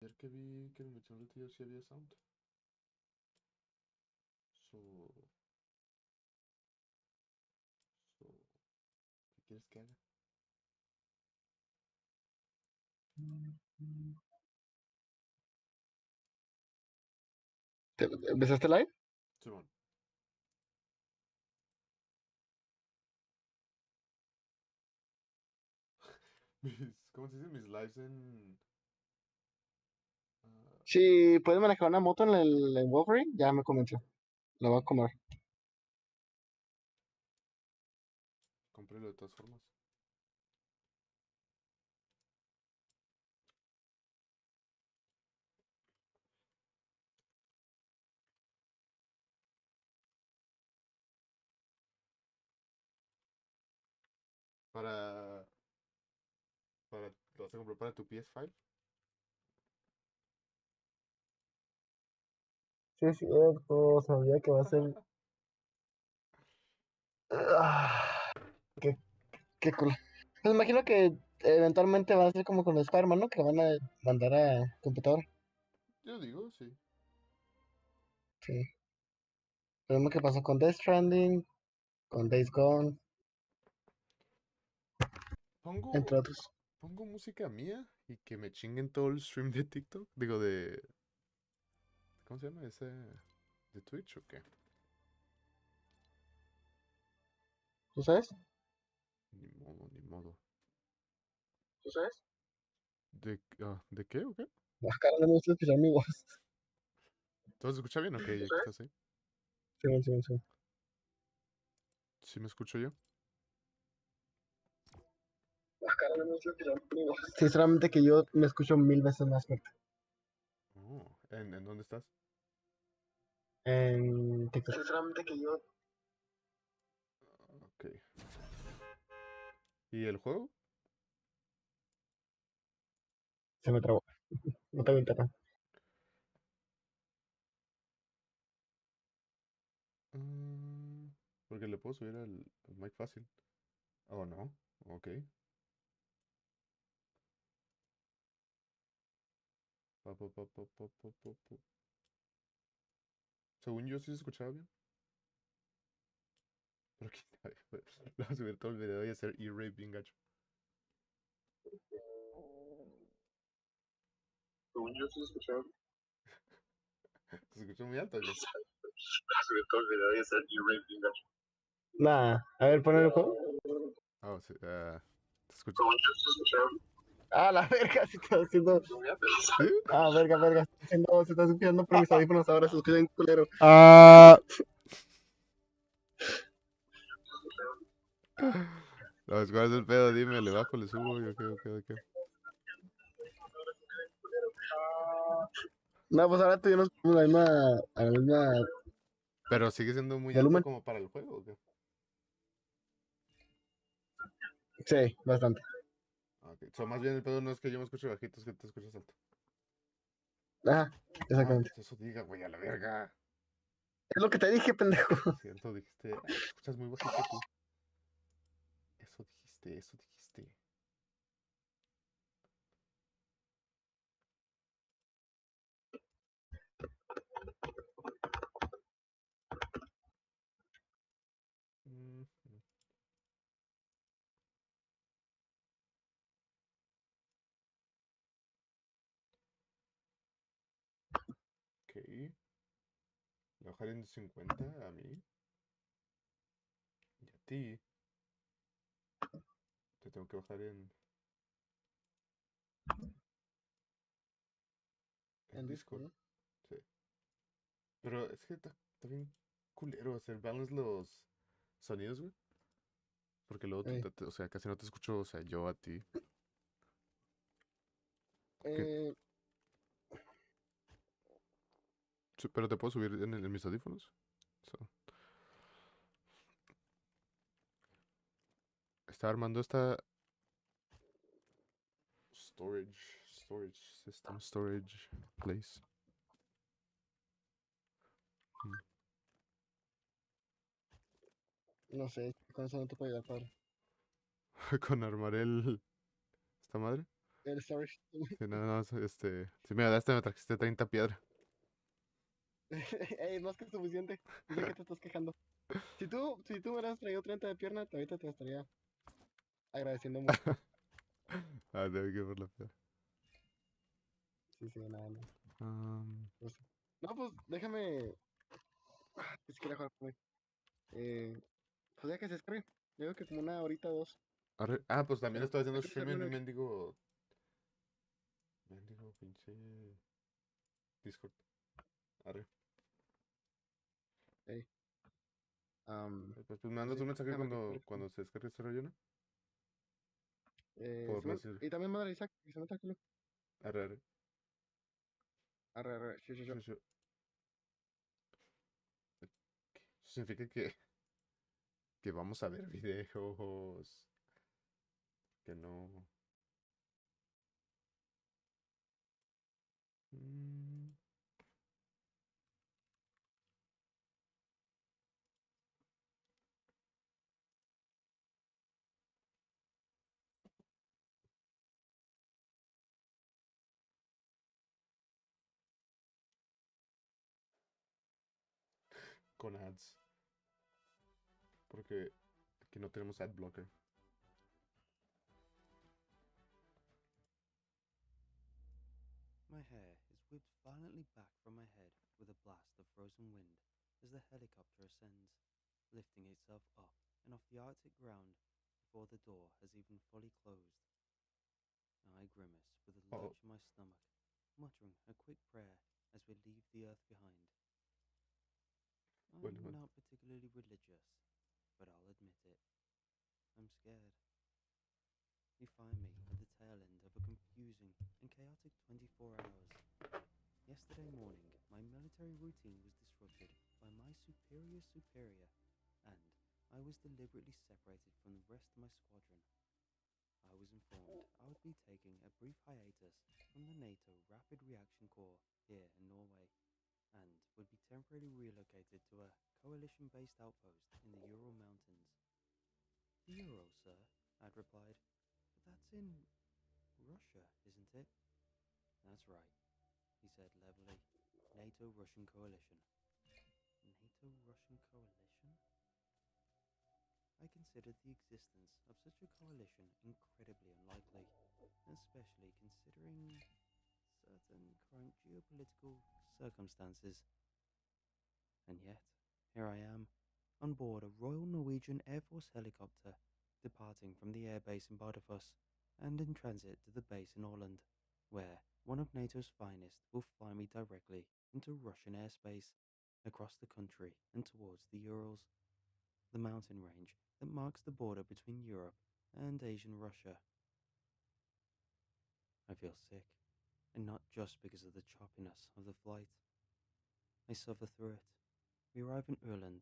Ayer que vi que en el channel tío sí había sound. So, ¿qué quieres que haga? ¿Empezaste live? Simón. ¿Cómo se dice? Mis lives en... ah, Si puedes manejar una moto en Wolverine, ya me convenció. La voy a comer. cómprelo de todas formas. Para... ¿Lo vas a comprar para tu PS5? Sí, es cierto. Sabía que va a ser. Ah, qué, qué cool. Pues imagino que eventualmente va a ser como con Spider-Man, ¿no? Que van a mandar a computadora. Yo digo, sí. Sí. Lo mismo que pasó con Death Stranding, con Days Gone, Pongo... entre otros. Pongo música mía y que me chinguen todo el stream de TikTok. Digo, de... ¿Cómo se llama ese? ¿De Twitch o qué? ¿Tú sabes? Ni modo, ni modo. ¿Tú sabes? ¿De qué o qué? Las caras no me gusta escuchar mi voz. ¿Todo se escucha bien? Ok, ¿Tú ya que sabes? estás ahí. Sí, sí, sí. ¿Sí me escucho yo? Las caras no me gusta escuchar mi voz. Sinceramente que yo me escucho 1000 veces más fuerte Oh, ¿en dónde estás? en TikTok. Sinceramente que yo. Ok. ¿Y el juego? Se me trabó. No tengo internet. Mm, porque le puedo subir al mic fácil. Oh, no. Ok. Pa. Según yo sí se escuchaba bien. Pero quién sabe. Le voy a subir todo el video y hacer e-rape bien gacho. Según yo sí escuchaba. ¿Se escuchó muy alto o qué? Subir todo el video y hacer e-rape bien gacho. Nah, a ver, poner el juego. Oh, sí. ¿Se escucha? Según yo sí escuchaba. Ah, la verga, se está haciendo. ¿Sí? Ah, verga, verga. Se está escuchando por mis audífonos ahora, se escucha bien culero. Ah. No, ¿cuál es el pedo? Dime, le bajo, le subo. ¿Y qué? No, pues ahora tú y yo nos ponemos a la misma Pero sigue siendo muy alto volumen. como para el juego, ¿o qué? Sí, bastante. Ok. So, más bien el pedo no es que yo me escuche bajito, es que te escuchas alto. Ajá, Ah, exactamente. pues eso diga, güey, a la verga. Es lo que te dije, pendejo. Lo siento, dijiste, te escuchas muy bajito tú. Eso dijiste. Mm, ok. Le voy a bajar en 50 a mí. Y a ti. Te tengo que bajar en En Discord, Discord. ¿no? Sí. Pero es que está bien culero hacer balance los sonidos, güey. Porque luego, Ey. o sea, casi no te escucho, o sea, yo a ti. Que, Eh, sí, pero te puedo subir en mis audífonos. So, está armando esta storage system, storage place. Mm. no sé, con eso no te puedo ayudar, padre. Con armar esta madre. El storage. Sí, no, no, si me ayudaste, me trajiste 30 piedra. Ey, más que suficiente. No sé qué te estás quejando. Si tú me hubieras traído 30 de pierna, ahorita te estaría agradeciendo mucho. Tengo que ver la piedra. Sí, sí, nada, no. Um, Pues, no, pues déjame. Es que era jugar con él. Pues ya que se escribe. Yo creo que como una horita o dos. pues también Pero estoy haciendo hay que stream hacerlo en una un vez. mendigo. Mendigo pinche Discord. Arre. Ey, am, Pues me pues mandas sí, un mensaje déjame ver. cuando se descargue ese rollo, ¿no? Por Simón, Messenger. y también madre Isaac, que se meta culo. Arre, arre. Arre, arre, sí, sí, sí. Eso significa que vamos a ver videos. Que no. Mm, con ads. Porque aquí no tenemos ad blocker. My hair is whipped violently back from my head with a blast of frozen wind as the helicopter ascends, lifting itself up and off the Arctic ground before the door has even fully closed. I grimace with a Oh, lurch in my stomach, muttering a quick prayer as we leave the earth behind. bueno, I'm bueno. not particularly religious, but I'll admit it. I'm scared. You find me at the tail end of a confusing and chaotic 24 hours. Yesterday morning, my military routine was disrupted by my superior's superior, and I was deliberately separated from the rest of my squadron. I was informed I would be taking a brief hiatus from the NATO Rapid Reaction Corps here in Norway, and would be temporarily relocated to a coalition-based outpost in the Ural Mountains. The Urals, sir, I'd replied, but that's in Russia, isn't it? That's right, he said levelly. NATO-Russian coalition. NATO-Russian coalition? I considered the existence of such a coalition incredibly unlikely, especially considering certain current geopolitical circumstances. And yet, here I am, on board a Royal Norwegian Air Force helicopter, departing from the airbase in Bardufoss, and in transit to the base in Orland, where one of NATO's finest will fly me directly into Russian airspace, across the country and towards the Urals, the mountain range that marks the border between Europe and Asian Russia. I feel sick, and not just because of the choppiness of the flight. I suffer through it. We arrive in Urland.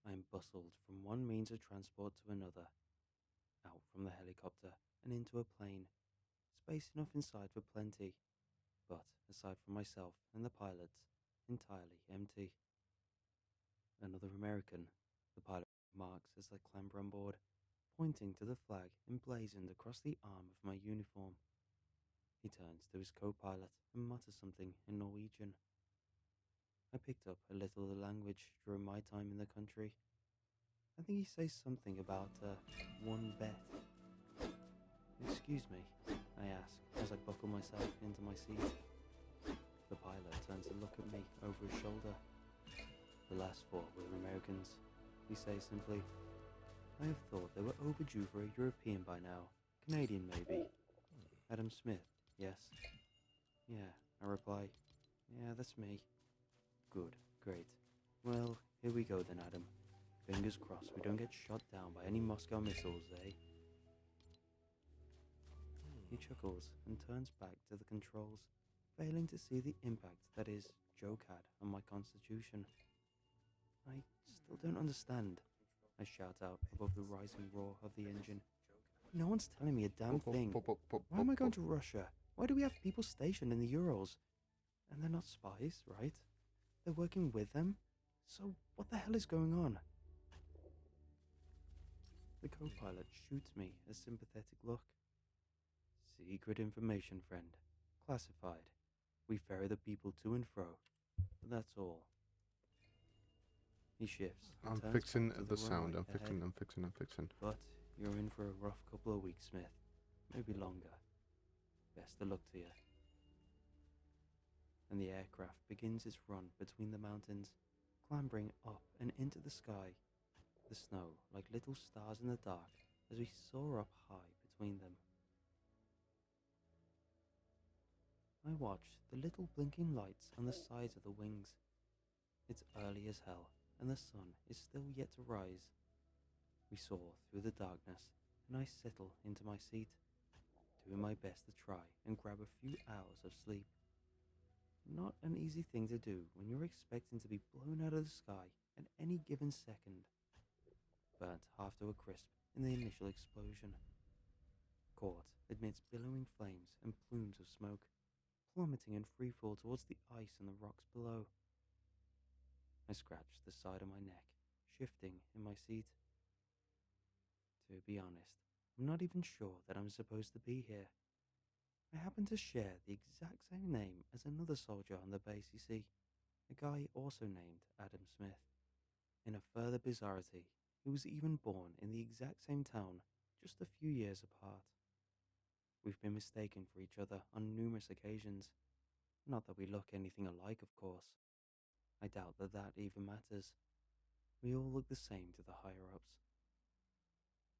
I am bustled from one means of transport to another, out from the helicopter and into a plane, space enough inside for plenty, but aside from myself and the pilots, entirely empty. Another American, the pilot remarks as I clamber on board, pointing to the flag emblazoned across the arm of my uniform. He turns to his co-pilot and mutters something in Norwegian. I picked up a little of the language during my time in the country. I think he says something about one bet. Excuse me, I ask as I buckle myself into my seat. The pilot turns to look at me over his shoulder. The last four were Americans, he says simply. I have thought they were overdue for a European by now. Canadian, maybe. Adam Smith, yes? Yeah, I reply. Yeah, that's me. Good, great. Well, here we go then, Adam. Fingers crossed we don't get shot down by any Moscow missiles, eh? He chuckles and turns back to the controls, failing to see the impact that is JOCAD on my constitution. I still don't understand, I shout out above the rising roar of the engine. No one's telling me a damn thing. Why am I going to Russia? Why do we have people stationed in the Urals? And they're not spies, right? They're working with them? So what the hell is going on? The co-pilot shoots me a sympathetic look. Secret information, friend. Classified. We ferry the people to and fro. But that's all. He shifts and I'm turns fixing back to the runway sound. I'm ahead. fixing. But you're in for a rough couple of weeks, Smith. Maybe longer. Best of luck to you. And the aircraft begins its run between the mountains, clambering up and into the sky, the snow like little stars in the dark as we soar up high between them. I watch the little blinking lights on the sides of the wings. It's early as hell, and the sun is still yet to rise. We soar through the darkness, and I settle into my seat, doing my best to try and grab a few hours of sleep. Not an easy thing to do when you're expecting to be blown out of the sky at any given second. Burnt half to a crisp in the initial explosion. Caught amidst billowing flames and plumes of smoke, plummeting in freefall towards the ice and the rocks below. I scratch the side of my neck, shifting in my seat. To be honest, I'm not even sure that I'm supposed to be here. I happen to share the exact same name as another soldier on the base, you see, a guy also named Adam Smith. In a further bizarrity, he was even born in the exact same town, just a few years apart. We've been mistaken for each other on numerous occasions. Not that we look anything alike, of course. I doubt that that even matters. We all look the same to the higher-ups.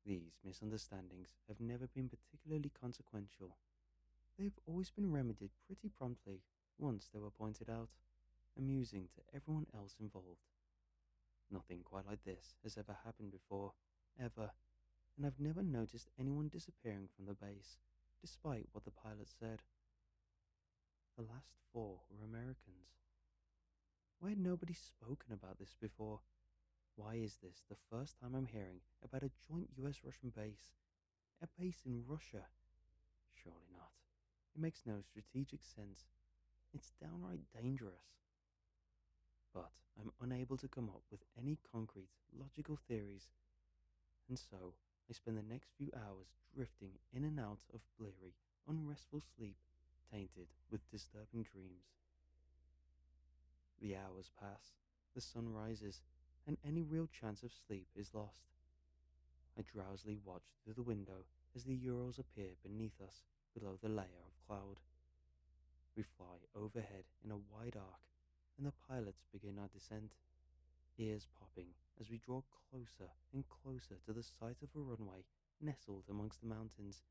These misunderstandings have never been particularly consequential. They've always been remedied pretty promptly once they were pointed out, amusing to everyone else involved. Nothing quite like this has ever happened before, ever, and I've never noticed anyone disappearing from the base, despite what the pilot said. The last 4 were Americans. Why had nobody spoken about this before? Why is this the first time I'm hearing about a joint US-Russian base? A base in Russia? Surely not. It makes no strategic sense. It's downright dangerous. But I'm unable to come up with any concrete, logical theories, and so I spend the next few hours drifting in and out of bleary, unrestful sleep, tainted with disturbing dreams. The hours pass, the sun rises, and any real chance of sleep is lost. I drowsily watch through the window as the Urals appear beneath us below the layer of cloud. We fly overhead in a wide arc, and the pilots begin our descent, ears popping as we draw closer and closer to the site of a runway nestled amongst the mountains,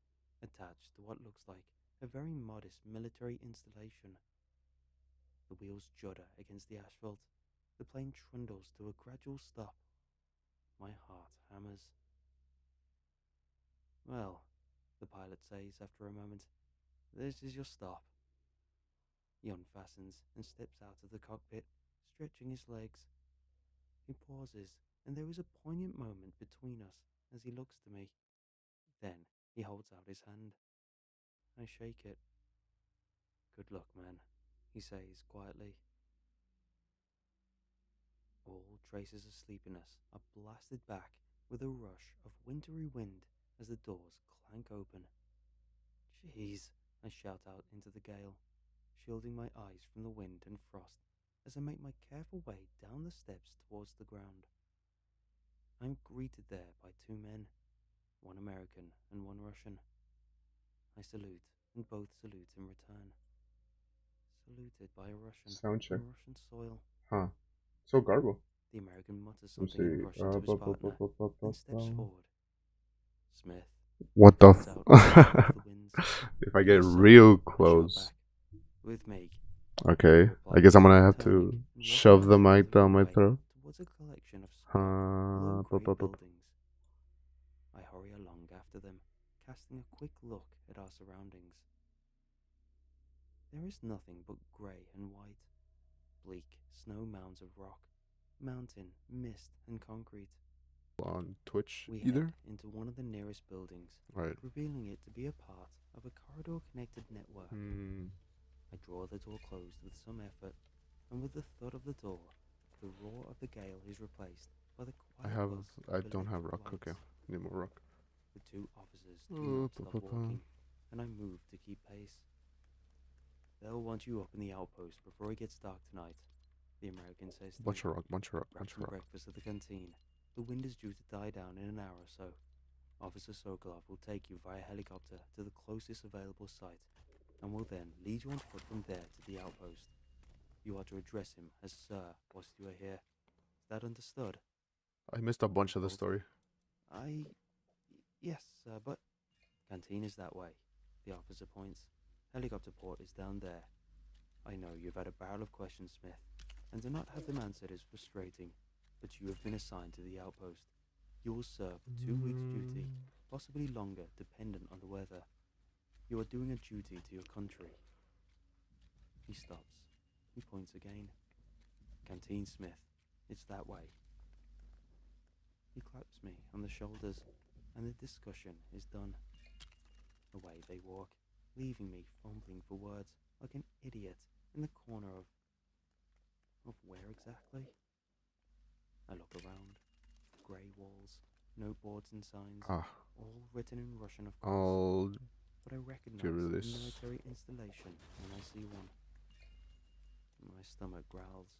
attached to what looks like a very modest military installation. The wheels judder against the asphalt. The plane trundles to a gradual stop. My heart hammers. Well, the pilot says after a moment, this is your stop. He unfastens and steps out of the cockpit, stretching his legs. He pauses, and there is a poignant moment between us as he looks to me. Then he holds out his hand. I shake it. Good luck, man, he says quietly. All traces of sleepiness are blasted back with a rush of wintry wind as the doors clank open. Jeez, I shout out into the gale, shielding my eyes from the wind and frost as I make my careful way down the steps towards the ground. I'm greeted there by 2 men, one American and one Russian. I salute, and both salute in return. Saluted by a Russian Sound check. on Russian soil. Huh. So garble. The American mutters Let me something in see. Russian to his partner, then steps forward. Smith What the shouts out from the winds. If I get Yes, sir, real I shout close. back. With me. Okay. Reply I guess I'm is gonna have turning to and shove walking the mic rapidly down my away throat. towards a collection of squat, low-grade buildings. I hurry along after them, casting a quick look at our surroundings. There is nothing but grey and white, bleak snow mounds of rock, mountain, mist, and concrete. On Twitch We either? head into one of the nearest buildings, Right. revealing it to be a part of a corridor-connected network. I draw the door closed with some effort, and with the thud of the door, the roar of the gale is replaced by the quiet buzz of I don't have electric rock. lights. Okay. Need more rock. The 2 officers do not stop walking, and I move to keep pace. They'll want you up in the outpost before it gets dark tonight, the American says to me. Bunch of rock, bunch of rock, Grab bunch of some rock. breakfast at the canteen. The wind is due to die down in an hour or so. Officer Sokolov will take you via helicopter to the closest available site, and will then lead you on foot from there to the outpost. You are to address him as Sir whilst you are here. Is that understood? I missed a bunch of the story. Yes, sir, but... Canteen is that way, the officer points. Helicopter port is down there. I know you've had a barrel of questions, Smith, and to not have them answered is frustrating, but you have been assigned to the outpost. You will serve 2 weeks duty, possibly longer dependent on the weather. You are doing a duty to your country. He stops. He points again. Canteen, Smith. It's that way. He claps me on the shoulders, and the discussion is done. Away they walk, leaving me fumbling for words like an idiot in the corner of where exactly? I look around. Grey walls, noteboards and signs, all written in Russian of course. I'll But I recognize get rid of a this. military installation when I see one. My stomach growls.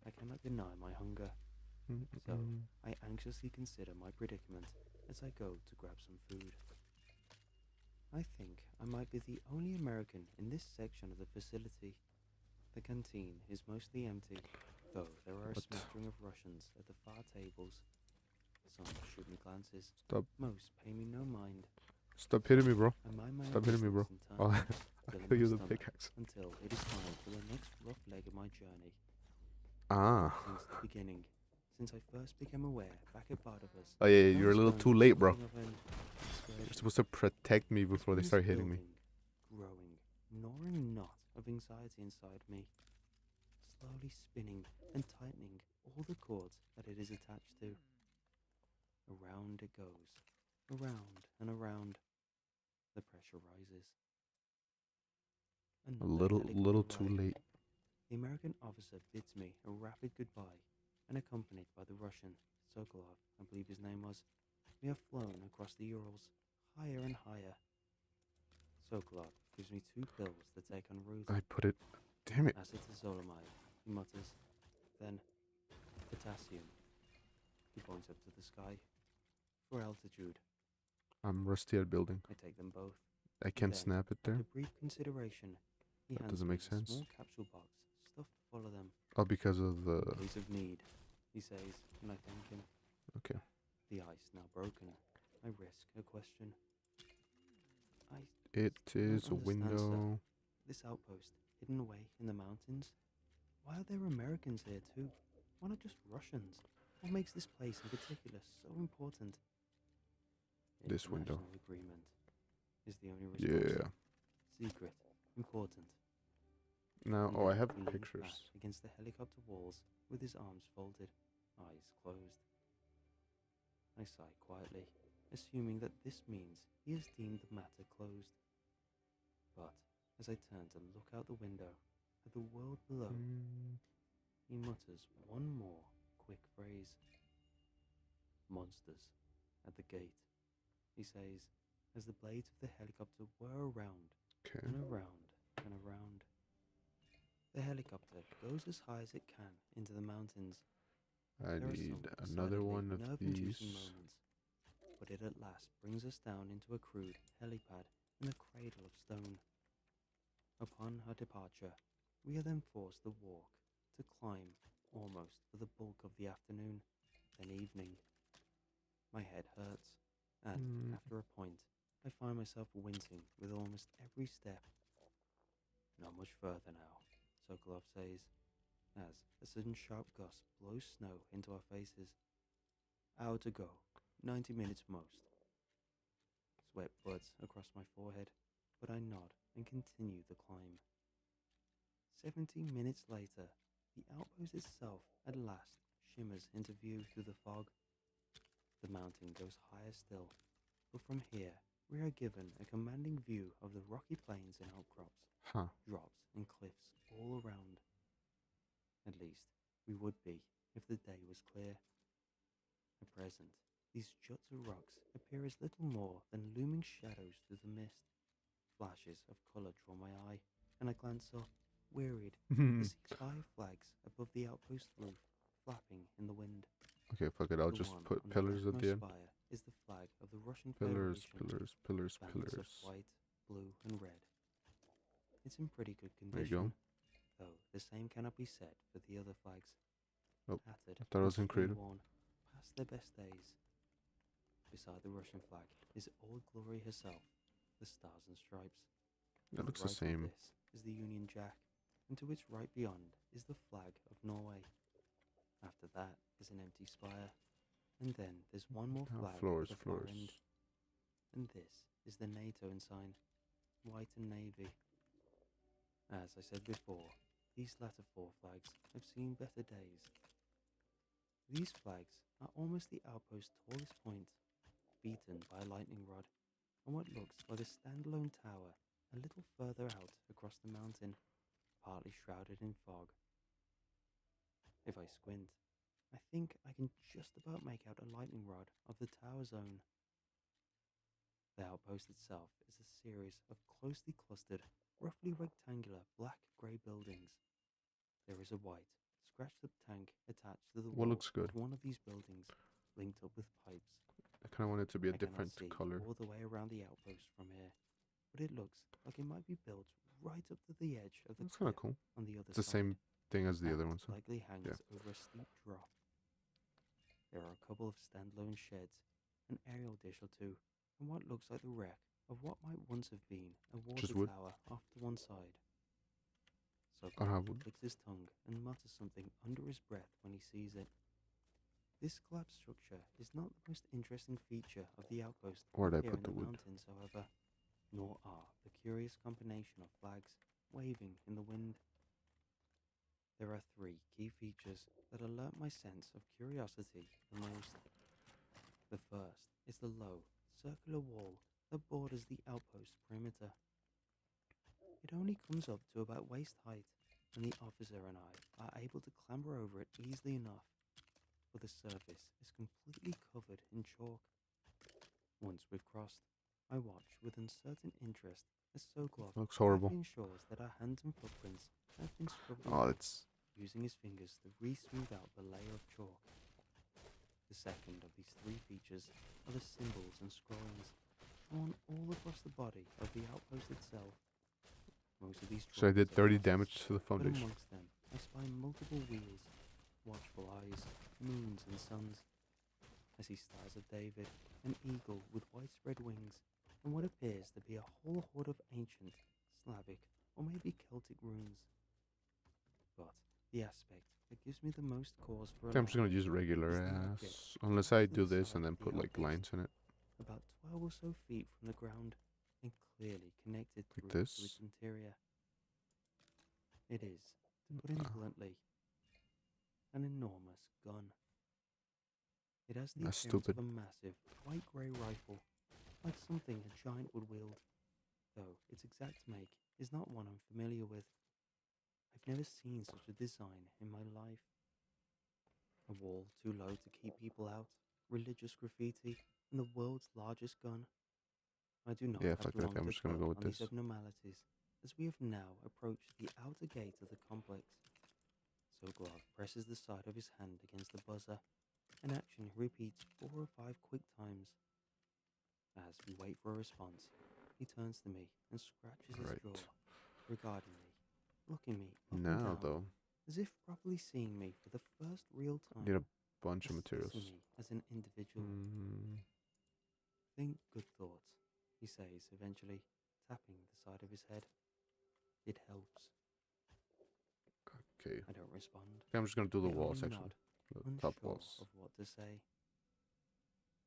I cannot deny my hunger, so I anxiously consider my predicament as I go to grab some food. I think I might be the only American in this section of the facility. The canteen is mostly empty, though there are a smattering of Russians at the far tables. Some shoot me glances. Stop. Most pay me no mind. Stop hitting me, bro. I mind my own Stop hitting me, bro. business in I'll, turn, I'll filling kill my you with a stomach pickaxe. until it is time for the next rough leg of my journey. Since the beginning, since I first became aware back at Bardavas. Oh yeah, you're a little too late, bro. You're supposed to protect me before they start hitting me. Growing, gnawing knot of anxiety inside me, slowly spinning and tightening all the cords that it is attached to. Around it goes, around and around. The pressure rises. A Another little helicopter too ride. late. The American officer bids me a rapid goodbye, and accompanied by the Russian, Sokolov, I believe his name was, we have flown across the Urals, higher and higher. Sokolov gives me 2 pills to take en route. I put it. Damn it. Acetazolamide, he mutters. Then, potassium. He points up to the sky. For altitude. I'm rusty at building. I take them both. I can't Then, snap it there. After brief consideration, he That hands doesn't me make a sense. small capsule box stuffed full of them. Oh, because of the. In case of need, he says, and I thank him. Okay. The ice now broken, I risk a question. It is a understand, window. sir. This outpost, hidden away in the mountains? Why are there Americans here too? Why not just Russians? What makes this place in particular so important? This window. International agreement is the only response. Yeah. Secret, important. Now, And I then have he leans pictures. back against the helicopter walls with his arms folded, eyes closed. I sigh quietly, assuming that this means he has deemed the matter closed. But as I turn to look out the window at the world below, he mutters one more quick phrase. Monsters at the gate, he says, as the blades of the helicopter whir around Okay. and around and around. The helicopter goes as high as it can into the mountains. I There are need some another decidedly one of nerve-inducing these. moments, but it at last brings us down into a crude helipad in a cradle of stone. Upon her departure, we are then forced to walk, to climb, almost for the bulk of the afternoon, then evening. My head hurts, and after a point, I find myself wincing with almost every step. Not much further now, Sokolov says, as a sudden sharp gust blows snow into our faces. Hour to go, 90 minutes most. Sweat buds across my forehead, but I nod and continue the climb. 70 minutes later, the outpost itself at last shimmers into view through the fog. The mountain goes higher still, but from here we are given a commanding view of the rocky plains and outcrops, drops and cliffs all around. At least, we would be if the day was clear. At present, these juts of rocks appear as little more than looming shadows through the mist. flashes of colour draw my eye, and I glance up, wearied, to see 5 flags above the outpost roof flapping in the wind. Okay, fuck it. I'll The just one put on the pillars at leftmost the end. spire is the flag of the Russian Pillars, Federation, pillars, pillars, banners pillars. of white, blue, and red. It's in pretty good There you go. condition, though the same cannot be said for the other flags. Nope, Tattered I thought it and was in creative. worn, past their best days. Beside the Russian flag is Old Glory herself, the Stars and Stripes. That looks the Right of same. this is the Union Jack, and to its right beyond is the flag of Norway. After that is an empty spire, and then there's one more Oh, flag floors, at the far floors. end. And this is the NATO ensign, white and navy. As I said before, these latter 4 flags have seen better days. These flags are almost the outpost's tallest point, beaten by a lightning rod, on what looks like a standalone tower a little further out across the mountain, partly shrouded in fog. If I squint, I think I can just about make out a lightning rod of the tower zone. The outpost itself is a series of closely clustered, roughly rectangular black-grey buildings. There is a white, scratched-up tank attached to the What wall looks good? of one of these buildings, linked up with pipes. I kind of want it to be a I cannot different see color. all the way around the outpost from here, but it looks like it might be built right up to the edge of the That's kind of cliff cool. on the other It's the side. same thing as the other and ones. Huh? likely hangs Yeah. over a steep drop. There are a couple of standalone sheds, an aerial dish or two, and what looks like the wreck of what might once have been a water Just wood? tower off to one side. I have Sokolov wood. licks his tongue and mutters something under his breath when he sees it. This collapsed structure is not the most interesting feature of the outpost Where'd I here put in the the wood? mountains, however, nor are the curious combination of flags waving in the wind. There are 3 key features that alert my sense of curiosity the most. The first is the low, circular wall that borders the outpost perimeter. It only comes up to about waist height, and the officer and I are able to clamber over it easily enough, but the surface is completely covered in chalk. Once we've crossed, I watch with uncertain interest as Sokolov Looks horrible. carefully ensures that our hands and footprints have been scrubbed Oh, away, it's using his fingers to re-smooth out the layer of chalk. The second of these 3 features are the symbols and scrollings, worn all across the body of the outpost itself. Most of these so I drawings did are 30 crosses, damage to the but foundation. amongst them I spy multiple wheels, watchful eyes, moons and suns. I see stars of David, an eagle with widespread wings, and what appears to be a whole horde of ancient, Slavic, or maybe Celtic runes. But the aspect that gives me the most cause for I'm just alarm gonna use regular is the object ass. Unless I to do the this side and then of the put like outpost, lines in it. about 12 or so feet from the ground, and clearly connected Like through to its this? interior. It is, to put it bluntly, an enormous gun. It has the That's appearance stupid. of a massive, white-grey rifle, like something a giant would wield, though its exact make is not one I'm familiar with. I've never seen such a design in my life. A wall too low to keep people out, religious graffiti, and the world's largest gun. I do not Yeah, have fuck it. long I'm to just gonna dwell go with on these this. abnormalities, as we have now approached the outer gate of the complex. Sokolov presses the side of his hand against the buzzer, an action he repeats 4 or 5 quick times. As we wait for a response, he turns to me and scratches his Right. jaw, regarding me, looking me up and Now down, though, as if properly seeing me for the first real time, need a bunch of materials. assessing me as an individual. Think good thoughts, he says eventually, tapping the side of his head. It helps. Okay. I don't respond. I'm just gonna do the I wall only section. nod, The unsure top walls. of what to say.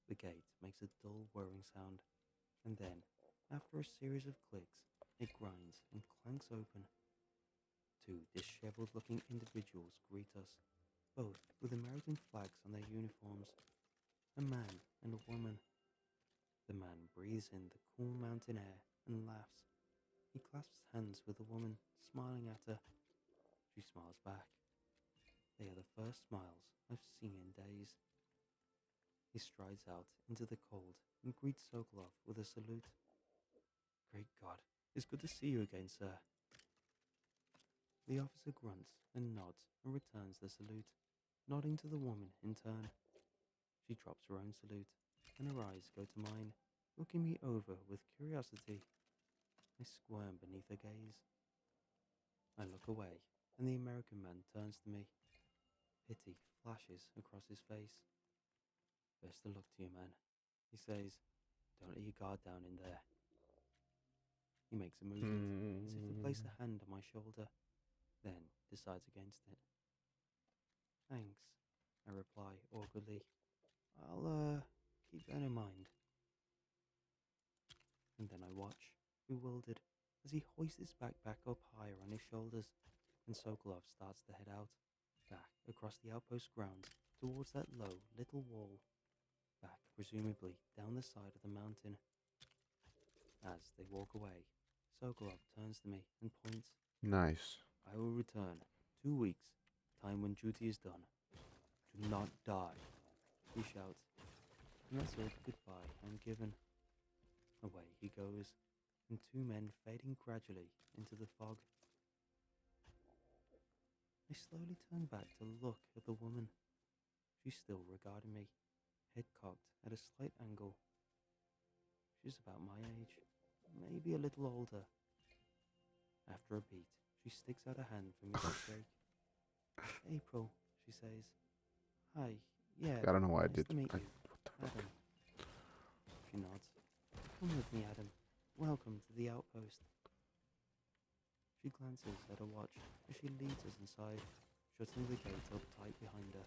The gate makes a dull whirring sound, and then, after a series of clicks, it grinds and clanks open. 2 disheveled-looking individuals greet us, both with American flags on their uniforms. A man and a woman. The man breathes in the cool mountain air and laughs. He clasps hands with the woman, smiling at her. She smiles back. They are the first smiles I've seen in days. He strides out into the cold and greets Sokolov with a salute. Great God, It's good to see you again, sir. The officer grunts and nods and returns the salute, nodding to the woman in turn. She drops her own salute, and her eyes go to mine, looking me over with curiosity. I squirm beneath her gaze. I look away, and the American man turns to me. Pity flashes across his face. Best of luck to you, man, he says. Don't let your guard down in there. He makes a movement, as if to place a hand on my shoulder, then decides against it. Thanks, I reply awkwardly. I'll, keep that in mind. And then I watch, bewildered, as he hoists his backpack up higher on his shoulders, and Sokolov starts to head out, back across the outpost grounds, towards that low little wall, back presumably down the side of the mountain. As they walk away, Sokolov turns to me and points. Nice. I will return. 2 weeks, time when duty is done. Do not die, he shouts, and that's all the goodbye I'm given. Away he goes, and 2 men fading gradually into the fog. I slowly turn back to look at the woman. She's still regarding me, head cocked at a slight angle. She's about my age, maybe a little older. After a beat, she sticks out a hand for me to shake. April, she says. Hi, yeah. I don't know why I nice did. to meet I, you. Adam. She nods. Come with me, Adam. Welcome to the outpost. She glances at her watch as she leads us inside, shutting the gate up tight behind her.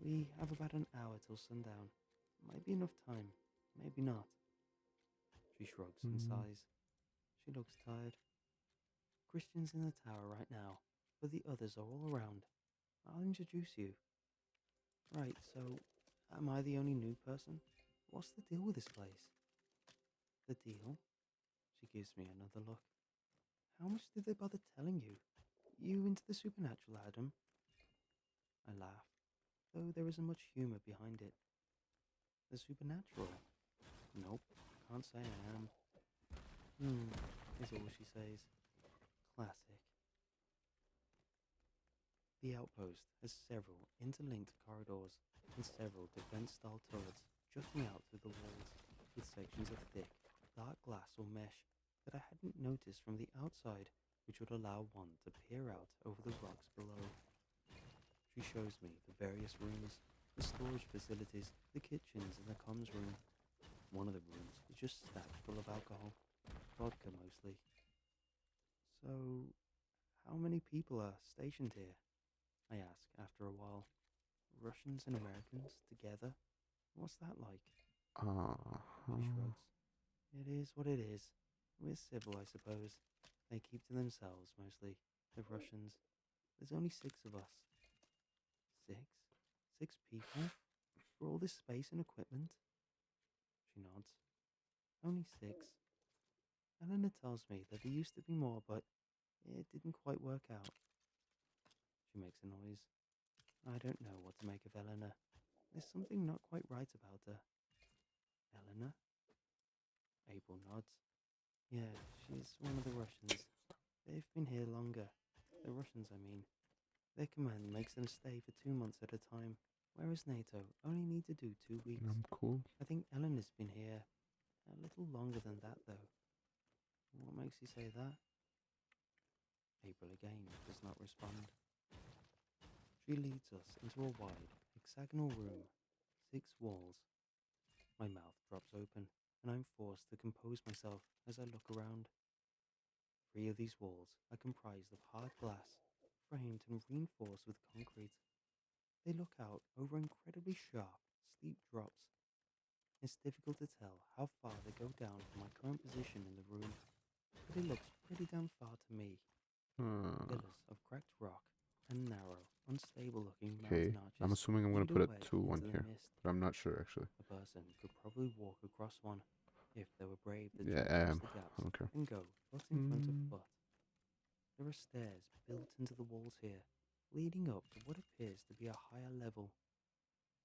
We have about an hour till sundown. Might be enough time, maybe not. She shrugs and sighs. She looks tired. Christian's in the tower right now, but the others are all around. I'll introduce you. Right, so, am I the only new person? What's the deal with this place? The deal? She gives me another look. How much did they bother telling you? You into the supernatural, Adam? I laugh, though there isn't much humour behind it. The supernatural? Nope, can't say I am. Is all she says. Classic. The outpost has several interlinked corridors and several defense-style turrets jutting out through the walls, with sections of thick, dark glass or mesh that I hadn't noticed from the outside, which would allow one to peer out over the rocks below. She shows me the various rooms, the storage facilities, the kitchens, and the comms room. One of the rooms is just stacked full of alcohol, vodka mostly. So, how many people are stationed here? I ask after a while. Russians and Americans together? What's that like? She shrugs. It is what it is. We're civil, I suppose. They keep to themselves, mostly. The Russians. There's only 6 of us. 6? 6 people? For all this space and equipment? She nods. Only 6. Eleanor tells me that there used to be more, but it didn't quite work out. She makes a noise. I don't know what to make of Eleanor. There's something not quite right about her. Eleanor? April nods. Yeah, she's one of the Russians. They've been here longer. The Russians, I mean. Their command makes them stay for 2 months at a time, whereas NATO only need to do 2 weeks. Cool. I think Eleanor's been here a little longer than that, though. What makes you say that? April again does not respond. She leads us into a wide, hexagonal room, 6 walls. My mouth drops open, and I'm forced to compose myself as I look around. 3 of these walls are comprised of hard glass, framed and reinforced with concrete. They look out over incredibly sharp, steep drops. It's difficult to tell how far they go down from my current position in the room, but it looks pretty damn far to me. Pillars of cracked rock and narrow, unstable-looking Okay, mountain arches. I'm assuming I'm going to lead put away a 2 on into the here, mist. but I'm not sure actually. A person could probably walk across one if they were brave to Yeah, jump I across am. the gaps I don't care. and go foot in front of foot. There are stairs built into the walls here, leading up to what appears to be a higher level.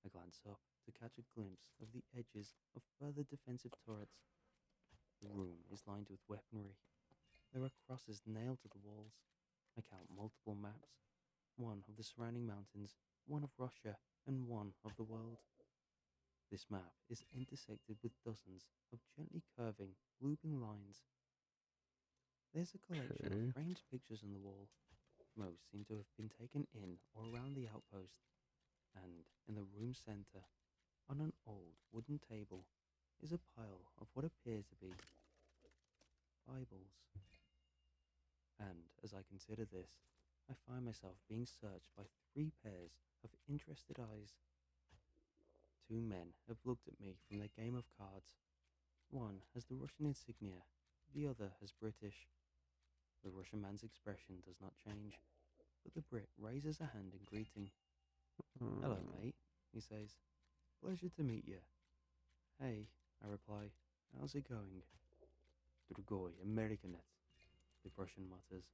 I glance up to catch a glimpse of the edges of further defensive turrets. The room is lined with weaponry. There are crosses nailed to the walls. I count multiple maps, one of the surrounding mountains, one of Russia, and one of the world. This map is intersected with dozens of gently curving, looping lines. There's a collection Okay. of framed pictures on the wall. Most seem to have been taken in or around the outpost. And in the room center, on an old wooden table, is a pile of what appear to be Bibles. And as I consider this, I find myself being searched by 3 pairs of interested eyes. 2 men have looked at me from their game of cards. One has the Russian insignia, the other has British. The Russian man's expression does not change, but the Brit raises a hand in greeting. Hello, mate, he says. Pleasure to meet you. Hey, I reply. How's it going? Другой, Americanet, the Russian mutters.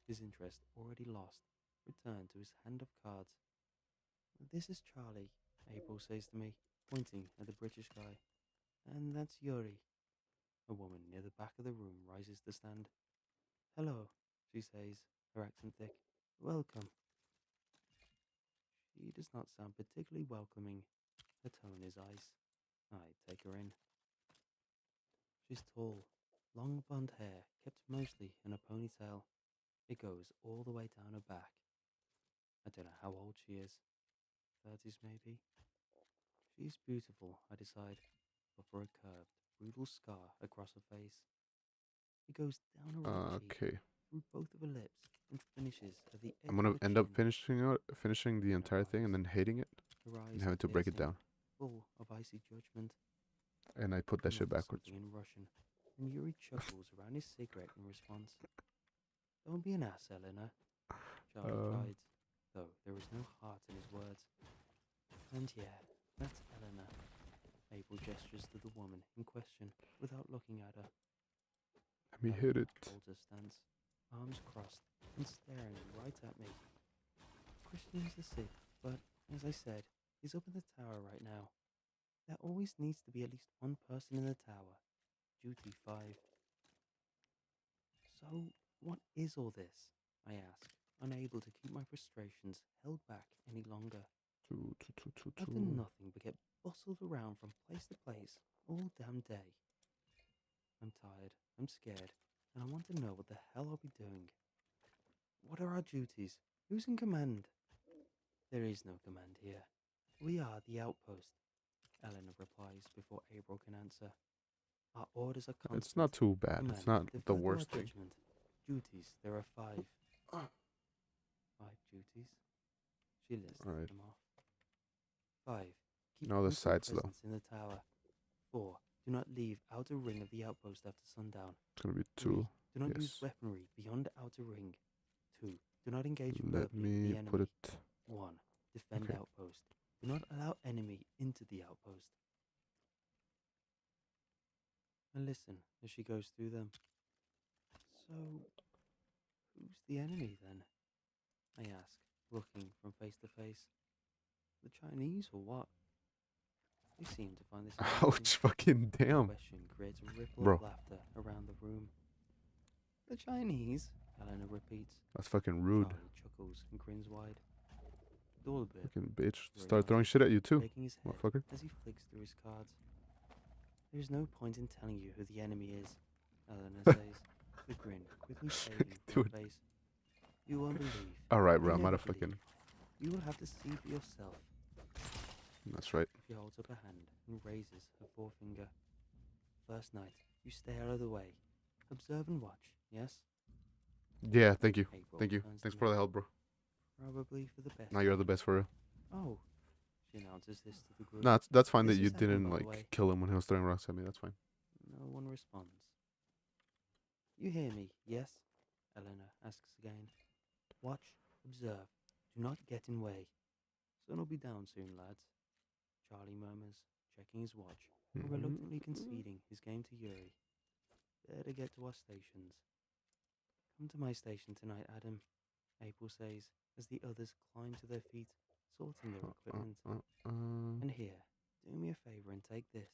His interest already lost, returned to his hand of cards. This is Charlie, April says to me, pointing at the British guy. And that's Yuri. A woman near the back of the room rises to stand. Hello, she says, her accent thick. Welcome. She does not sound particularly welcoming. Her tone is ice. I take her in. She's tall, long blonde hair kept mostly in a ponytail. It goes all the way down her back. I don't know how old she is. 30s maybe? She's beautiful, I decide, but for a curved, brutal scar across her face. It goes down her right cheek, Okay. through both of her lips, and finishes at the edge I'm gonna of her end up chin. finishing the entire thing and then hating it Her eyes and are having to break it piercing, down. full of icy judgment. And I put She that shit mutters backwards. something in Russian, and Yuri chuckles around his cigarette in response. Don't be an ass, Eleanor, Charlie chides, though there is no heart in his words. And yeah, that's Eleanor. Abel gestures to the woman in question without looking at her. Let me hit it. Holds her stance, arms crossed and staring right at me. Christian is the sixth, but as I said, he's up in the tower right now. There always needs to be at least one person in the tower. Duty 5. So, what is all this? I ask, unable to keep my frustrations held back any longer. I've done nothing but get bustled around from place to place all damn day. I'm tired, I'm scared, and I want to know what the hell I'll be doing. What are our duties? Who's in command? There is no command here. We are the outpost, Eleanor replies before April can answer. Our orders are constant. It's not too bad. Command, It's not defer the to our worst thing. judgment. Duties, there are 5. 5 duties? She lists Alright. them off. 5. Keep No, the constant sides, though. presence in the tower. 4. Do not leave outer ring of the outpost after sundown. It's gonna be 3. 2. Do not use Yes. weaponry beyond outer ring. 2. Do not engage Let verbally with me the enemy. put it. 1. Defend Okay. outpost. Do not allow enemy into the outpost. And listen as she goes through them. So, who's the enemy then? I ask, looking from face to face. The Chinese or what? They seem to find this amusing. Ouch! Fucking The damn. question creates a ripple Bro. of laughter around the room. The Chinese? Eleanor repeats. That's fucking rude. Charlie chuckles and grins wide. Dolbert, Fucking bitch. Yuri Start throwing answers, shit at you too, shaking his head motherfucker. as he flicks through his cards. There's no point in telling you who the enemy is, Eleanor says, the grin quickly fading from her face. You won't believe. Alright, You bro. I'm out never of fucking. believe. You will have to see for yourself. That's right. She holds up her hand and raises her forefinger. First night, you stay out of the way. Observe and watch, yes? Yeah, thank you. April Thank you. turns to Thanks me. for the help, bro. Probably for the best. Now you're the best for real. Oh, she announces this to the group. No, that's fine This that you is Adam, didn't by the like way. kill him when he was throwing rocks at me. That's fine. No one responds. You hear me, yes? Eleanor asks again. Watch, observe, do not get in way. Sun will be down soon, lads. Charlie murmurs, checking his watch, and reluctantly conceding his game to Yuri. Better get to our stations. Come to my station tonight, Adam, April says, as the others climb to their feet, sorting their equipment. And here, do me a favor and take this.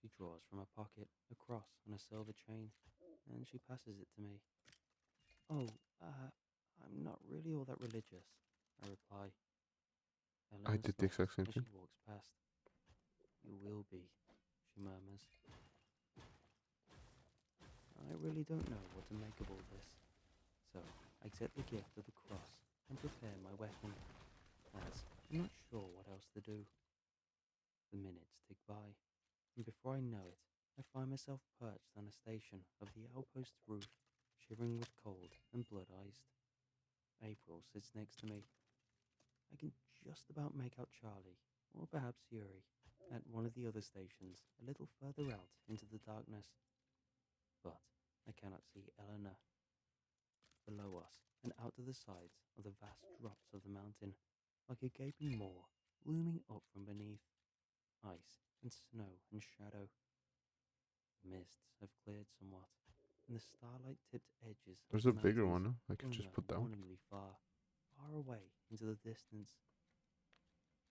She draws from her pocket a cross on a silver chain, and she passes it to me. Oh, I'm not really all that religious, I reply. I Eleanor did the exact smiles same as thing. she walks past. You will be, she murmurs. I really don't know what to make of all this, so I accept the gift of the cross and prepare my weapon, as I'm not sure what else to do. The minutes tick by, and before I know it, I find myself perched on a station of the outpost roof, shivering with cold and blood-iced. April sits next to me. I can just about make out Charlie, or perhaps Yuri, at one of the other stations a little further out into the darkness. But I cannot see Eleanor. Below us and out to the sides are the vast drops of the mountain, like a gaping maw looming up from beneath. Ice and snow and shadow. The mists have cleared somewhat, and the starlight-tipped edges of There's the a bigger one, mountains no? I can just glimmer put down. warningly far, far away into the distance.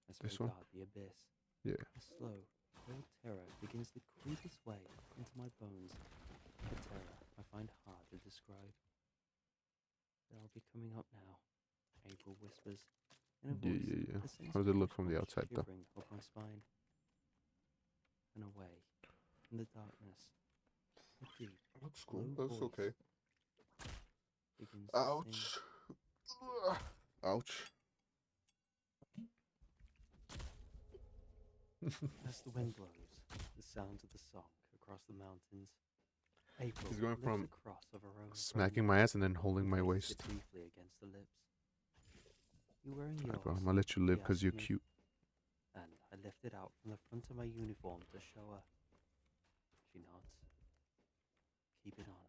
As I This one? regard the abyss, Yeah. a slow, cold terror begins to creep its way into my bones, a terror I find hard to describe. They'll be coming up now, April whispers, in a voice Yeah. that sends How does it look from the goosebumps outside, though? shivering up my spine. And away, in the darkness, a deep, Looks low cool. That's voice okay. begins to sing. Ouch. Ouch. As the wind blows, the sounds of the song across the mountains. April He's going lifts from a cross of her own smacking my ass and then holding my places waist. it briefly against the lips. You wearing yours? Alright, bro, I'm gonna let you live She because you're asks me, cute. and I lift it out from the front of my uniform to show her. She nods. Keep it on.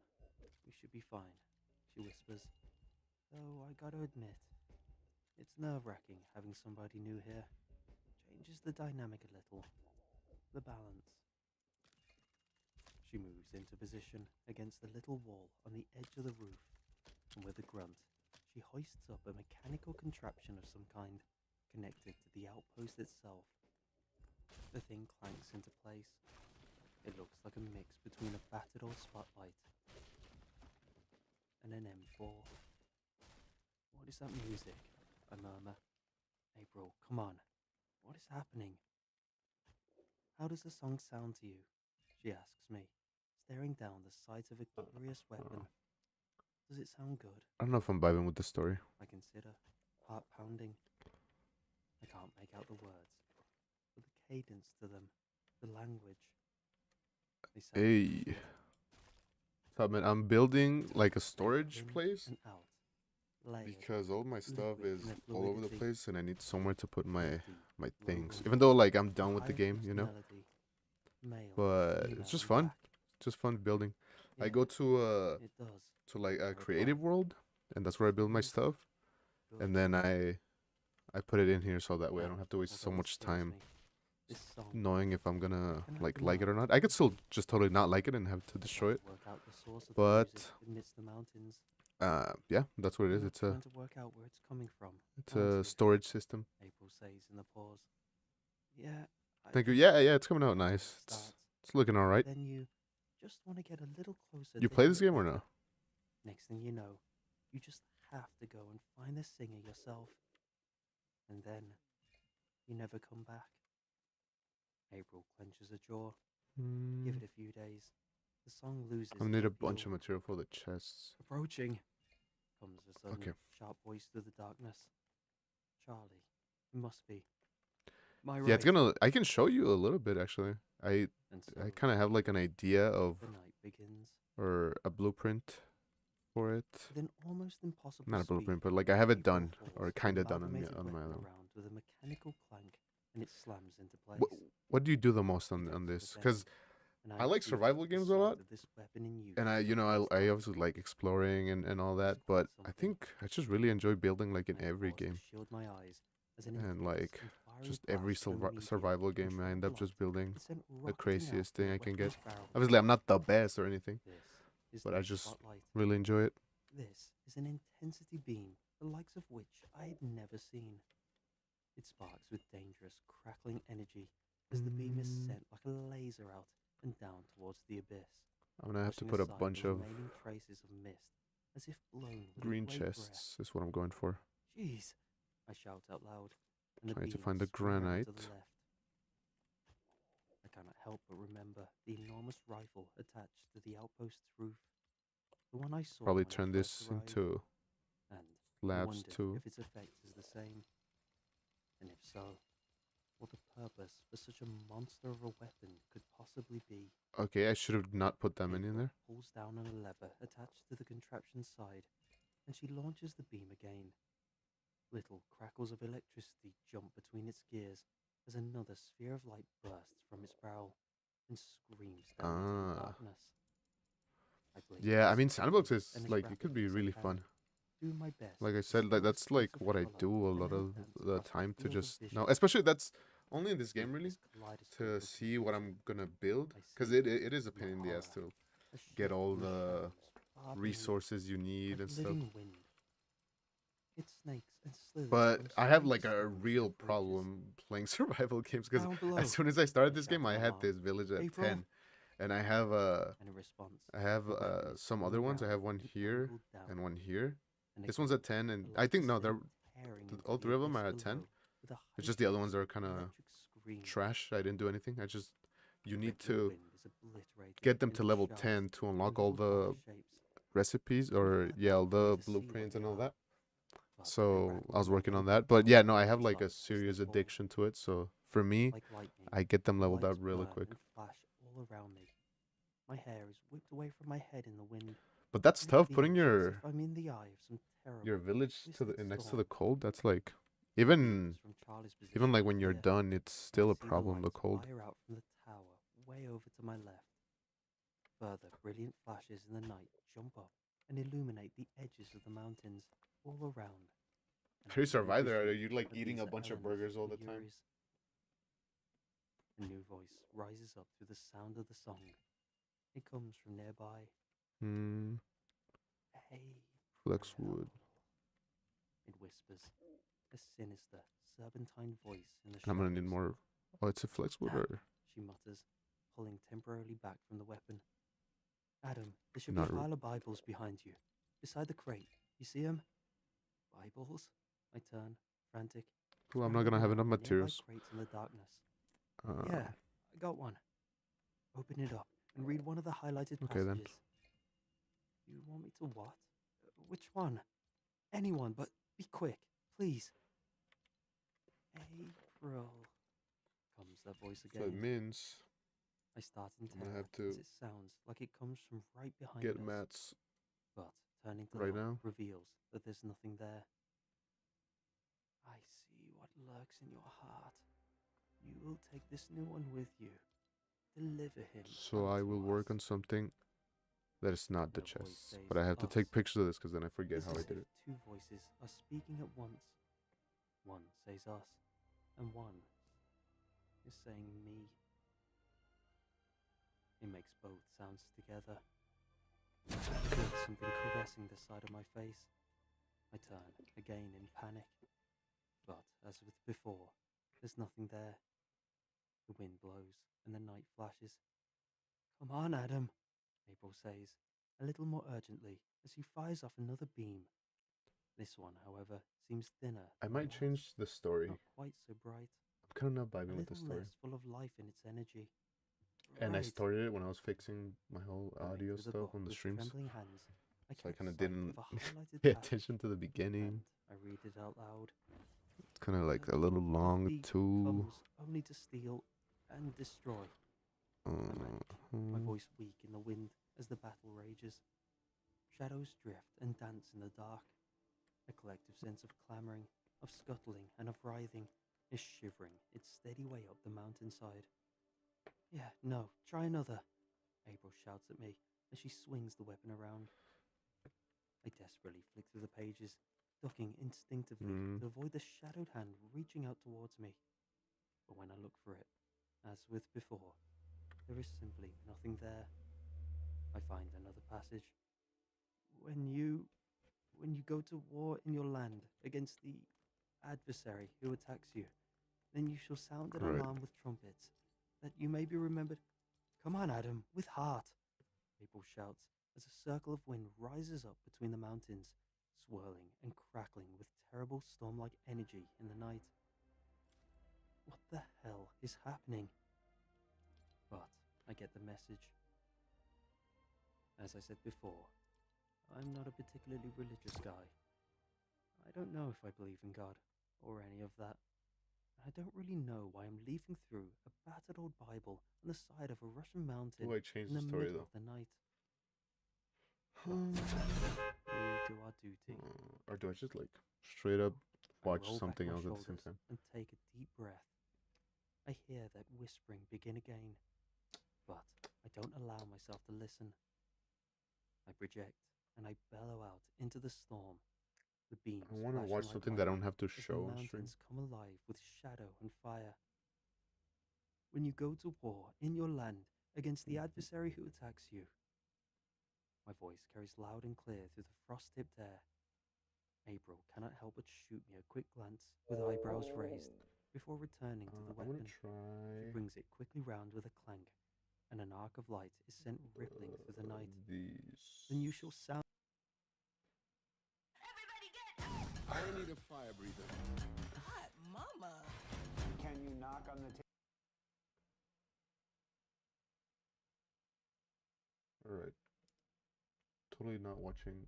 We should be fine, she whispers. Though I gotta admit, it's nerve-wracking having somebody new here. Changes the dynamic a little. The balance. She moves into position against the little wall on the edge of the roof, and with a grunt, she hoists up a mechanical contraption of some kind, connected to the outpost itself. The thing clanks into place. It looks like a mix between a battered old spotlight and an M4. What is that music? I murmur. April, come on. What is happening? How does the song sound to you? She asks me, staring down the sight of a curious weapon. Does it sound good? I don't know if I'm vibing with the story. I consider, heart pounding. I can't make out the words, but the cadence to them, the language. They sound Hey. good. So, man, I'm building like a They go storage in place and out, layered, because all my stuff liquid is in their all over the fluidity. place and I need somewhere to put my Deep, my low things. rumble, Even though like I'm done with the high game, pitched you know. melody, male, But female, it's just and fun. back. Just fun building. I Yeah, go to it does. like a I creative reply. world, and that's where I build my Good, stuff. good. And then I put it in here so that way I And don't have to waste so although it much scares time me, this song knowing if I'm gonna can like have it or nerve. not. I could still just totally not like it and have to I'm destroy trying it. to work out the source of the But music amidst the mountains. yeah, that's what it is. You're It's a trying to work out where it's coming from, it's aren't a you? storage system. April says in the pause. Yeah, I Thank you. think Yeah, so, yeah, it's coming out Eleanor nice. starts. It's looking all right. Then you just want to get a little closer You to play hear this it game or better. no? Next thing you know, you just have to go and find the singer yourself. And then you never come back. April clenches her jaw. Give it a few days. The song loses I its need a bunch appeal. of material for the chests. Approaching, comes a sudden Okay. sharp voice through the darkness. Charlie, it must be. My Yeah, it's right. gonna. I can show you a little bit actually. I And slowly, kind of have like an idea of the night begins. or a blueprint for it. With an almost impossible Not a speed, blueprint, but like I have it April done holds or the kind of done amalgamated on my weapon own. around with a mechanical clank, and it slams into place. What do you do the most on She takes it this? a Because second, and I like refuse survival to put the games a sight lot, of this weapon in use and I for the first I time. obviously like exploring and all that, It's quite but I something. think I just really enjoy building like in I every pause to game. shield my eyes as an And intense like and fiery just every blast from the medium survival game, I end up controlled just light building is sent the rocketing out craziest from thing the I can get. weapon's barrel. Obviously, I'm not the best or anything, This is but the I just spotlight. really enjoy it. This is an intensity beam, the likes of which I had never seen. It sparks with dangerous, crackling energy as the beam is sent like a laser out and down towards the abyss, I'm gonna have to pushing put a aside bunch the of remaining traces of mist, as if blown with green a great breath. chests is what I'm going for. Jeez! I shout out loud, and the Trying to beams find the spin around granite. to the left. I cannot help but remember the enormous rifle attached to the outpost's roof, the one I saw Probably when turn I first this arrived, into and I labs wondered too. if its effect is the same, and if so, what the purpose for such a monster of a weapon could possibly be. Okay, I should have not put that many in April there. pulls down on a lever attached to the contraption's side, and she launches the beam again. Little crackles of electricity jump between its gears as another sphere of light bursts from its barrel and screams down into the Ah. darkness. I blink Yeah, I as mean, quickly Sandbox is and as like, it could be rapidly as I really can, fun. do my best Like I to said, like sprinkle that's like streaks of what I colour do a and lot then of dance the across time to field of just vision. know, especially that's only in this Through game really, this kaleidoscope to of see what I'm confusion, gonna build, I because see it is a pain in the ass horror, to a get shift all in the the shadows far beneath, resources you need like and stuff. living wind. It snakes and slithers But from I have stone like to a stone real and bridges. problem playing survival games because Down below, as soon as I started I this shout game, I in had alarm. this village at April? 10, and I have And in response, the weapon is some swung other ones. I around have one and here angled down, and one here. and This one's again, at 10, and the I light think no, they're descent tearing into all the three of them abyss are at 10. below with a It's just the other ones high-pitched are kind of electric scream. trash. I didn't do anything. You The need regular to wind is obliterated get them to into level shards 10 to and unlock all little the dark shapes. recipes, We or fought yeah, all desperately the to see what blueprints they and all are, that. but they So rattle I was and working on wake that. But all yeah, the no, I have monsters like up a as they serious fall. addiction to it. So for me, Like lightning, I get them the leveled lights up really burn quick. and flash all around me. My hair is whipped away from my head in the wind. But that's And it tough feels putting as your if I'm in the eye of some your terrible, village to twisted next to storm. the cold. That's like Views even from Charlie's position even like are when you're clear, done, it's and still I a see problem. The lights cold. fire out from the tower way over to my left. Further brilliant flashes in the night jump up and illuminate the edges of the mountains all around. And How do you I can only survive there? Are presume you like that eating these a are bunch of Ellen's burgers all the time? furies. A new voice rises up through the sound of the song. It comes from nearby. Hmm. Hey, Flexwood. it whispers, a sinister, serpentine voice in the I'm gonna need shadows. more. Oh, it's a flexwood or She mutters, pulling temporarily back from the weapon. Adam, there should Not be a re- pile of Bibles behind you, beside the crate. You see 'em? Bibles? I turn, frantic. Well, I'm not gonna have enough scrambling around the nearby materials. crates in the darkness. Uh, Yeah, I got one. Open it up and read one of the highlighted Okay, then. passages. You want me to what? Which one? Anyone, but be quick, please. April, comes that voice So it again. means I start in I'm gonna terror have to as it sounds like it comes from right behind get us. mats. But turning to right look now. reveals that there's nothing there. I see what lurks in your heart. You will take this new one with you. Deliver him. So I will work on something that is not the And a voice chest. says But I have to us. take pictures of this because then I forget It's how I as did if it. two voices are speaking at once. One says us, and one is saying me. It makes both sounds together. I feel something caressing the side of my face. I turn, again in panic. But, as with before, there's nothing there. The wind blows, and the night flashes. Come on, Adam, April says, a little more urgently, as she fires off another beam. This one, however, seems thinner. I than might the change the story. last, not quite so bright. I'm kind of not A vibing with the little story. less full of life in its energy. And I Right. started it when I was fixing my whole Thumbing audio through the stuff book on the with streams. trembling hands, I So I catch kind of sight didn't of a highlighted pay passage, attention to the beginning. and I read it out loud. It's kind of like The a little long thief too. comes only to steal and destroy. I manage, my voice weak in the wind as the battle rages. Shadows drift and dance in the dark. A collective sense of clamoring, of scuttling, and of writhing is shivering its steady way up the mountainside. Yeah, no, try another, April shouts at me as she swings the weapon around. I desperately flick through the pages, ducking instinctively to avoid the shadowed hand reaching out towards me. But when I look for it, as with before, there is simply nothing there. I find another passage. When you go to war in your land against the adversary who attacks you, then you shall sound an Right. alarm with trumpets, that you may be remembered. Come on, Adam, with heart, April shouts as a circle of wind rises up between the mountains, swirling and crackling with terrible storm-like energy in the night. What the hell is happening? But I get the message. As I said before, I'm not a particularly religious guy. I don't know if I believe in God or any of that. And I don't really know why I'm leafing through a battered old Bible on the side of a Russian mountain Oh, I changed in the the story middle though. of the night. Um, We do our duty. or do I just like straight up I watch roll back something my else at the same shoulders time? and take a deep breath. I hear that whispering begin again, but I don't allow myself to listen. I project and I bellow out into the storm, the beams I want to flashing watch like something that I don't lightning have to as the show on stream. mountains come alive with shadow and fire. When you go to war in your land against the adversary who attacks you, my voice carries loud and clear through the frost-tipped air. April cannot help but shoot me a quick glance with eyebrows raised before returning to the I'm gonna weapon. She try brings it quickly round with a clank, and an arc of light is sent rippling through the night. these. Then you shall sound. I need a fire breather. Hot mama. Can you knock on the table? All right. Totally not watching.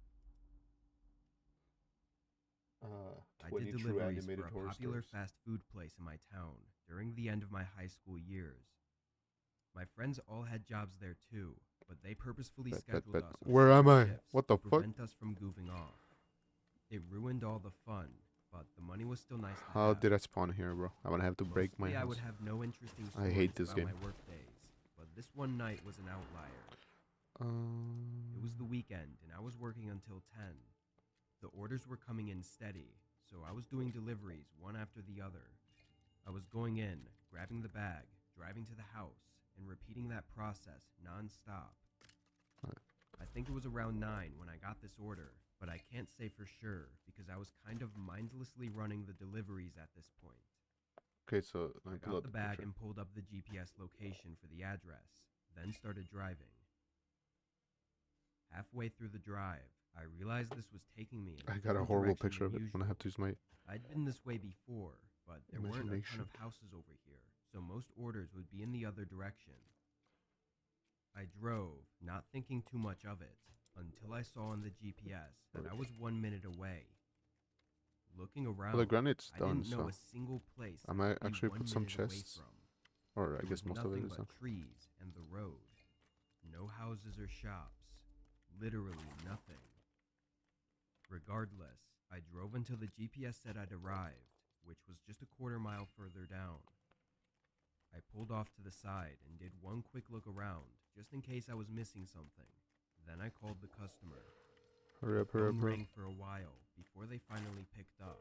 I 20 did true deliveries animated for a horror popular stories. fast food place in my town during the end of my high school years. My friends all had jobs there too, but they purposefully scheduled us on Where am I? shifts What the to fuck? prevent us from goofing off. It ruined all the fun, but the money was still nice to How have. did I spawn here, bro? I'm gonna have to break my Mostly I house. would have no interesting I stories hate this about game. my work days, but this one night was an outlier. It was the Um, weekend, and I was working until 10. The orders were coming in steady, so I was doing deliveries one after the other. I was going in, grabbing the bag, driving to the house, and repeating that process non-stop. Right. I think it was around 9 when I got this order, but I can't say for sure because I was kind of mindlessly running the deliveries at this point. okay, so I let me pull got out the the bag picture. and pulled up the GPS location for the address, then started driving. Halfway through the drive, I realized this was taking me in I got a different horrible direction picture of than it when I have to use my. I'd been this way before, but there weren't a ton Imagination. of houses over here, so most orders would be in the other direction. I drove, not thinking too much of it, until I saw on the GPS that I was 1 minute away. Looking around, Well, the granite's I done, didn't know so a single place I might I'd be actually 1 put some minute away chests, from. or I There guess was most of it nothing is but done. trees and the road. No houses or shops. Literally nothing. Regardless, I drove until the GPS said I'd arrived, which was just a quarter mile further down. I pulled off to the side and did one quick look around, just in case I was missing something. Then I called the customer. Hurry up, Phone hurry rang for a while before they finally picked up.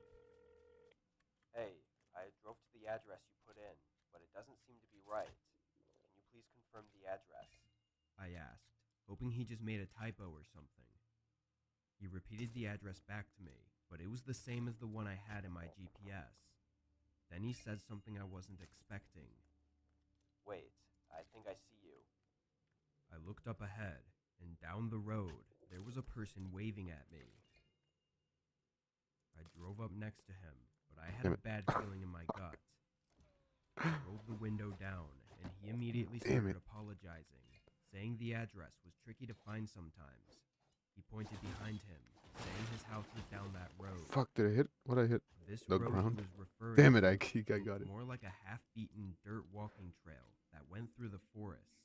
Hey, I drove to the address you put in, but it doesn't seem to be right. Can you please confirm the address? I asked, hoping he just made a typo or something. He repeated the address back to me, but it was the same as the one I had in my GPS. Then he said something I wasn't expecting. Wait, I think I see you. I looked up ahead, and down the road, there was a person waving at me. I drove up next to him, but I had Damn a it. bad feeling in my gut. I rolled the window down, and he immediately Damn started it. apologizing, saying the address was tricky to find sometimes. He pointed behind him, saying his house was down that road. Fuck, did I hit? What I hit? This The road ground? he was referring Damn it, to I got looked it. more like a half-beaten dirt walking trail that went through the forest.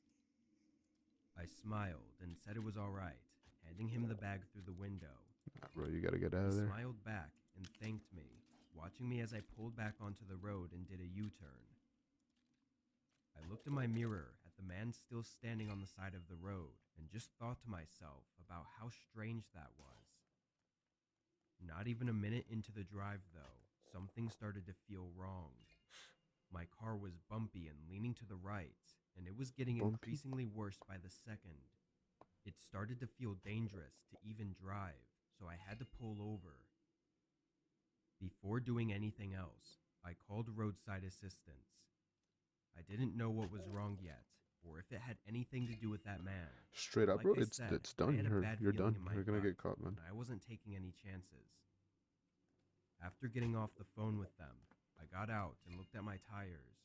I smiled and said it was all right, handing him the bag through the window. Nah, bro, you gotta get out of He there. smiled back and thanked me, watching me as I pulled back onto the road and did a U-turn. I looked in my mirror at the man still standing on the side of the road and just thought to myself about how strange that was. Not even a minute into the drive, though, something started to feel wrong. My car was bumpy and leaning to the right, and it was getting Bumpy? increasingly worse by the second. It started to feel dangerous to even drive, so I had to pull over. Before doing anything else, I called roadside assistance. I didn't know what was wrong yet, or if it had anything to do with that man. Straight up, Like bro. I It's said, it's I done. had a bad You're feeling done. in my You're gonna gut, get caught, man. and I wasn't taking any chances. After getting off the phone with them, I got out and looked at my tires.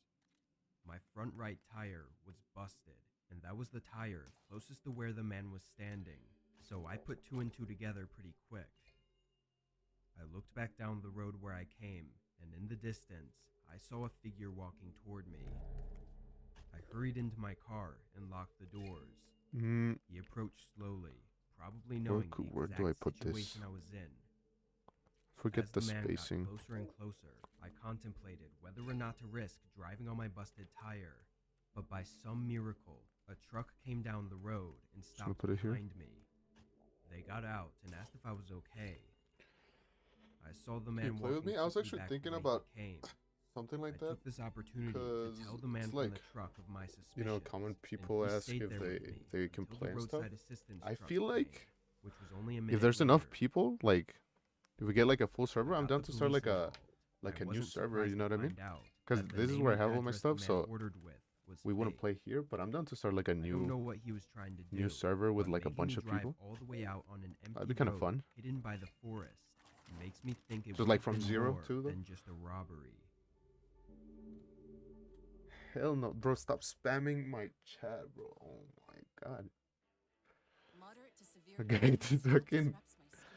My front right tire was busted, and that was the tire closest to where the man was standing, so I put 2 and 2 together pretty quick. I looked back down the road where I came, and in the distance, I saw a figure walking toward me. I hurried into my car and locked the doors. He approached slowly, probably knowing the Where exact do I put this? situation I was in. Forget As the the man spacing. got closer and closer, I contemplated whether or not to risk driving on my busted tire. But by some miracle, a truck came down the road and Just gonna stopped put it here. behind me. They got out and asked if I was okay. I saw the man play with walking me? I was quickly actually back thinking the way about he came. Something like I that. took this opportunity to 'cause tell the man it's from like, the truck of my suspicions. You know, common people and he ask stayed if there with me they until can the play and stuff. roadside assistance I truck feel came, like which was only a if minute there's enough later. people, like if we get like a full server, I I'm got down the to start police like a involved. I new wasn't server. surprised You know to what I mean? find out Because that the this is name where I and have all my address stuff, the man so ordered with was we wouldn't fake. play here. But I'm down to start like a I don't know new what he was trying to do. new server with but like a making bunch me of drive people. all the way out on an empty That'd be kind of road fun. hidden by the forest makes me think it Just would like have from been 0 more to, though? than just a robbery. Hell no, bro! Stop spamming my chat, bro. Oh my god. Moderate to severe Okay, pain this still fucking- disrupts my skin.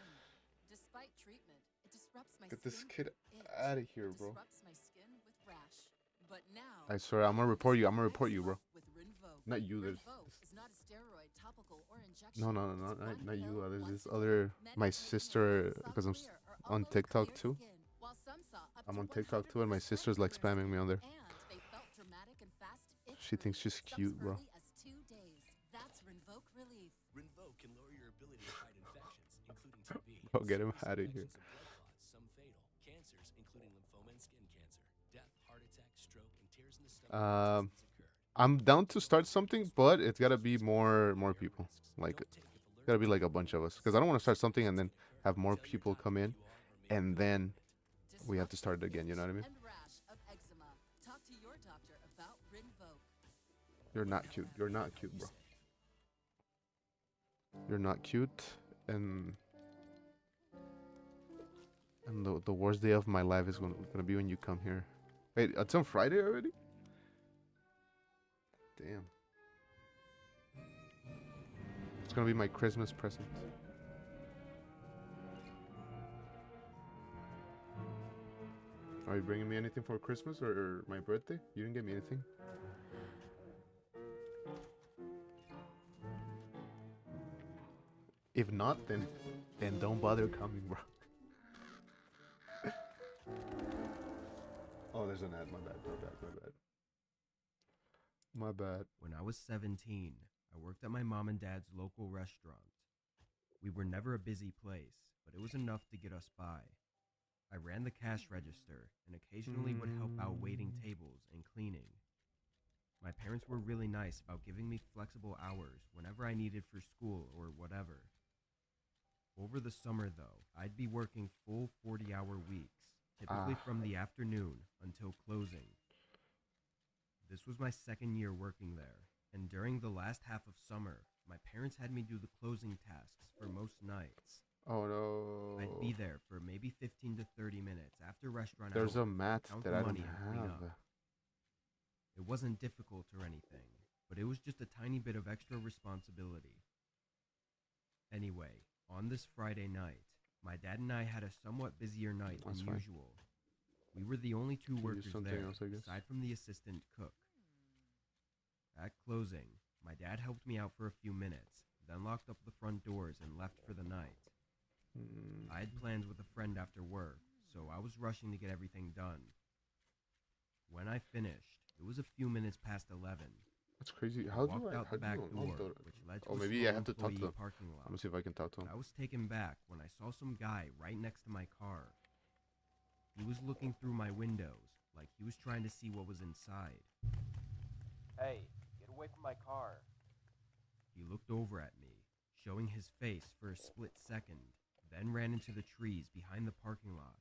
Despite treatment, it disrupts my Get this skin kid with itch. out of here, It bro. disrupts my skin with rash. But now I swear, I'm gonna report you. I'm gonna report you, bro. with Rinvoq. Not you. There's Rinvoq is not a steroid, topical, or injection. no, It's one not you. pill, There's once this a day, other my meant to sister enhance because I'm clear or on almost TikTok clear too. skin, while some saw up I'm to on TikTok too, and my 100% sister's like clear spamming me on there. skin, and they felt dramatic and fast itch She thinks relief, she's some cute, as bro. early as 2 days. That's Rinvoq relief. Rinvoq can lower your ability to fight infections, including TB. Oh, get him serious outta here. infections and blood clots, some fatal. Cancers, including lymphoma and skin cancer. Death, heart attack, stroke, and tears in the stomach Um, occur. I'm down to start something, but it's gotta be more people. Like, Don't take if gotta allergic be like a bunch of us, because I don't want to start something and then have more people come in, and then we have to start it again. You know what I mean? And rash of eczema. Talk to your doctor about Rinvoq. You're not cute. You're not cute, bro. You're not cute, and the worst day of my life is gonna be when you come here. Wait, it's on Friday already? Damn. It's gonna be my Christmas present. Are you bringing me anything for Christmas or my birthday? You didn't get me anything? If not, then don't bother coming, bro. Oh, there's an ad. My bad. My bad. When I was 17, I worked at my mom and dad's local restaurant. We were never a busy place, but it was enough to get us by. I ran the cash register and occasionally would help out waiting tables and cleaning. My parents were really nice about giving me flexible hours whenever I needed for school or whatever. Over the summer, though, I'd be working full 40-hour weeks, typically from the afternoon until closing. This was my second year working there, and during the last half of summer, my parents had me do the closing tasks for most nights. Oh no. I'd be there for maybe 15 to 30 minutes after restaurant There's hours a mat to count that the I don't money and clean have. up. It wasn't difficult or anything, but it was just a tiny bit of extra responsibility. Anyway, on this Friday night, my dad and I had a somewhat busier night That's than fine. usual. We were the only two Can use workers something there, else, I guess. aside from the assistant cook. At closing, my dad helped me out for a few minutes, then locked up the front doors and left for the night. I had plans with a friend after work, so I was rushing to get everything done. When I finished, it was a few minutes past 11. That's crazy. I How do walked I? out How the do back you door, know? which led to Oh, a maybe small I have to talk to employee them. parking lot. I'm gonna see if I can talk to him. I was taken back when I saw some guy right next to my car. He was looking through my windows, like he was trying to see what was inside. Hey, get away from my car. He looked over at me, showing his face for a split second, then ran into the trees behind the parking lot.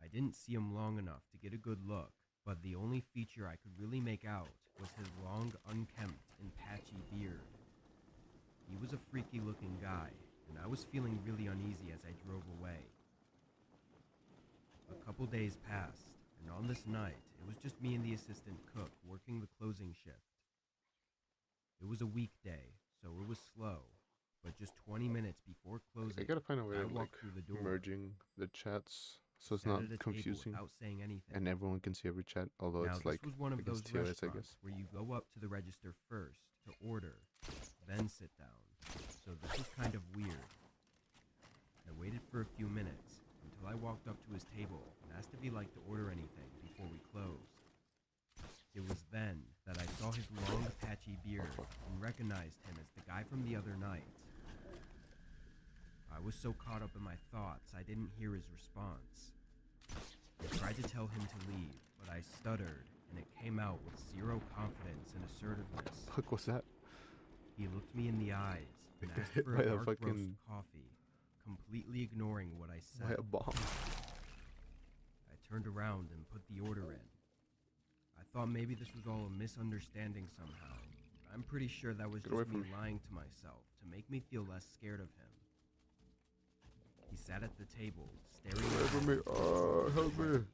I didn't see him long enough to get a good look, but the only feature I could really make out was his long, unkempt, and patchy beard. He was a freaky-looking guy, and I was feeling really uneasy as I drove away. A couple days passed, and on this night, it was just me and the assistant cook working the closing shift. It was a weekday, so it was slow, but just 20 minutes before closing, I gotta find a way I of like walked through the door, merging the chats so it's sat not at a table confusing without saying anything. and everyone can see every chat. Although Now, it's like this was one of those against TOS, I restaurants guess. where you go up to the register first to order, then sit down. So this was kind of weird. I waited for a few minutes until I walked up to his table and asked if he'd like to order anything before we closed. It was then that I saw his long, patchy beard and recognized him as the guy from the other night. I was so caught up in my thoughts, I didn't hear his response. I tried to tell him to leave, but I stuttered, and it came out with zero confidence and assertiveness. Fuck was that? He looked me in the eyes and asked Hit for by a a dark roast fucking- coffee, completely ignoring what I Why said. a bomb? I turned around and put the order in. I thought maybe this was all a misunderstanding somehow. I'm pretty sure that was Get away just from me me. lying to myself to make me feel less scared of him. He sat at the table, staring Away at from me! Help me!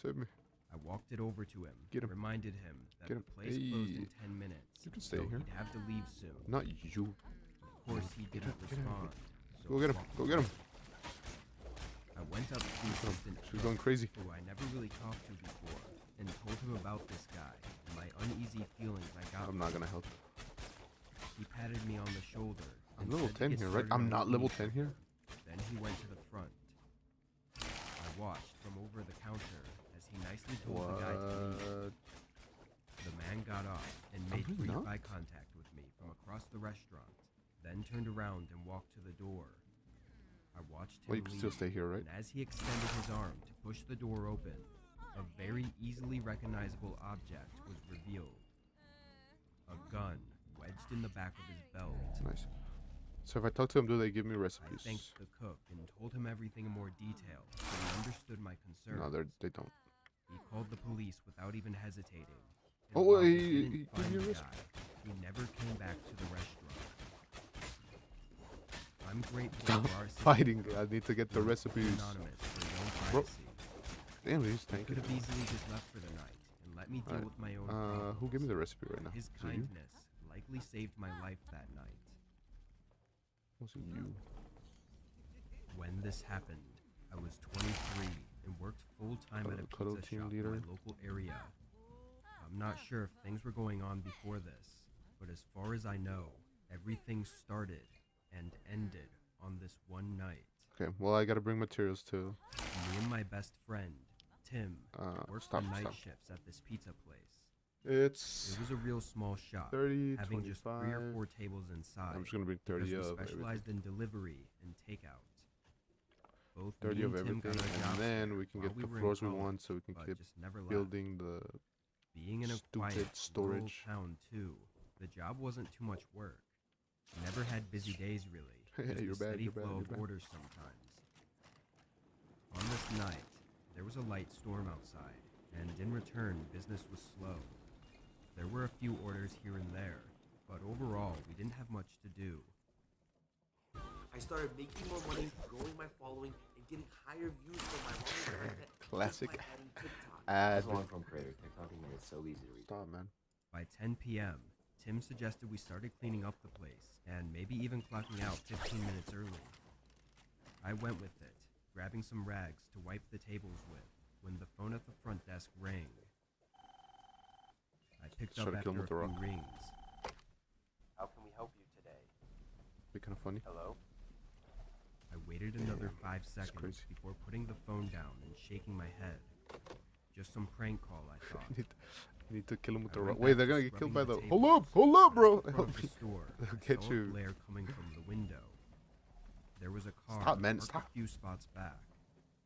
Save me! I walked it over to him, Get him. reminded him that Get the him. place closed in Hey. 10 minutes, You can stay so here. he'd have to leave soon. Not you. Of course, he Get didn't him, get him. respond. So Go get him! I walked Go get him! I went up to the assistant She's going crazy. who I never really talked to before, and told him about this guy and my uneasy feelings I got. I'm not gonna help. He patted me on the shoulder. I'm and level said to 10 get here, right? started I'm on not the level meat 10 here? Then he went to the front. I watched from over the counter as he nicely told the guy to leave. What? The man got up and I'm made really brief not. eye contact with me from across the restaurant, then turned around and walked to the door. I watched him Well, you can still leave, stay here, right? and as he extended his arm to push the door open, a very easily recognizable object was revealed. A gun wedged in the back of his belt. Nice. So if I talk to them, do they give me I recipes? thanked the cook and told him everything in more detail, so he understood my concerns. No, they don't. He called the police without even hesitating. and Oh, while wait, he he didn't gave find you a the recipe? guy, he never came back to the restaurant. I'm grateful for our Fighting. I need to get the He was recipes. anonymous for his own Bro, privacy. Damn, he's He tanky. could have easily just left for the night and let me deal Alright, with my own who gave me problems. the recipe right now? His Is it you? kindness likely saved my life that night. Was it you? When this happened, I was 23 and worked full-time at a Cuddle pizza team shop leader. in my local area. I'm not sure if things were going on before this, but as far as I know, everything started and ended on this one night. Okay, well, I gotta bring materials too. Me and my best friend, Tim, worked Stop, the night stop. shifts at this pizza place. It's It was a real small shop, 30, having just 3 or 25. 4 tables inside. I'm just gonna bring because 30 we of everything. specialized in delivery and takeout. Both 30 me of and Tim got everything, our and jobs then there we can while get we the were in floors we college, want so we can but keep just never left. building the Being in a stupid quiet, storage. rural town too, the job wasn't too much work. Never had busy days really. Just You're a bad, steady you're bad, flow you're of bad. orders sometimes. On this night, there was a light storm outside, and in return, business was slow. There were a few orders here and there, but overall, we didn't have much to do. I started making more money, growing my following, and getting higher views from my long content. Classic just by adding TikTok. ad. As a long-form creator, TikToking is so easy to reach. Stop, man. By 10 p.m., Tim suggested we started cleaning up the place, and maybe even clocking out 15 minutes early. I went with it, grabbing some rags to wipe the tables with, when the phone at the front desk rang. I picked Try up to kill him after with a the few rock. rings. How can we help you today? Be kind of funny. Hello? I waited another 5 seconds crazy. before putting the phone down and shaking my head. Just some prank call, I thought. You need to kill him with I the went rock. Wait, back they're to gonna get killed by scrubbing the. the Hold up, bro. In front Help of the me. store, They'll I get saw you. a glare coming from the window. There was a car Stop, man, parked stop. a few spots back.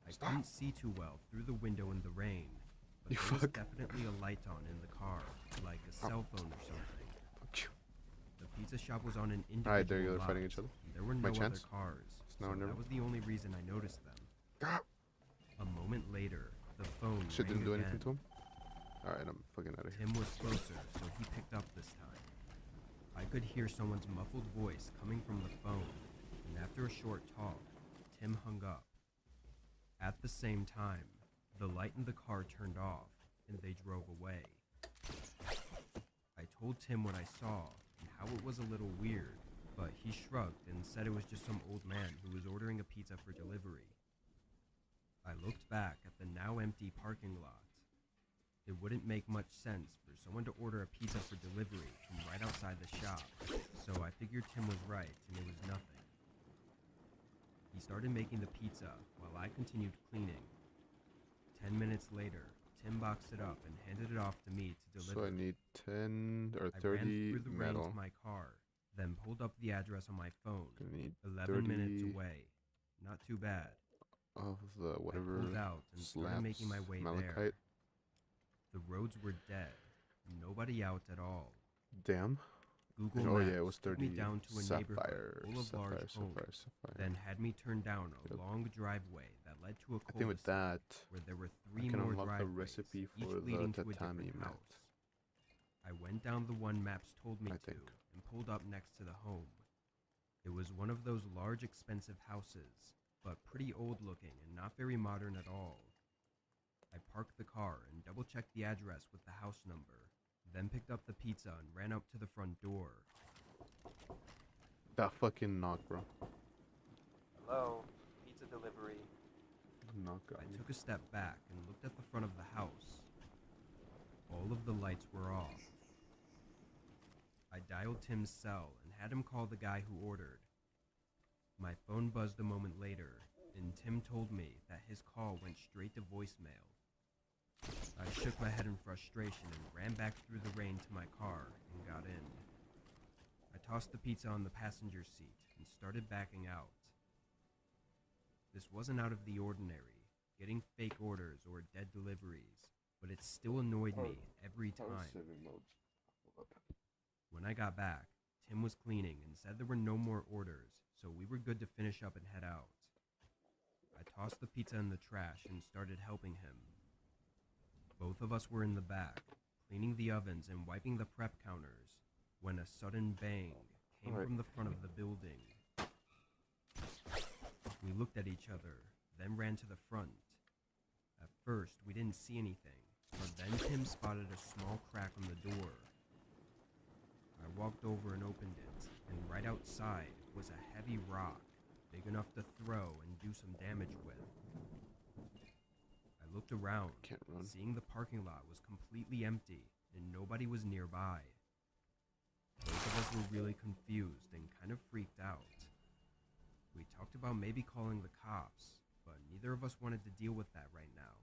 I Stop. couldn't see too well through the window in the rain, but You there was fuck. definitely a light on in the car, like a cell phone or something. Fuck you. The pizza shop was on an individual Alright, there you go. They're lot, fighting each other. and there were My no chance? other cars, It's now so or never. that was the only reason I noticed them. Ah, A moment later, the phone shit rang didn't do again. anything to him. Alright, I'm fucking out of here. Tim was closer, so he picked up this time. I could hear someone's muffled voice coming from the phone, and after a short talk, Tim hung up. At the same time, the light in the car turned off, and they drove away. I told Tim what I saw, and how it was a little weird, but he shrugged and said it was just some old man who was ordering a pizza for delivery. I looked back at the now empty parking lot. It wouldn't make much sense for someone to order a pizza for delivery from right outside the shop, so I figured Tim was right and it was nothing. He started making the pizza while I continued cleaning. 10 minutes later, Tim boxed it up and handed it off to me to deliver. So I need 10 or I 30 ran through the rain metal. to my car, then pulled up the address on my phone. Gonna need 11 minutes 30 away. Not too bad. of the whatever I pulled out and started slabs, making my way malachite. there. The roads were dead. Nobody out at all. Damn. Google And, oh Maps yeah, it was took 30 me down to a sapphire, neighborhood full of sapphire, large homes, sapphire. then had me turn down a Yep. long driveway that led to a I think with cul-de-sac that, where there were I 3 can more unlock the driveways, recipe each for the leading to a tatami different mat. house. I went down the one Maps told me I to think. and pulled up next to the home. It was one of those large, expensive houses, but pretty old looking and not very modern at all. I parked the car and double-checked the address with the house number, then picked up the pizza and ran up to the front door. That fucking knock, bro. Hello, pizza delivery. Knock I on me. took a step back and looked at the front of the house. All of the lights were off. I dialed Tim's cell and had him call the guy who ordered. My phone buzzed a moment later, and Tim told me that his call went straight to voicemail. I shook my head in frustration and ran back through the rain to my car and got in. I tossed the pizza on the passenger seat and started backing out. This wasn't out of the ordinary, getting fake orders or dead deliveries, but it still annoyed me every time. When I got back, Tim was cleaning and said there were no more orders, so we were good to finish up and head out. I tossed the pizza in the trash and started helping him. Both of us were in the back, cleaning the ovens and wiping the prep counters, when a sudden bang came from the front of the building. We looked at each other, then ran to the front. At first, we didn't see anything, but then Tim spotted a small crack on the door. I walked over and opened it, and right outside was a heavy rock, big enough to throw and do some damage with. I looked around, Can't run. seeing the parking lot was completely empty and nobody was nearby. Both of us were really confused and kind of freaked out. We talked about maybe calling the cops, but neither of us wanted to deal with that right now.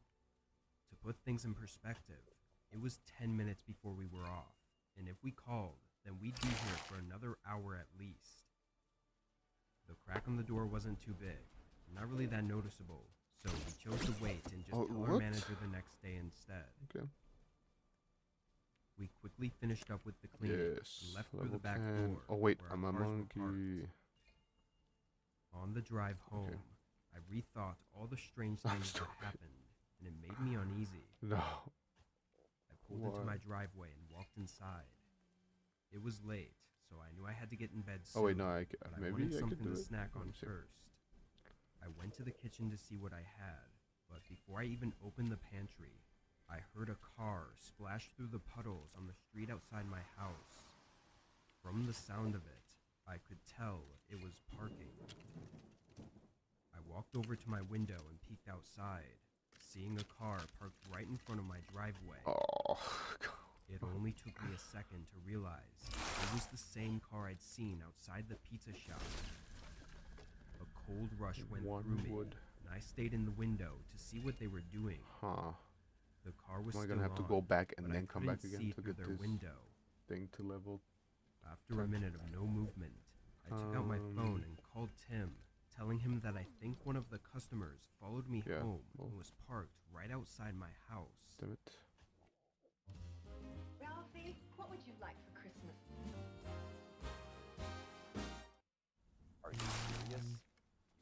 To put things in perspective, it was 10 minutes before we were off, and if we called, then we'd be here for another hour at least. The crack on the door wasn't too big, not really that noticeable, so we chose to wait and just tell our manager the next day instead. Okay. We quickly finished up with the cleaning and left through the back 10. door. Oh wait, where I'm our a cars were monkey. parked. On the drive home, I rethought all the strange things that happened, and it made me uneasy. No. I pulled into my driveway and walked inside. It was late, so I knew I had to get in bed soon. Oh wait, no, but maybe wanted I something could do to it. snack Let on me see. first. I went to the kitchen to see what I had, but before I even opened the pantry, I heard a car splash through the puddles on the street outside my house. From the sound of it, I could tell it was parking. I walked over to my window and peeked outside, seeing a car parked right in front of my driveway. Oh, It only took me a second to realize it was the same car I'd seen outside the pizza shop. A cold rush went through me, and I stayed in the window to see what they were doing. Huh. The car was Am I still gonna have to on, go back and but then I come back couldn't again see to through get their this window. thing to level? After a minute of no movement, I took out my phone and called Tim, telling him that I think one of the customers followed me home and was parked right outside my house. Damn it. Ralphie, what would you like for Christmas? Are you serious?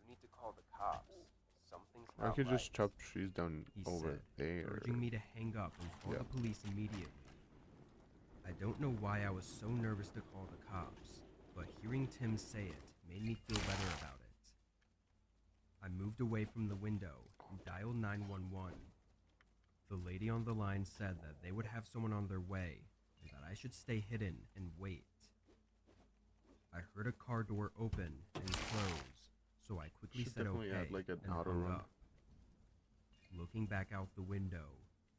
You need to call the cops. Something's I could just chop trees down he over said, there. urging me to hang up and call the police immediately. I don't know why I was so nervous to call the cops, but hearing Tim say it made me feel better about it. I moved away from the window and dialed 911. The lady on the line said that they would have someone on their way and that I should stay hidden and wait. I heard a car door open and close, so I quickly Should said definitely okay add, like, an and auto hung run. up. Looking back out the window,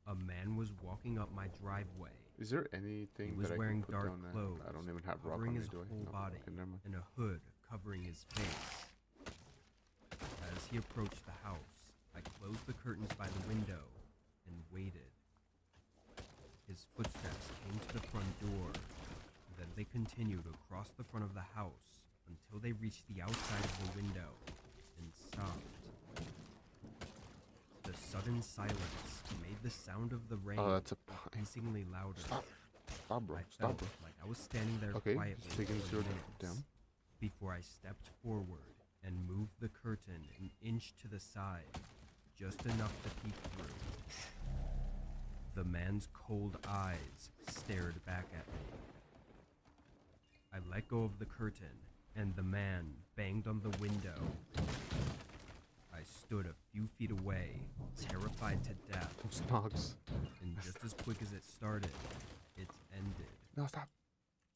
a man was walking up my driveway. Is there anything He was that I wearing can put dark down there? clothes, I don't even have rock covering on me, his do I? whole No. body, Okay, never mind. and a hood covering his face. As he approached the house, I closed the curtains by the window and waited. His footsteps came to the front door, then they continued across the front of the house until they reached the outside of the window and stopped. The sudden silence made the sound of the rain that's a increasingly louder. Stop, bro. I Stop, felt bro. like I was standing there Okay, quietly taking for zero minutes down. before I stepped forward and moved the curtain an inch to the side, just enough to peek through. The man's cold eyes stared back at me. I let go of the curtain, and the man banged on the window. I stood a few feet away, terrified to death. Snogs. And just as quick as it started, it ended. No, stop.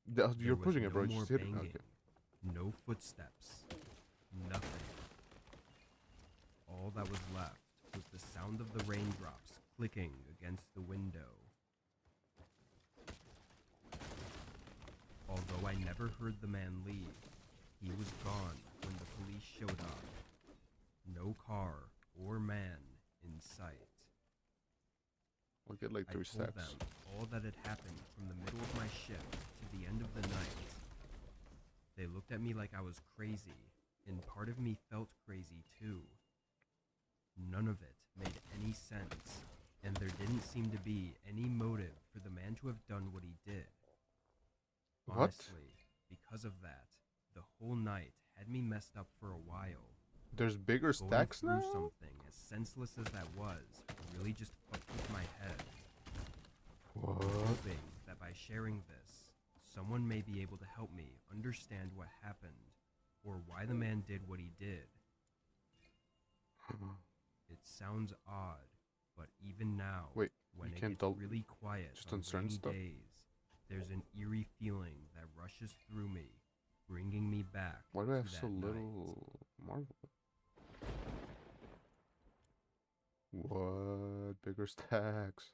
There You're was pushing it, bro. no more Just hit it. banging, Okay. no footsteps, nothing. All that was left was the sound of the raindrops clicking against the window. Although I never heard the man leave, he was gone when the police showed up. No car or man in sight. I'll get like 3 I told stacks. them all that had happened from the middle of my shift to the end of the night. They looked at me like I was crazy, and part of me felt crazy too. None of it made any sense, and there didn't seem to be any motive for the man to have done what he did. What? Honestly, because of that, the whole night had me messed up for a while. There's bigger Going stacks through now? something as senseless as that was really just fucked with my head. What? Hoping that by sharing this, someone may be able to help me understand what happened or why the man did what he did. It sounds odd, but even now, Wait, when you it can't gets really quiet just on on certain rainy stuff? days, there's an eerie feeling that rushes through me, bringing me back Why do I to have so that night. little Marvel? What? Bigger stacks.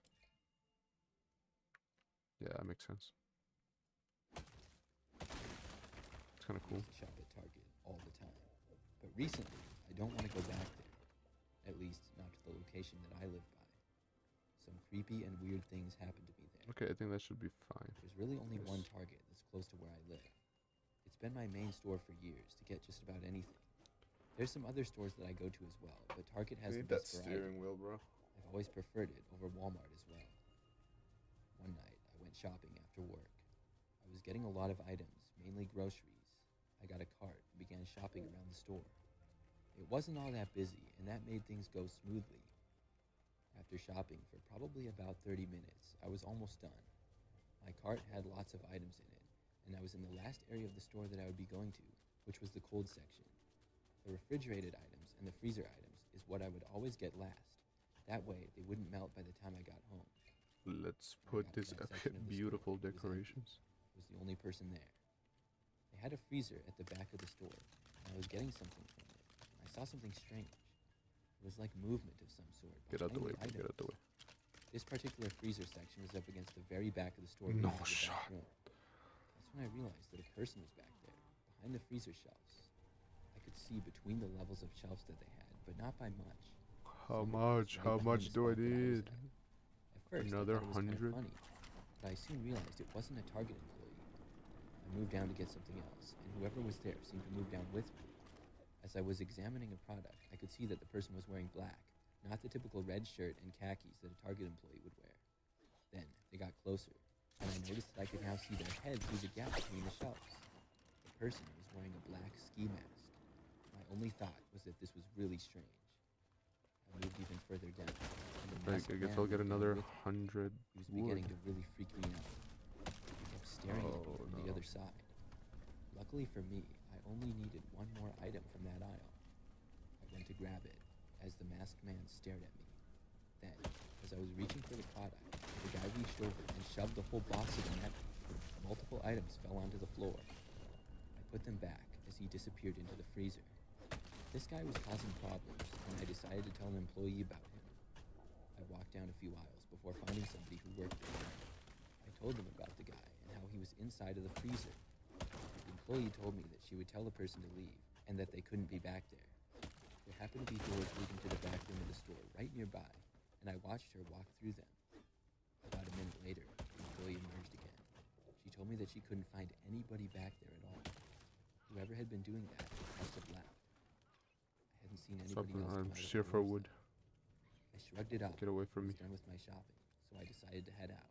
Yeah, that makes sense. It's kind of cool. Shop at Target all the time. But recently, I don't want to go back there. At least, not to the location that I live by. Some creepy and weird things happen to me there. Okay, I think that should be fine. There's really only Yes. one Target that's close to where I live. It's been my main store for years to get just about anything. There's some other stores that I go to as well, but Target has the Need that best variety. steering wheel, bro. I've always preferred it over Walmart as well. One night, I went shopping after work. I was getting a lot of items, mainly groceries. I got a cart and began shopping around the store. It wasn't all that busy, and that made things go smoothly. After shopping for probably about 30 minutes, I was almost done. My cart had lots of items in it, and I was in the last area of the store that I would be going to, which was the cold section. The refrigerated items and the freezer items is what I would always get last. That way, they wouldn't melt by the time I got home. Let's When I put got to this that section of the beautiful store, it was empty. decorations. I was the only person there. They had a freezer at the back of the store, and I was getting something from it. I saw something strange. It was like movement of some sort. Get out the way, behind bro. Get out the way. This particular freezer section was up against the very back of the store. No behind the back shot. room. That's when I realized that a person was back there, behind the freezer shelves. I could see between the levels of shelves that they had, but not by much. How Someone was much? right How behind much the do I spot that was need? at. At first, Another I thought it was kind of 100? funny, but I soon realized it wasn't a Target employee. I moved down to get something else, and whoever was there seemed to move down with me. As I was examining a product, I could see that the person was wearing black, not the typical red shirt and khakis that a Target employee would wear. Then, they got closer, and I noticed that I could now see their head through the gap between the shelves. The person was wearing a black ski mask. My only thought was that this was really strange. masked I guess man I'll get moved on another with me. 100 He was wood. beginning to really freak me out. He kept staring at me Oh, from the no. other side. Luckily for me, I only needed one more item from that aisle. I went to grab it as the masked man stared at me. Then, as I was reaching for the product, the guy reached over and shoved the whole box of them at me. Multiple items fell onto the floor. I put them back as he disappeared into the freezer. This guy was causing problems, and I decided to tell an employee about him. I walked down a few aisles before finding somebody who worked there. I told them about the guy and how he was inside of the freezer. The employee told me that she would tell the person to leave and that they couldn't be back there. There happened to be doors leading to the back room of the store right nearby, and I watched her walk through them. About a minute later, the employee emerged again. She told me that she couldn't find anybody back there at all. Whoever had been doing that must have left. I hadn't seen anybody else come I'm out of just the here for room. wood. I shrugged it off. Get away from I me. was done with my shopping, so I decided to head out.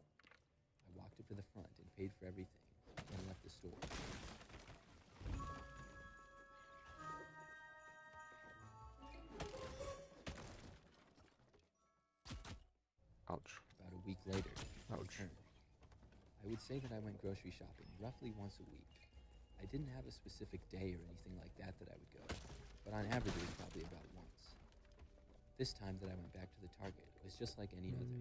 I walked up to the front and paid for everything, then left the store. Ouch. About a week later, I Ouch. returned. I would say that I went grocery shopping roughly once a week. I didn't have a specific day or anything like that I would go, but on average it was probably about once. This time that I went back to the Target was just like any other.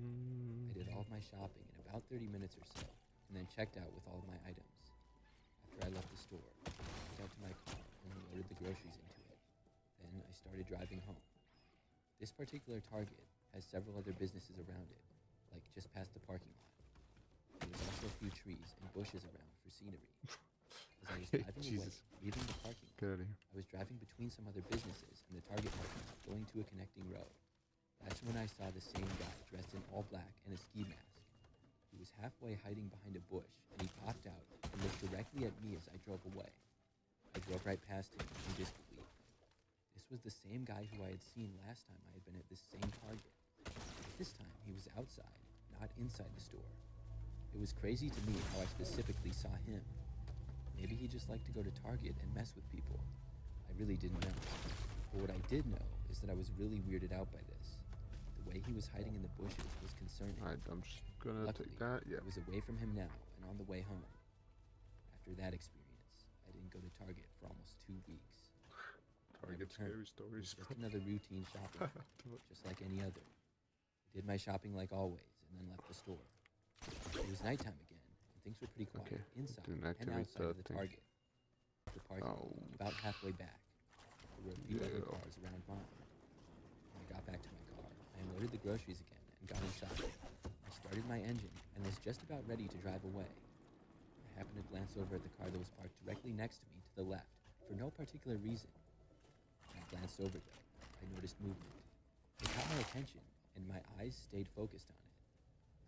I did all of my shopping in about 30 minutes or so, and then checked out with all of my items. After I left the store, I went out to my car and loaded the groceries into it. Then I started driving home. This particular Target has several other businesses around it, like just past the parking lot. There was also a few trees and bushes around for scenery. As I was driving away, Jesus. leaving the parking lot, Get out of here. I was driving between some other businesses and the Target parking lot going to a connecting road. That's when I saw the same guy dressed in all black and a ski mask. He was halfway hiding behind a bush, and he popped out and looked directly at me as I drove away. I drove right past him in disbelief. This was the same guy who I had seen last time I had been at this same Target. This time, he was outside, not inside the store. It was crazy to me how I specifically saw him. Maybe he just liked to go to Target and mess with people. I really didn't know. But what I did know is that I was really weirded out by this. The way he was hiding in the bushes was concerning. Alright, I'm just gonna Luckily, take that. Yeah. I was away from him now and on the way home. After that experience, I didn't go to Target for almost 2 weeks. When I Target returned, scary stories. it was just another routine shopping, just like any other. I did my shopping like always and then left the store. It was nighttime again, and things were pretty quiet Okay, inside didn't and activate outside of that the thing. Target. The parking lot was about halfway back. There were a few other cars around mine. When I got back to my car, I unloaded the groceries again and got inside. I started my engine and was just about ready to drive away. I happened to glance over at the car that was parked directly next to me to the left for no particular reason. When I glanced over though, I noticed movement. It caught my attention and my eyes stayed focused on it.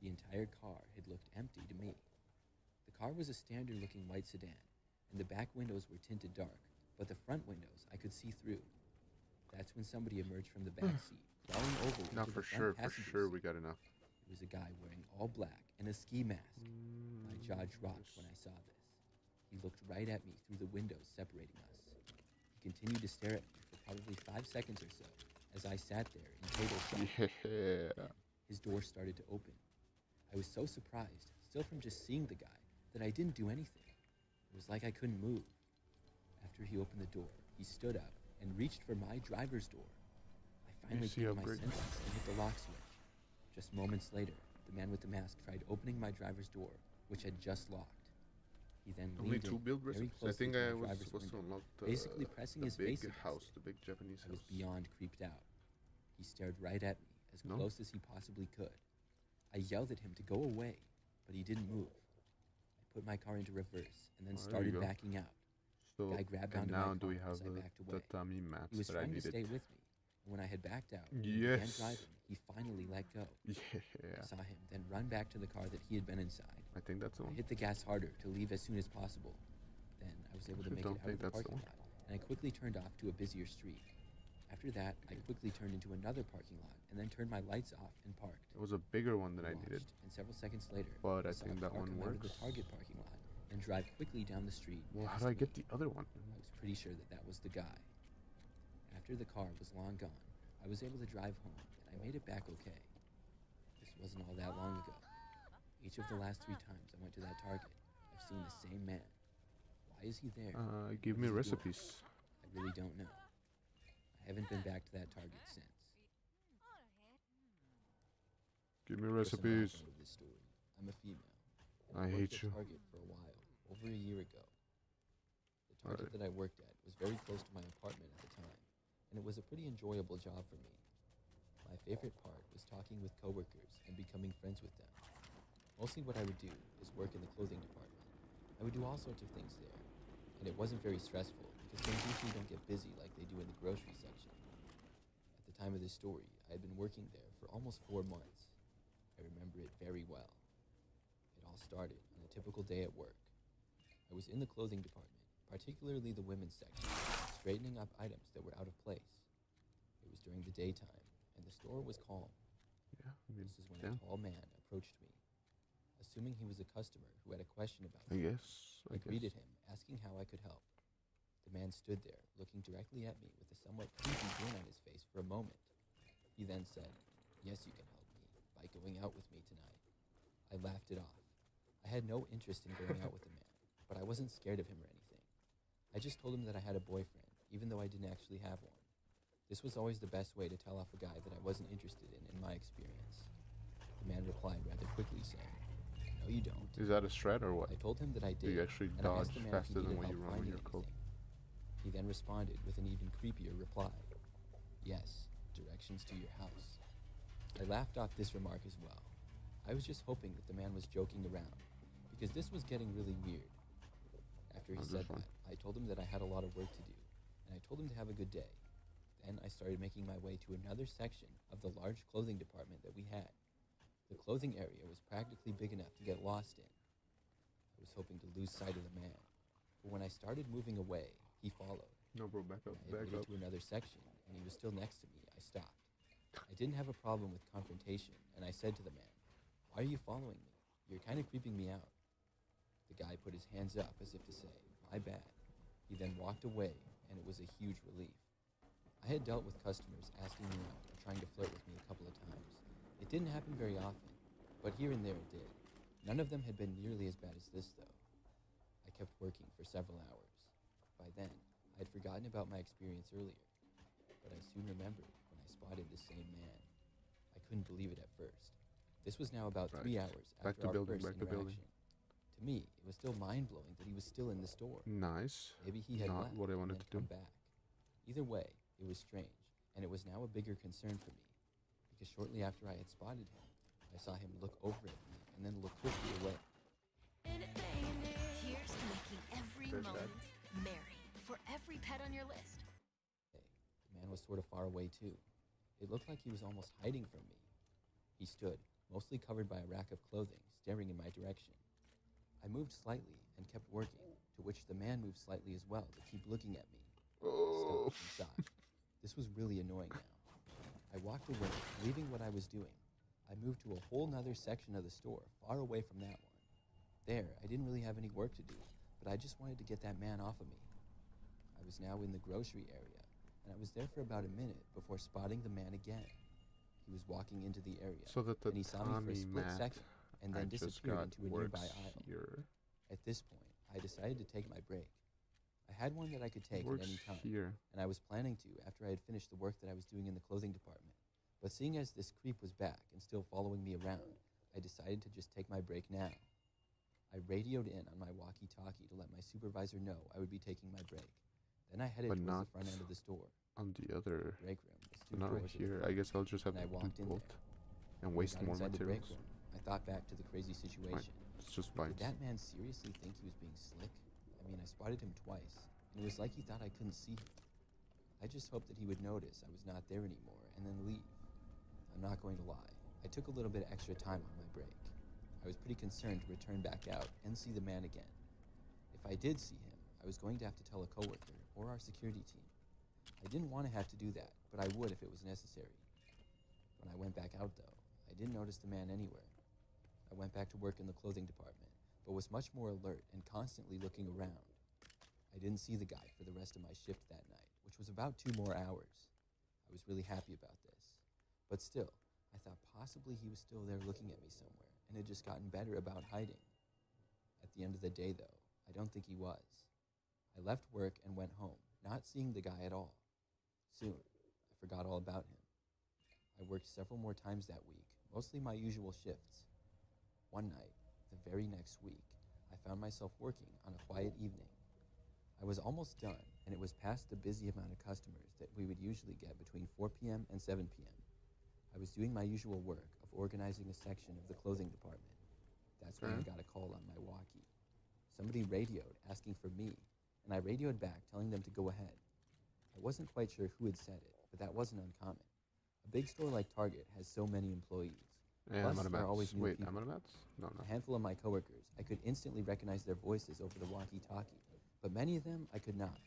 The entire car had looked empty to me. The car was a standard-looking white sedan, and the back windows were tinted dark, but the front windows I could see through. That's when somebody emerged from the back seat, crawling over Not into for the sure, front for passenger sure seat. we got enough. It was a guy wearing all black and a ski mask. My jaw dropped when I saw this. He looked right at me through the windows separating us. He continued to stare at me for probably 5 seconds or so as I sat there in total shock. Yeah. Then his door started to open. I was so surprised, still from just seeing the guy, that I didn't do anything. It was like I couldn't move. After he opened the door, he stood up and reached for my driver's door. I finally see came to my upgrade. senses and hit the lock switch. Just moments later, the man with the mask tried opening my driver's door, which had just locked. He then Only leaned 2 in build very recipes. I closely think to I my was driver's supposed to window, unlock basically pressing the his big face against house, it. the big Japanese I was house. beyond creeped out. He stared right at me, as No? close as he possibly could. I yelled at him to go away, but he didn't move. I put my car into reverse and then Oh, there you started go. backing out. So, Guy grabbed and onto now my do we car have as I the backed away. tatami mats He was that I trying to needed? stay with me, and when I had backed out and began Yes. driving, he finally let go. I Yeah. saw him then run back to the car that he had been inside. I think that's the I one. hit the gas harder to leave as soon as possible. Then I was able to Actually, make don't it out think of the that's the parking one. lot, and I quickly turned off to a busier street. After that, I quickly turned into another parking lot and then turned my lights off and parked. It was a bigger one than I I needed. watched, and several seconds later, But I saw think a that car one come out of the works. Target parking lot and drive quickly down the street. Well, how past do I me. get the other one? I was pretty sure that that was the guy. After the car was long gone, I was able to drive home, and I made it back okay. wasn't all that long ago. Each of the last 3 times I went to that Target, I've seen the same man. Why is he there? Give What me is he doing? recipes. I really don't know. I haven't been back to that Target since. Give me For some recipes. background of this story, I'm a female. And I worked hate at you. Target for a while, over a year ago. The Target Alright. that I worked at was very close to my apartment at the time, and it was a pretty enjoyable job for me. My favorite part was talking with coworkers and becoming friends with them. Mostly what I would do is work in the clothing department. I would do all sorts of things there, and it wasn't very stressful because things usually don't get busy like they do in the grocery section. At the time of this story, I had been working there for almost 4 months. I remember it very well. It all started on a typical day at work. I was in the clothing department, particularly the women's section, straightening up items that were out of place. It was during the daytime, and the store was calm. Yeah, I mean, This is when yeah, a tall man approached me. Assuming he was a customer who had a question about I something, guess. I greeted him, asking how I could help. The man stood there, looking directly at me with a somewhat creepy grin on his face for a moment. He then said, "Yes, you can help me by going out with me tonight." I laughed it off. I had no interest in going out with the man, but I wasn't scared of him or anything. I just told him that I had a boyfriend, even though I didn't actually have one. This was always the best way to tell off a guy that I wasn't interested in my experience. The man replied rather quickly, saying, "No, you don't." Is that a strat or what? I told him that I Do did, you actually and I dodge asked the man if he faster than needed when you help run with finding your cloak? anything. He then responded with an even creepier reply. "Yes, directions to your house." I laughed off this remark as well. I was just hoping that the man was joking around, because this was getting really weird. After he said that, I told him that I had a lot of work to do, and I told him to have a good day. Then I started making my way to another section of the large clothing department that we had. The clothing area was practically big enough to get lost in. I was hoping to lose sight of the man, but when I started moving away, he followed. No, bro, back up, When I had back made up. it to another section, and he was still next to me, I stopped. I didn't have a problem with confrontation, and I said to the man, "Why are you following me? You're kind of creeping me out." The guy put his hands up as if to say, "My bad." He then walked away, and it was a huge relief. I had dealt with customers asking me out or trying to flirt with me a couple of times. It didn't happen very often, but here and there it did. None of them had been nearly as bad as this, though. I kept working for several hours. By then, I had forgotten about my experience earlier, but I soon remembered when I spotted the same man. I couldn't believe it at first. This was now about 3 hours Back after to our building, first back to building. interaction. To me, it was still mind-blowing that he was still in the store. Nice. Maybe he had Not left what I and wanted then to do. come back. Either way, it was strange, and it was now a bigger concern for me, because shortly after I had spotted him, I saw him look over at me and then look quickly away. Here's to making every There's moment merry for every pet on your list. The man was sort of far away too. It looked like he was almost hiding from me. He stood, mostly covered by a rack of clothing, staring in my direction. I moved slightly and kept working, to which the man moved slightly as well to keep looking at me. Oh. Stopped and sighed. This was really annoying now. I walked away, leaving what I was doing. I moved to a whole nother section of the store, far away from that one. There, I didn't really have any work to do, but I just wanted to get that man off of me. I was now in the grocery area, and I was there for about a minute before spotting the man again. He was walking into the area, So that the and he saw me for a Tommy split Matt second, and then I just disappeared got into a works nearby aisle. here. At this point, I decided to take my break. I had one that I could take at Works any time, here. and I was planning to after I had finished the work that I was doing in the clothing department. But seeing as this creep was back and still following me around, I decided to just take my break now. I radioed in on my walkie-talkie to let my supervisor know I would be taking my break. Then I headed But towards not the front end of the store. on the other. The break room was two Not right doors to the here. front, I guess I'll just have and to I walked in both there. and When I waste got more inside the break materials. room, I thought back to the crazy situation. It's just Did vibes. that man seriously think he was being slick? I mean, I spotted him twice, and it was like he thought I couldn't see him. I just hoped that he would notice I was not there anymore and then leave. I'm not going to lie, I took a little bit extra time on my break. I was pretty concerned to return back out and see the man again. If I did see him, I was going to have to tell a coworker or our security team. I didn't want to have to do that, but I would if it was necessary. When I went back out, though, I didn't notice the man anywhere. I went back to work in the clothing department, but was much more alert and constantly looking around. I didn't see the guy for the rest of my shift that night, which was about 2 more hours. I was really happy about this. But still, I thought possibly he was still there looking at me somewhere and had just gotten better about hiding. At the end of the day, though, I don't think he was. I left work and went home, not seeing the guy at all. Soon, I forgot all about him. I worked several more times that week, mostly my usual shifts. One night, the very next week, I found myself working on a quiet evening. I was almost done, and it was past the busy amount of customers that we would usually get between 4 p.m. and 7 p.m. I was doing my usual work of organizing a section of the clothing department. That's when I got a call on my walkie. Somebody radioed asking for me, and I radioed back telling them to go ahead. I wasn't quite sure who had said it, but that wasn't uncommon. A big store like Target has so many employees. Plus, there are always new people. No. A handful of my coworkers, I could instantly recognize their voices over the walkie-talkie, but many of them I could not.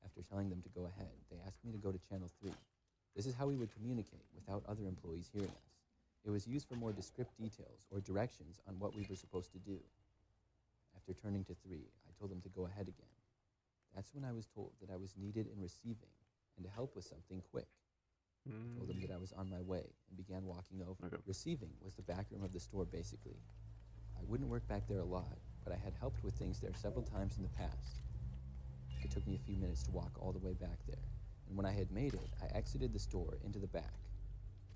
After telling them to go ahead, they asked me to go to Channel 3. This is how we would communicate without other employees hearing us. It was used for more descriptive details or directions on what we were supposed to do. After turning to 3, I told them to go ahead again. That's when I was told that I was needed in receiving and to help with something quick. I told them that I was on my way and began walking over. Okay. Receiving was the back room of the store, basically. I wouldn't work back there a lot, but I had helped with things there several times in the past. It took me a few minutes to walk all the way back there, and when I had made it, I exited the store into the back.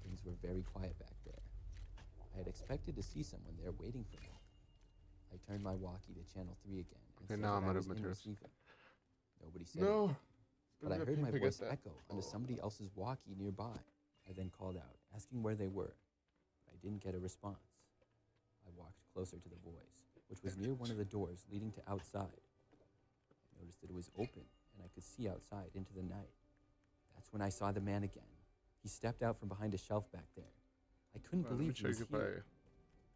Things were very quiet back there. I had expected to see someone there waiting for me. I turned my walkie to Channel 3 again and said now that I'm I out was of in materials. receiving. Nobody said No. anything, but I heard my voice that. echo onto somebody else's walkie nearby. I then called out, asking where they were, but I didn't get a response. I walked closer to the voice, which was near one of the doors leading to outside. I noticed that it was open, and I could see outside into the night. That's when I saw the man again. He stepped out from behind a shelf back there. I couldn't believe he was here.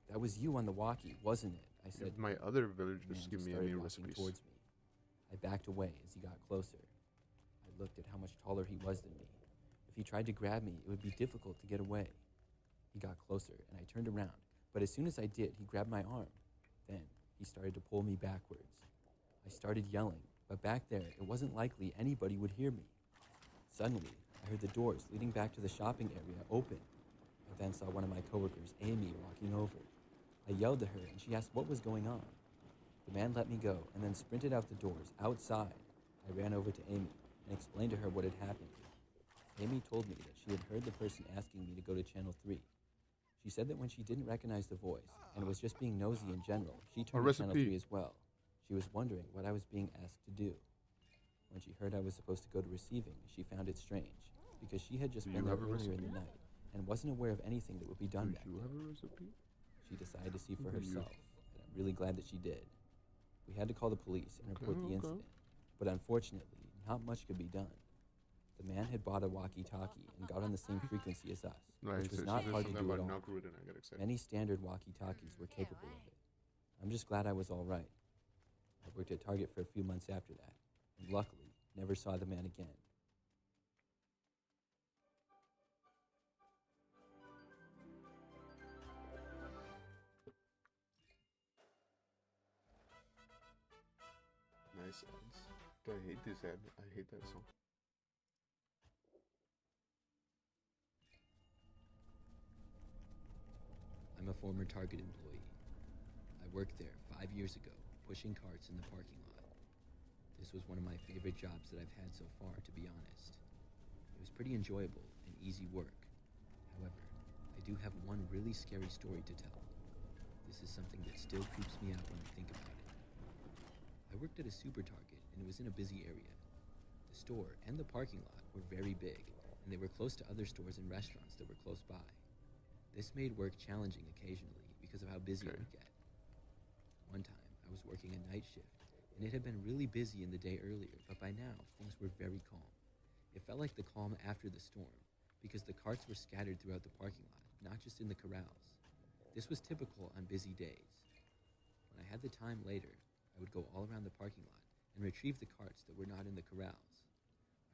That was you on the walkie, wasn't it? I said. If my other villagers give me any recipes. Towards me. I backed away as he got closer. I looked at how much taller he was than me. If he tried to grab me, it would be difficult to get away. He got closer, and I turned around, but as soon as I did, he grabbed my arm. Then, he started to pull me backwards. I started yelling, but back there, it wasn't likely anybody would hear me. Suddenly, I heard the doors leading back to the shopping area open. I then saw one of my coworkers, Amy, walking over. I yelled at her, and she asked what was going on. The man let me go, and then sprinted out the doors, outside. I ran over to Amy, and explained to her what had happened. Amy told me that she had heard the person asking me to go to Channel 3. She said that when she didn't recognize the voice, and was just being nosy in general, she turned to Channel 3 as well. She was wondering what I was being asked to do. When she heard I was supposed to go to receiving, she found it strange, because she had just been there earlier in the night, and wasn't aware of anything that would be done back there. She decided to see for herself, and I'm really glad that she did. We had to call the police and report the incident, but unfortunately, not much could be done. The man had bought a walkie-talkie and got on the same frequency as us, which was not hard to do at all. Many standard walkie-talkies were capable of it. I'm just glad I was all right. I worked at Target for a few months after that, and luckily, never saw the man again. Nice ads. I hate this ad. I hate that song. I'm a former Target employee. I worked there 5 years ago, pushing carts in the parking lot. This was one of my favorite jobs that I've had so far, to be honest. It was pretty enjoyable and easy work. However, I do have one really scary story to tell. This is something that still creeps me out when I think about it. I worked at a super Target, and it was in a busy area. The store and the parking lot were very big, and they were close to other stores and restaurants that were close by. This made work challenging occasionally because of how busy it would get. One time, I was working a night shift, and it had been really busy in the day earlier, but by now, things were very calm. It felt like the calm after the storm, because the carts were scattered throughout the parking lot, not just in the corrals. This was typical on busy days. When I had the time later, I would go all around the parking lot and retrieve the carts that were not in the corrals.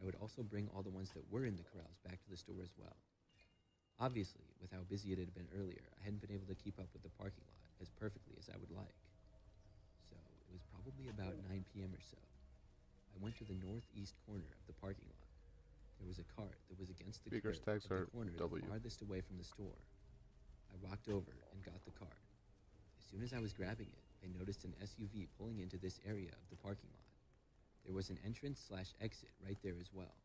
I would also bring all the ones that were in the corrals back to the store as well. Obviously, with how busy it had been earlier, I hadn't been able to keep up with the parking lot as perfectly as I would like. So, it was probably about 9 p.m. or so. I went to the northeast corner of the parking lot. There was a cart that was against the Bigger curb stacks at the are corner W. the farthest away from the store. I walked over and got the cart. As soon as I was grabbing it, I noticed an SUV pulling into this area of the parking lot. There was an entrance/exit right there as well.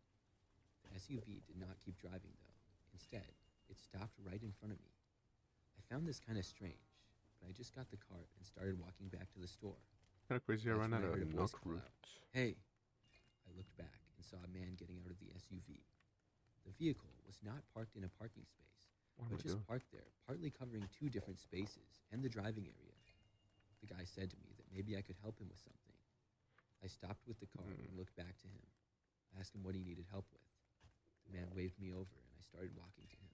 The SUV did not keep driving though. Instead, it stopped right in front of me. I found this kind of strange, but I just got the cart and started walking back to the store. Kind of crazy. I That's ran when out heard of a voice knock call route. out, "Hey!" I looked back and saw a man getting out of the SUV. The vehicle was not parked in a parking space, but just parked there, partly covering 2 different spaces and the driving area. The guy said to me that maybe I could help him with something. I stopped with the car and looked back to him. I asked him what he needed help with. The man waved me over and I started walking to him.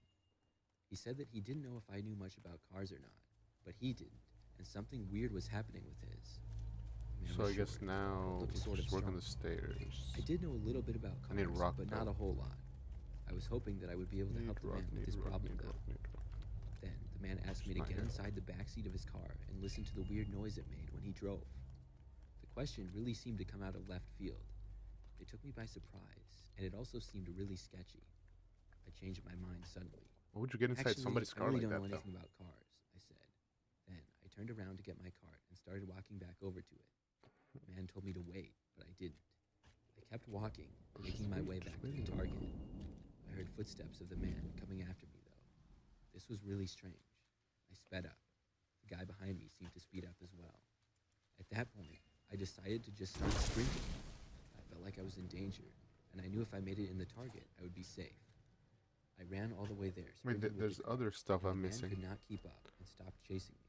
He said that he didn't know if I knew much about cars or not, but he didn't, and something weird was happening with his. The man So was I guess short, now looked sort of just work on strong. the stairs. I did know a little bit about I need cars, rock, but though. not a whole lot. I was hoping that I would be able to help the man with his problem, though. Then, the man asked me to get inside the backseat of his car and listen to the weird noise it made when he drove. The question really seemed to come out of left field. It took me by surprise, and it also seemed really sketchy. I changed my mind suddenly. Why would you get inside Actually, somebody's car I really like don't that, know though? anything about cars, I said. Then, I turned around to get my cart and started walking back over to it. The man told me to wait, but I didn't. I kept walking, making my way back to the target. I heard footsteps of the man coming after me, though. This was really strange. I sped up. The guy behind me seemed to speed up as well. At that point, I decided to just start sprinting. I felt like I was in danger, and I knew if I made it in the target, I would be safe. I ran all the way there. Wait, there's other stuff I'm The man missing. could not keep up and stopped chasing me.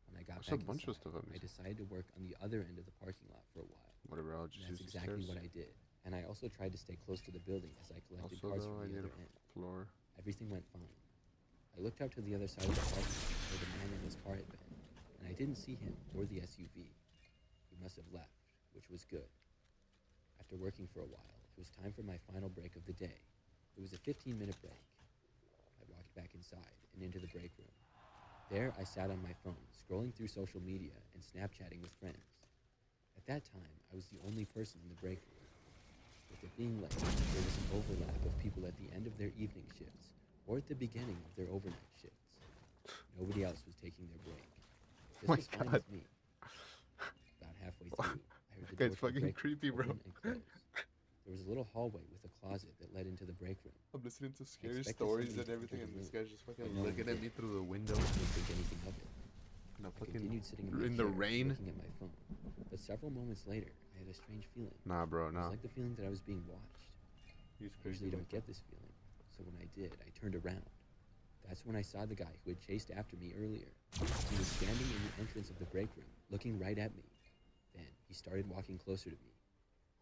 When I got There's a back bunch of inside, stuff I'm I missing. decided to work on the other end of the parking lot for a while. Whatever, I'll just And use that's the exactly stairs. what I did. And I also tried to stay close to the building as I collected Also, cars though, I from the need other a end. floor. Everything went fine. I looked out to the other side of the parking lot where the man in his car had been, and I didn't see him or the SUV. He must have left, which was good. After working for a while, it was time for my final break of the day. It was a 15-minute break. I walked back inside and into the break room. There, I sat on my phone, scrolling through social media and Snapchatting with friends. At that time, I was the only person in the break room. With it being late, there was an overlap of people at the end of their evening shifts or at the beginning of their overnight shifts. Nobody else was taking their break. This was fine with me. About halfway through, I heard the door to That guy's the fucking break room creepy, bro. open and close. There was a little hallway with a closet that led into the break room. I'm listening to scary expected stories somebody and to everything, enter and the this room, guy's just fucking but no one looking at did. me through the window. I didn't think anything of it. No, I fucking continued sitting in my in the chair, rain. looking at my phone. But several moments later, I had a strange feeling. Nah, bro, It nah. was like the feeling that I was being watched. He's I crazy. usually don't get this feeling, so when I did, I turned around. That's when I saw the guy who had chased after me earlier. He was standing in the entrance of the break room, looking right at me. Then, he started walking closer to me.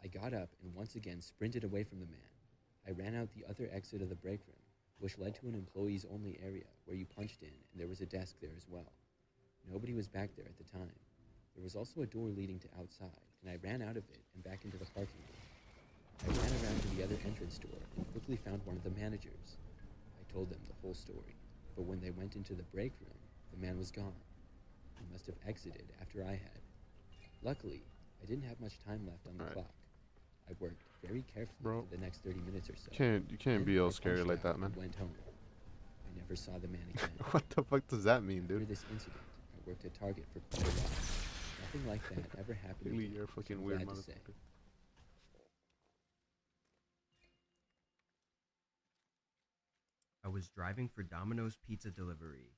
I got up and once again sprinted away from the man. I ran out the other exit of the break room, which led to an employees-only area where you punched in, and there was a desk there as well. Nobody was back there at the time. There was also a door leading to outside, and I ran out of it and back into the parking lot. I ran around to the other entrance door and quickly found one of the managers. I told them the whole story, but when they went into the break room, the man was gone. He must have exited after I had. Luckily, I didn't have much time left on the clock. I worked very carefully for the next 30 minutes or so. You can't be all scary like that, man. And went home. I never saw the man again. What the fuck does that mean, After dude? this incident, I worked at Target for quite a while. Nothing like that ever happened Really, again, you're a which fucking I'm weird glad to say. motherfucker. I was driving for Domino's pizza delivery.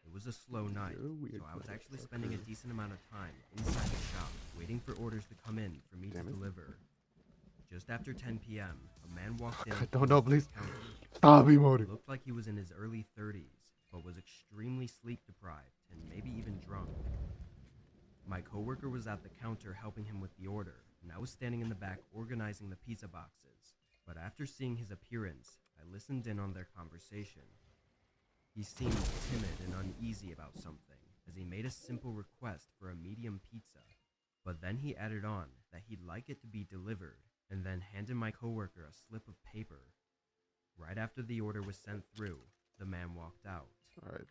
It was a slow night, so I was actually spending a decent amount of time inside the shop, waiting for orders to come in for me to deliver. Just after 10 p.m., a man walked in. I don't know, please. Counter. Stop emoting. Looked like he was in his early 30s, but was extremely sleep deprived and maybe even drunk. My coworker was at the counter helping him with the order, and I was standing in the back organizing the pizza boxes. But after seeing his appearance, I listened in on their conversation. He seemed timid and uneasy about something, as he made a simple request for a medium pizza. But then he added on that he'd like it to be delivered, and then handed my coworker a slip of paper. Right after the order was sent through, the man walked out. Alright.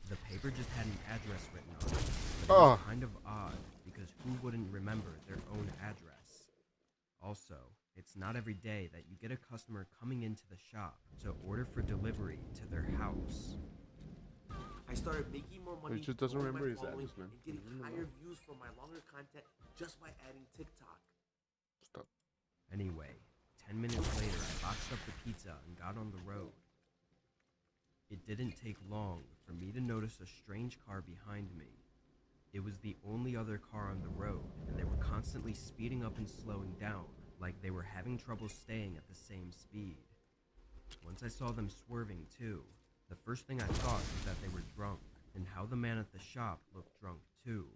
The paper just had an address written on it, but it was kind of odd, because who wouldn't remember their own address? Also, it's not every day that you get a customer coming into the shop to order for delivery to their house. I started making more money, just doesn't growing remember my his following, address, man. and getting Remember higher that. views for my longer content just by adding TikTok. Stop. Anyway, 10 minutes later, I boxed up the pizza and got on the road. It didn't take long for me to notice a strange car behind me. It was the only other car on the road, and they were constantly speeding up and slowing down, like they were having trouble staying at the same speed. Once I saw them swerving too, the first thing I thought was that they were drunk, and how the man at the shop looked drunk too.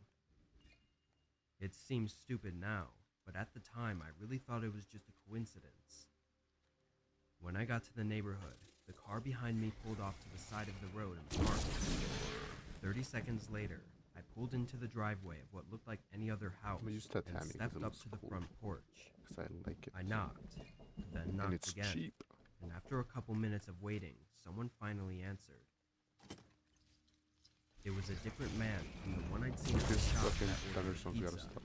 It seems stupid now, but at the time I really thought it was just a coincidence. When I got to the neighborhood, the car behind me pulled off to the side of the road and parked. 30 seconds later, I pulled into the driveway of what looked like any other house and stepped up to the front porch. Because I like it. I knocked, then knocked And it's again, cheap. and after a couple minutes of waiting, someone finally answered. It was a different man from the one I'd seen at the This shop fucking that ordered Thunderstorm's gotta pizza. stop.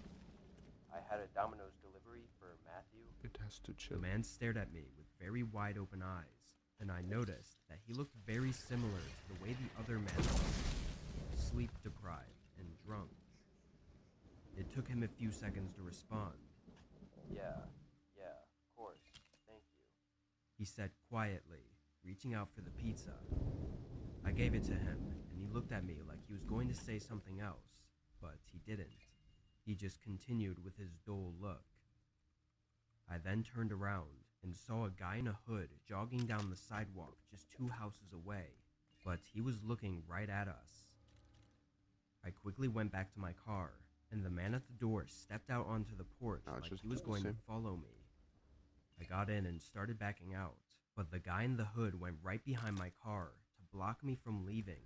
I had a Domino's delivery for Matthew. It has to chill. The man stared at me with very wide open eyes, and I noticed that he looked very similar to the way the other man was, sleep deprived and drunk. It took him a few seconds to respond. Yeah, of course, thank you, he said quietly, reaching out for the pizza. I gave it to him, and he looked at me like he was going to say something else, but he didn't. He just continued with his dull look. I then turned around and saw a guy in a hood jogging down the sidewalk just 2 houses away, but he was looking right at us. I quickly went back to my car, and the man at the door stepped out onto the porch like he was going to follow me. I got in and started backing out, but the guy in the hood went right behind my car to block me from leaving.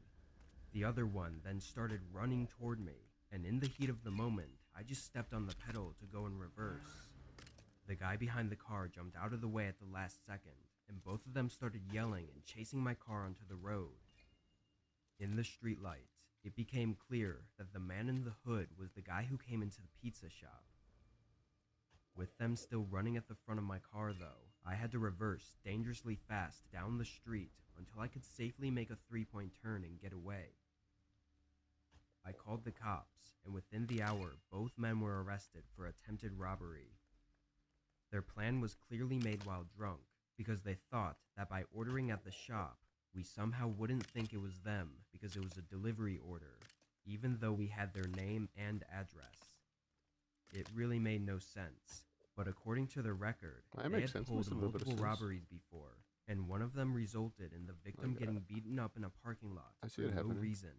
The other one then started running toward me, and in the heat of the moment, I just stepped on the pedal to go in reverse. The guy behind the car jumped out of the way at the last second, and both of them started yelling and chasing my car onto the road. In the streetlights, it became clear that the man in the hood was the guy who came into the pizza shop. With them still running at the front of my car though, I had to reverse dangerously fast down the street until I could safely make a 3-point turn and get away. I called the cops, and within the hour, both men were arrested for attempted robbery. Their plan was clearly made while drunk, because they thought that by ordering at the shop, we somehow wouldn't think it was them because it was a delivery order, even though we had their name and address. It really made no sense, but according to the record, they had pulled multiple robberies before, and one of them resulted in the victim getting beaten up in a parking lot for no reason.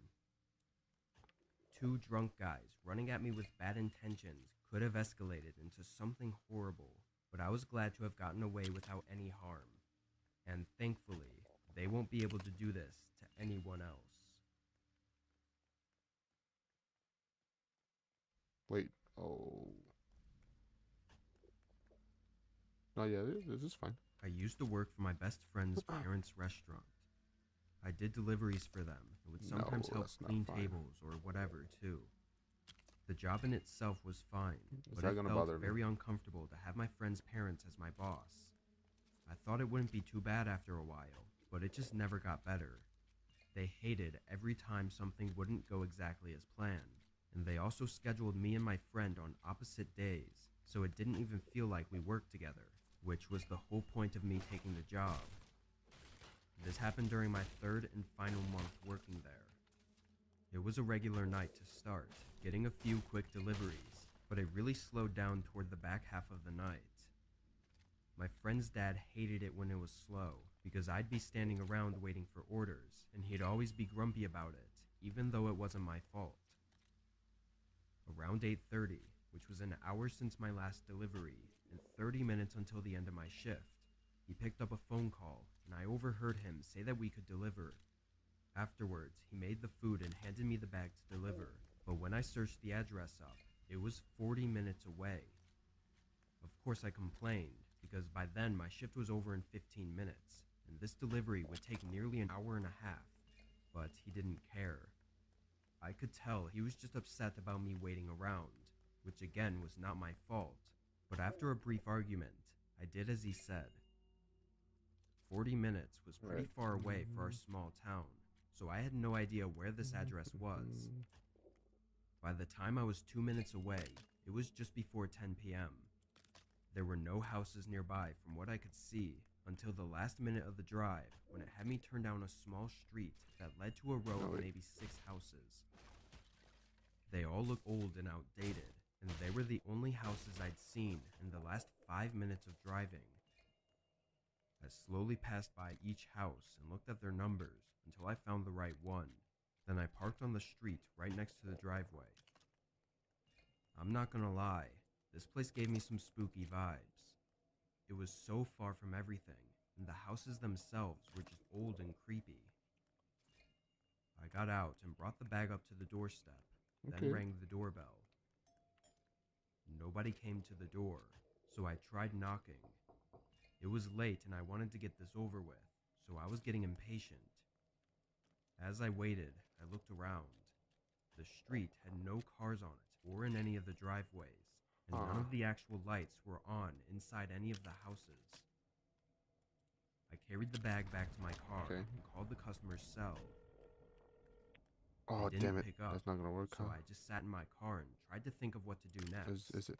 2 drunk guys running at me with bad intentions could have escalated into something horrible, but I was glad to have gotten away without any harm. And thankfully, they won't be able to do this to anyone else. Wait, oh. Oh yeah, this is fine. I used to work for my best friend's parents' restaurant. I did deliveries for them and would sometimes help clean tables or whatever too. The job in itself was fine, but it felt very uncomfortable to have my friend's parents as my boss. I thought it wouldn't be too bad after a while, but it just never got better. They hated every time something wouldn't go exactly as planned, and they also scheduled me and my friend on opposite days, so it didn't even feel like we worked together, which was the whole point of me taking the job. This happened during my 3rd and final month working there. It was a regular night to start, getting a few quick deliveries, but it really slowed down toward the back half of the night. My friend's dad hated it when it was slow, because I'd be standing around waiting for orders, and he'd always be grumpy about it, even though it wasn't my fault. Around 8:30, which was an hour since my last delivery, and 30 minutes until the end of my shift, he picked up a phone call, and I overheard him say that we could deliver. Afterwards, he made the food and handed me the bag to deliver, but when I searched the address up, it was 40 minutes away. Of course I complained, because by then my shift was over in 15 minutes, and this delivery would take nearly an hour and a half, but he didn't care. I could tell he was just upset about me waiting around, which again was not my fault, but after a brief argument, I did as he said. 40 minutes was pretty Right. far away for our small town, so I had no idea where this address was. By the time I was 2 minutes away, it was just before 10 p.m. There were no houses nearby from what I could see until the last minute of the drive when it had me turn down a small street that led to a row of maybe 6 houses. They all looked old and outdated, and they were the only houses I'd seen in the last 5 minutes of driving. I slowly passed by each house and looked at their numbers until I found the right one. Then I parked on the street right next to the driveway. I'm not gonna lie, this place gave me some spooky vibes. It was so far from everything, and the houses themselves were just old and creepy. I got out and brought the bag up to the doorstep, then rang the doorbell. Nobody came to the door, so I tried knocking. It was late and I wanted to get this over with, so I was getting impatient. As I waited, I looked around. The street had no cars on it or in any of the driveways, and none of the actual lights were on inside any of the houses. I carried the bag back to my car and called the customer's cell. Oh, They didn't damn it. pick up, That's not gonna work, so huh? I just sat in my car and tried to think of what to do next. Is it?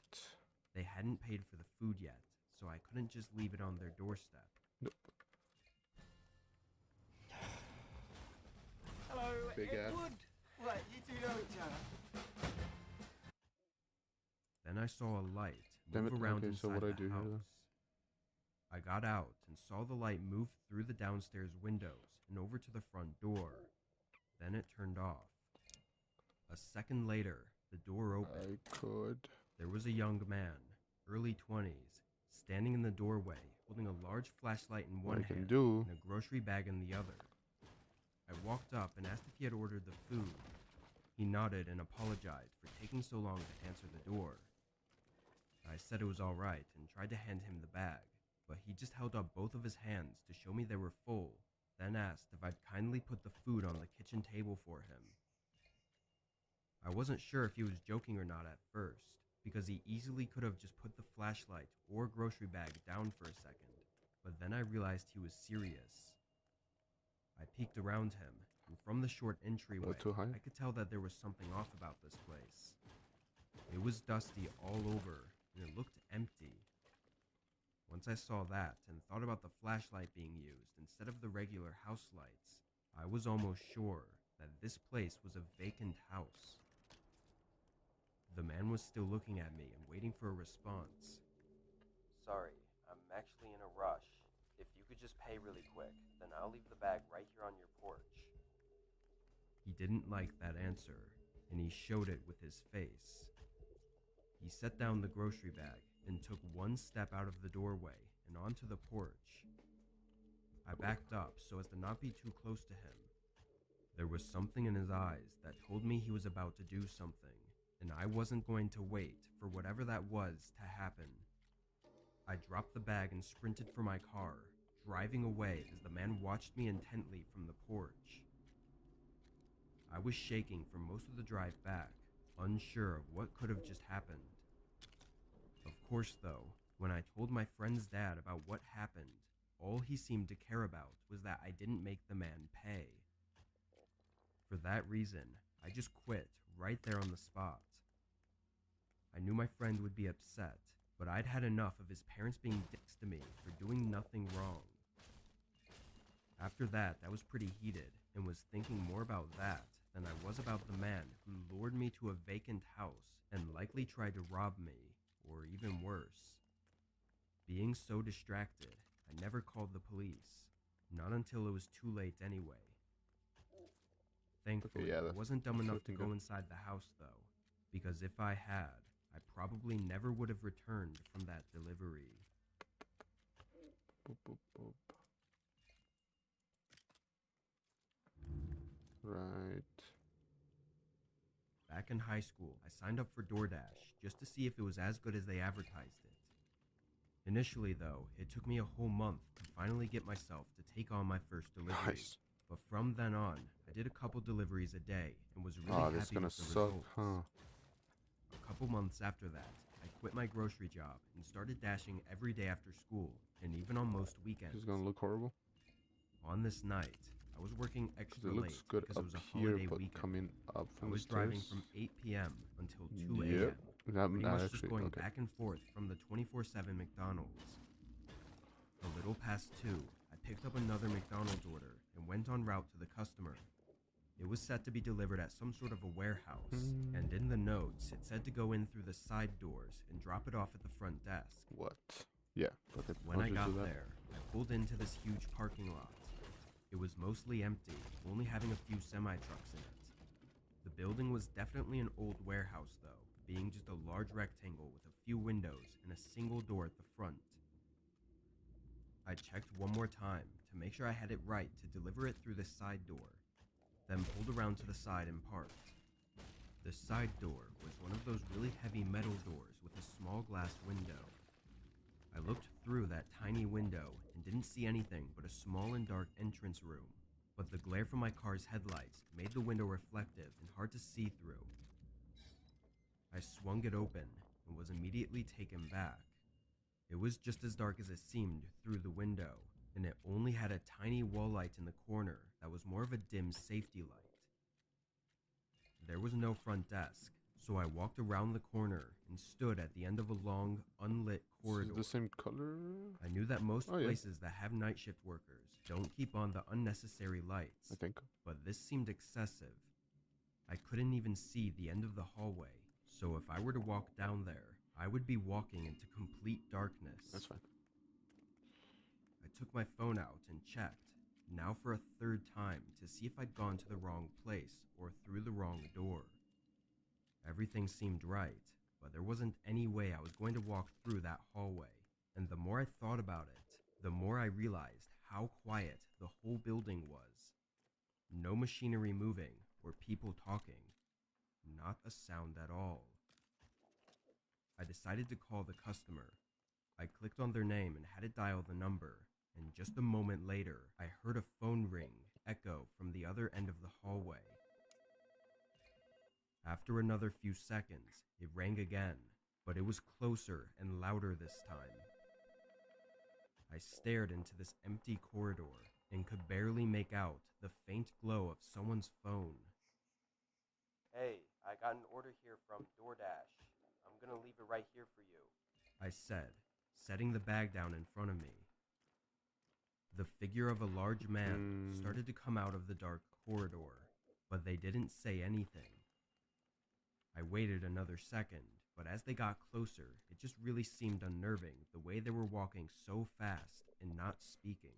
They hadn't paid for the food yet, so I couldn't just leave it on their doorstep. Nope. Hello, Big Edward. What, you two know each other? Then I saw a light Damn move it. around Okay, inside so what do I the do here house. then? I got out and saw the light move through the downstairs windows and over to the front door. Then it turned off. A second later, the door opened. I could. There was a young man, early 20s, standing in the doorway, holding a large flashlight in one hand and a grocery bag in the other. I walked up and asked if he had ordered the food. He nodded and apologized for taking so long to answer the door. I said it was all right and tried to hand him the bag, but he just held up both of his hands to show me they were full, then asked if I'd kindly put the food on the kitchen table for him. I wasn't sure if he was joking or not at first, because he easily could have just put the flashlight or grocery bag down for a second, but then I realized he was serious. I peeked around him, and from the short entryway, I could tell that there was something off about this place. It was dusty all over, and it looked empty. Once I saw that and thought about the flashlight being used instead of the regular house lights, I was almost sure that this place was a vacant house. The man was still looking at me and waiting for a response. Sorry, I'm actually in a rush. If you could just pay really quick, then I'll leave the bag right here on your porch. He didn't like that answer, and he showed it with his face. He set down the grocery bag and took one step out of the doorway and onto the porch. I backed up so as to not be too close to him. There was something in his eyes that told me he was about to do something, and I wasn't going to wait for whatever that was to happen. I dropped the bag and sprinted for my car, driving away as the man watched me intently from the porch. I was shaking for most of the drive back, unsure of what could have just happened. Of course, though, when I told my friend's dad about what happened, all he seemed to care about was that I didn't make the man pay. For that reason, I just quit right there on the spot. I knew my friend would be upset, but I'd had enough of his parents being dicks to me for doing nothing wrong. After that, I was pretty heated and was thinking more about that than I was about the man who lured me to a vacant house and likely tried to rob me, or even worse. Being so distracted, I never called the police, not until it was too late anyway. Thankfully, I wasn't dumb enough to go inside the house though, because if I had, I probably never would have returned from that delivery. Boop, boop, boop. Right. Back in high school, I signed up for DoorDash just to see if it was as good as they advertised it. Initially, though, it took me a whole month to finally get myself to take on my first delivery. Nice. But from then on, I did a couple deliveries a day and was really happy with the results. Huh? A couple months after that, I quit my grocery job and started dashing every day after school and even on most weekends. It's gonna look horrible. On this night, I was working extra It late looks good because up it was a here, holiday but weekend. coming up I from the was driving stairs. from 8 p.m. until 2 Yep. a.m. Pretty much just Actually, going okay. back and forth from the 24/7 McDonald's. A little past 2, I picked up another McDonald's order and went en route to the customer. It was set to be delivered at some sort of a warehouse, and in the notes, it said to go in through the side doors and drop it off at the front desk. What? Yeah. Okay. When I got there, I pulled into this huge parking lot. It was mostly empty, only having a few semi-trucks in it. The building was definitely an old warehouse though, being just a large rectangle with a few windows and a single door at the front. I checked one more time to make sure I had it right to deliver it through the side door, then pulled around to the side and parked. The side door was one of those really heavy metal doors with a small glass window. I looked through that tiny window and didn't see anything but a small and dark entrance room, but the glare from my car's headlights made the window reflective and hard to see through. I swung it open and was immediately taken back. It was just as dark as it seemed through the window, and it only had a tiny wall light in the corner that was more of a dim safety light. There was no front desk, so I walked around the corner and stood at the end of a long, unlit corridor. Is it the same color? I knew that most places that have night shift workers don't keep on the unnecessary lights, I think. but this seemed excessive. I couldn't even see the end of the hallway, so if I were to walk down there, I would be walking into complete darkness. That's fine. I took my phone out and checked, now for a third time, to see if I'd gone to the wrong place or through the wrong door. Everything seemed right, but there wasn't any way I was going to walk through that hallway, and the more I thought about it, the more I realized how quiet the whole building was. No machinery moving or people talking. Not a sound at all. I decided to call the customer. I clicked on their name and had it dial the number, and just a moment later, I heard a phone ring echo from the other end of the hallway. After another few seconds, it rang again, but it was closer and louder this time. I stared into this empty corridor and could barely make out the faint glow of someone's phone. Hey, I got an order here from DoorDash. I'm gonna leave it right here for you, I said, setting the bag down in front of me. The figure of a large man started to come out of the dark corridor, but they didn't say anything. I waited another second, but as they got closer, it just really seemed unnerving the way they were walking so fast and not speaking.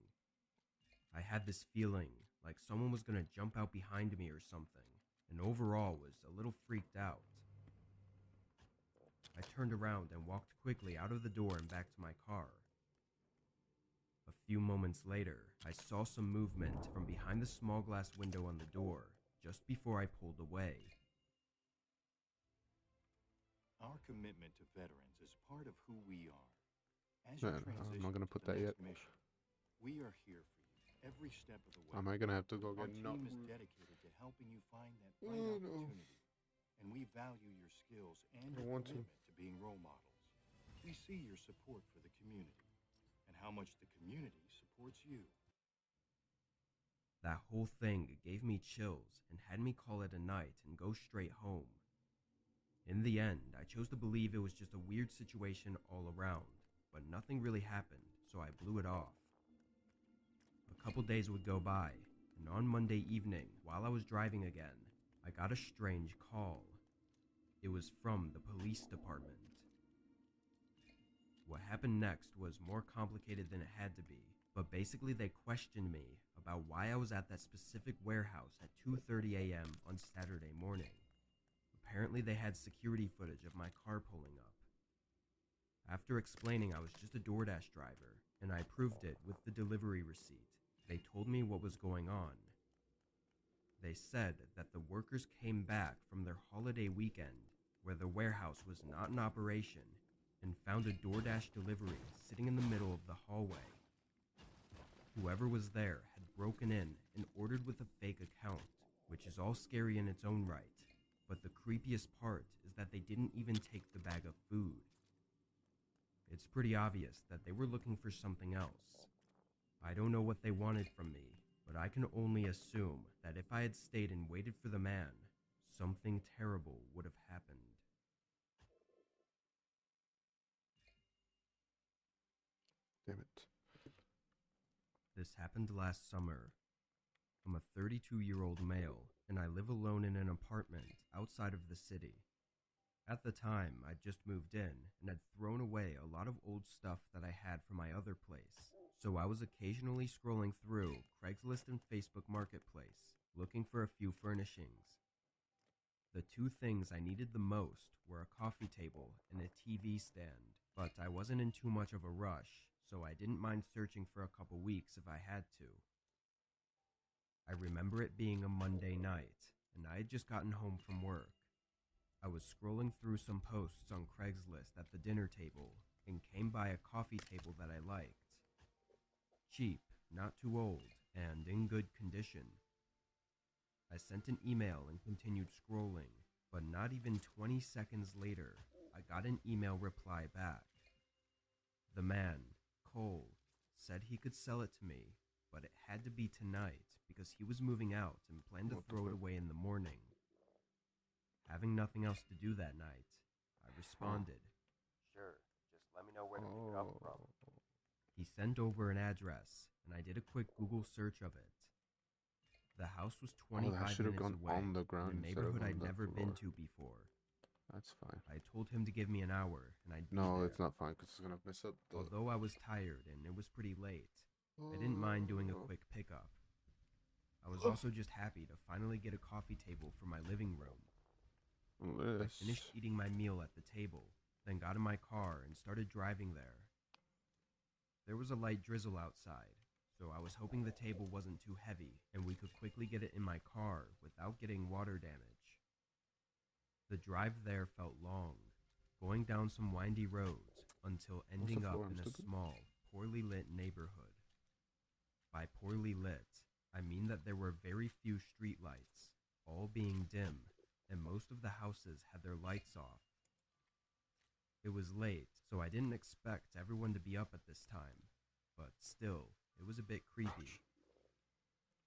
I had this feeling like someone was gonna jump out behind me or something, and overall was a little freaked out. I turned around and walked quickly out of the door and back to my car. A few moments later, I saw some movement from behind the small glass window on the door, just before I pulled away. Our commitment to veterans is part of who we are. As Man, I'm not gonna put that yet. Mission, we are here for you every step of the way. Am I gonna have to go Our get team is dedicated to helping you find that right opportunity, and we value your skills and your commitment to being role models. We see your support for the community and how much the community supports you. That whole thing gave me chills and had me call it a night and go straight home. In the end, I chose to believe it was just a weird situation all around, but nothing really happened, so I blew it off. A couple days would go by, and on Monday evening, while I was driving again, I got a strange call. It was from the police department. What happened next was more complicated than it had to be, but basically they questioned me about why I was at that specific warehouse at 2:30 a.m. on Saturday morning. Apparently they had security footage of my car pulling up. After explaining I was just a DoorDash driver, and I proved it with the delivery receipt, they told me what was going on. They said that the workers came back from their holiday weekend, where the warehouse was not in operation, and found a DoorDash delivery sitting in the middle of the hallway. Whoever was there had broken in and ordered with a fake account, which is all scary in its own right. But the creepiest part is that they didn't even take the bag of food. It's pretty obvious that they were looking for something else. I don't know what they wanted from me, but I can only assume that if I had stayed and waited for the man, something terrible would have happened. Damn it. This happened last summer. I'm a 32-year-old male, and I live alone in an apartment outside of the city. At the time, I'd just moved in and had thrown away a lot of old stuff that I had from my other place, so I was occasionally scrolling through Craigslist and Facebook Marketplace, looking for a few furnishings. The two things I needed the most were a coffee table and a TV stand, but I wasn't in too much of a rush, so I didn't mind searching for a couple weeks if I had to. I remember it being a Monday night, and I had just gotten home from work. I was scrolling through some posts on Craigslist at the dinner table and came by a coffee table that I liked. Cheap, not too old, and in good condition. I sent an email and continued scrolling, but not even 20 seconds later, I got an email reply back. The man, Cole, said he could sell it to me, but it had to be tonight because he was moving out and planned to throw it away in the morning. Having nothing else to do that night, I responded. Sure, just let me know where to pick it up from. Oh. He sent over an address, and I did a quick Google search of it. The house was 25 that should have minutes gone away on the ground in a instead of neighborhood on I'd the never been floor. to before. That's fine. I told him to give me an hour, and I'd be No, there. it's not fine because it's gonna mess up the. Although I was tired and it was pretty late, I didn't mind doing a quick pickup. I was also just happy to finally get a coffee table for my living room. I finished eating my meal at the table, then got in my car and started driving there. There was a light drizzle outside, so I was hoping the table wasn't too heavy and we could quickly get it in my car without getting water damage. The drive there felt long, going down some windy roads until ending up in a small, poorly lit neighborhood. By poorly lit, I mean that there were very few streetlights, all being dim, and most of the houses had their lights off. It was late, so I didn't expect everyone to be up at this time, but still, it was a bit creepy.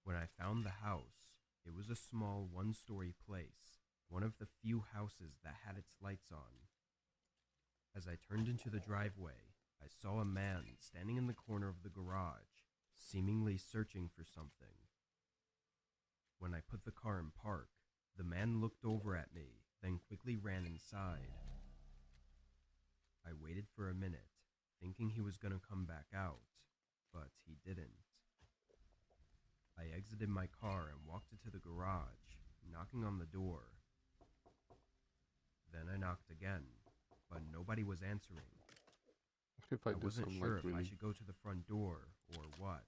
When I found the house, it was a small one-story place, one of the few houses that had its lights on. As I turned into the driveway, I saw a man standing in the corner of the garage, seemingly searching for something. When I put the car in park, the man looked over at me, then quickly ran inside. I waited for a minute, thinking he was gonna come back out, but he didn't. I exited my car and walked into the garage, knocking on the door. Then I knocked again, but nobody was answering. If I wasn't sure if I should go to the front door or what,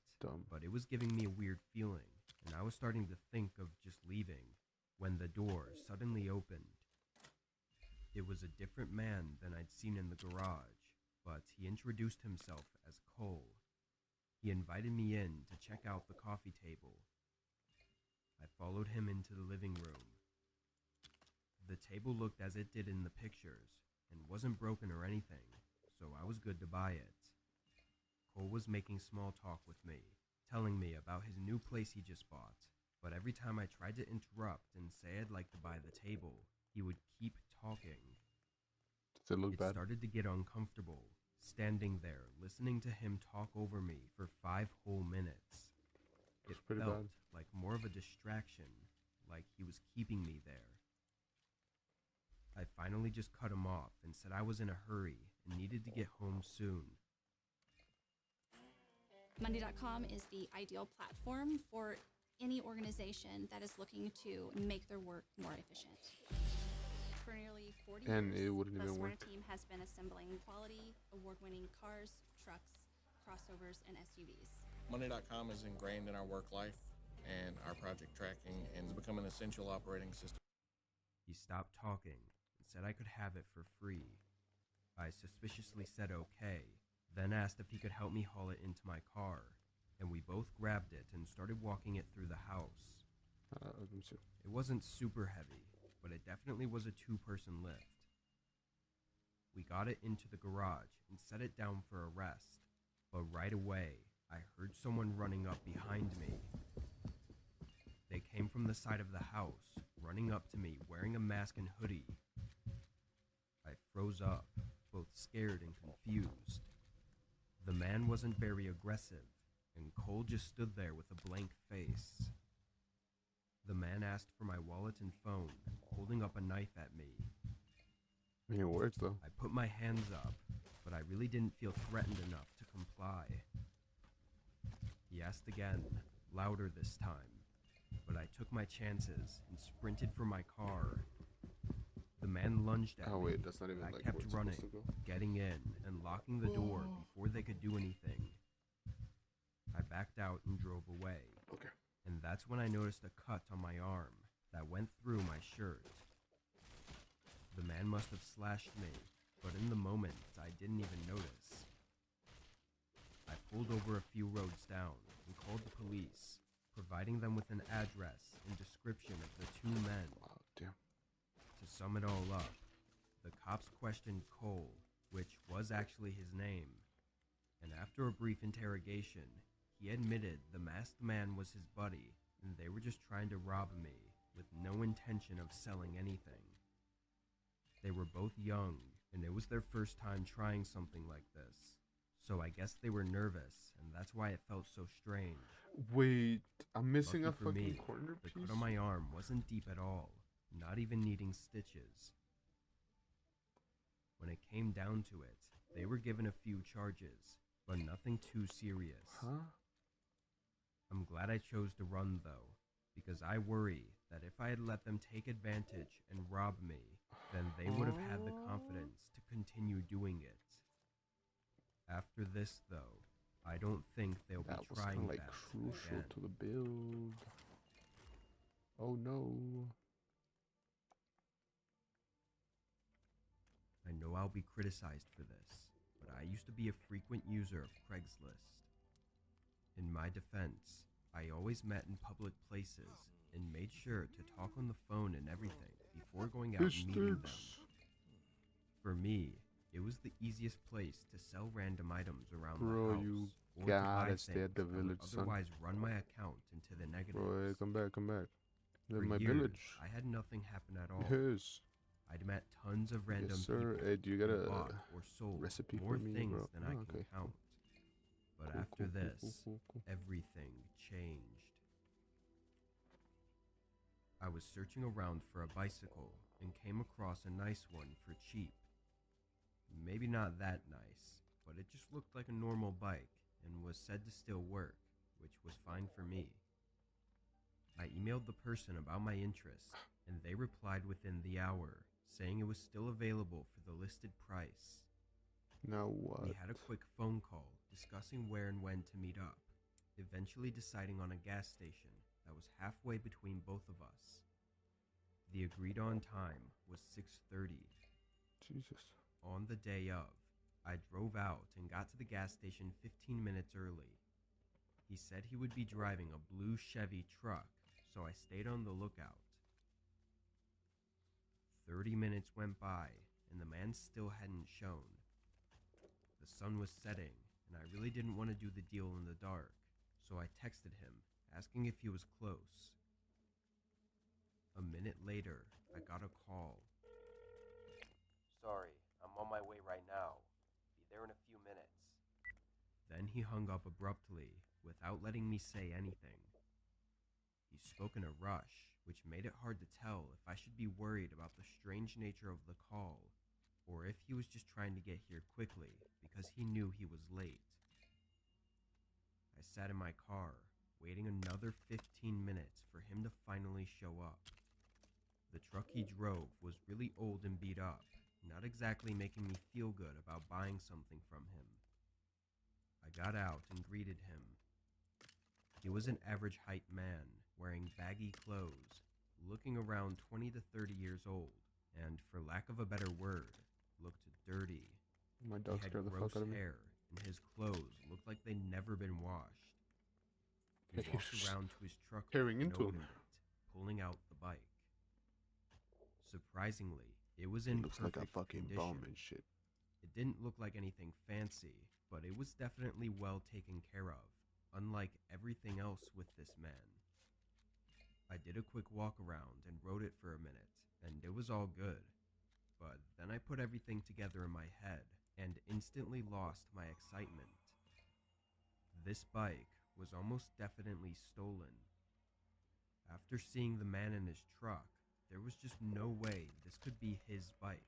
but it was giving me a weird feeling, and I was starting to think of just leaving, when the door suddenly opened. It was a different man than I'd seen in the garage, but he introduced himself as Cole. He invited me in to check out the coffee table. I followed him into the living room. The table looked as it did in the pictures, and wasn't broken or anything, so I was good to buy it. Cole was making small talk with me, telling me about his new place he just bought, but every time I tried to interrupt and say I'd like to buy the table, he would keep talking. Does it look bad? It started to get uncomfortable, standing there listening to him talk over me for 5 whole minutes. It pretty felt bad. like more of a distraction, like he was keeping me there. I finally just cut him off and said I was in a hurry and needed to get home soon. Monday.com is the ideal platform for any organization that is looking to make their work more efficient. For nearly 40 And years, it wouldn't the even Smyrna work. team has been assembling quality, award-winning cars, trucks, crossovers, and SUVs. Monday.com is ingrained in our work life and our project tracking and has become an essential operating system. He stopped talking and said I could have it for free. I suspiciously said okay, then asked if he could help me haul it into my car, and we both grabbed it and started walking it through the house. It wasn't super heavy, but it definitely was a 2-person lift. We got it into the garage and set it down for a rest, but right away, I heard someone running up behind me. They came from the side of the house, running up to me wearing a mask and hoodie. I froze up, both scared and confused. The man wasn't very aggressive, and Cole just stood there with a blank face. The man asked for my wallet and phone, holding up a knife at me. I mean, it works though. I put my hands up, but I really didn't feel threatened enough to comply. He asked again, louder this time, but I took my chances and sprinted for my car. The man lunged at me. Wait, that's not even I like kept where it's running, supposed to go. getting in and locking the door before they could do anything. I backed out and drove away. Okay. And that's when I noticed a cut on my arm that went through my shirt. The man must have slashed me, but in the moment, I didn't even notice. I pulled over a few roads down and called the police, providing them with an address and description of the two men. Oh, damn. To sum it all up, the cops questioned Cole, which was actually his name, and after a brief interrogation, he admitted the masked man was his buddy and they were just trying to rob me with no intention of selling anything. They were both young, and it was their first time trying something like this. So I guess they were nervous, and that's why it felt so strange. Wait, I'm missing Lucky a for fucking me, corner the piece? cut on my arm wasn't deep at all, not even needing stitches. When it came down to it, they were given a few charges, but nothing too serious. Huh? I'm glad I chose to run, though, because I worry that if I had let them take advantage and rob me, then they would have had the confidence to continue doing it. After this, though, I don't think they'll be trying like that crucial again. to the build. Oh no. I know I'll be criticized for this, but I used to be a frequent user of Craigslist. In my defense, I always met in public places and made sure to talk on the phone and everything before going out and meeting them. For me, it was the easiest place to sell random items around Bro, the house, you or to buy gotta stay at things the that would village, son. otherwise run my account into the negatives. Bro, hey, come back, come back. For My years, village. I had nothing happen at all. Yes. I'd met tons of random Yes, sir. people Hey, do you got who a bought or sold recipe more for me, things bro? than I Oh, can okay. count. But Cool, after cool, cool, this, cool. everything changed. I was searching around for a bicycle and came across a nice one for cheap. Maybe not that nice, but it just looked like a normal bike and was said to still work, which was fine for me. I emailed the person about my interest, and they replied within the hour, saying it was still available for the listed price. Now what? We had a quick phone call discussing where and when to meet up, eventually deciding on a gas station that was halfway between both of us. The agreed on time was 6:30. Jesus. On the day of, I drove out and got to the gas station 15 minutes early. He said he would be driving a blue Chevy truck, so I stayed on the lookout. 30 minutes went by, and the man still hadn't shown. The sun was setting, and I really didn't want to do the deal in the dark, so I texted him, asking if he was close. A minute later, I got a call. Sorry, I'm on my way right now. Be there in a few minutes. Then he hung up abruptly, without letting me say anything. He spoke in a rush, which made it hard to tell if I should be worried about the strange nature of the call, or if he was just trying to get here quickly because he knew he was late. I sat in my car, waiting another 15 minutes for him to finally show up. The truck he drove was really old and beat up, not exactly making me feel good about buying something from him. I got out and greeted him. He was an average height man, wearing baggy clothes, looking around 20 to 30 years old, and for lack of a better word, looked dirty. My dog He had scared the gross fuck out of me. hair, and his clothes looked like they'd never been washed. He walked around to his truck Tearing and into opened him. it, pulling out the bike. Surprisingly, it was in Looks like a perfect fucking condition. bomb and shit. It didn't look like anything fancy, but it was definitely well taken care of, unlike everything else with this man. I did a quick walk around and rode it for a minute, and it was all good. But then I put everything together in my head and instantly lost my excitement. This bike was almost definitely stolen. After seeing the man in his truck, there was just no way this could be his bike.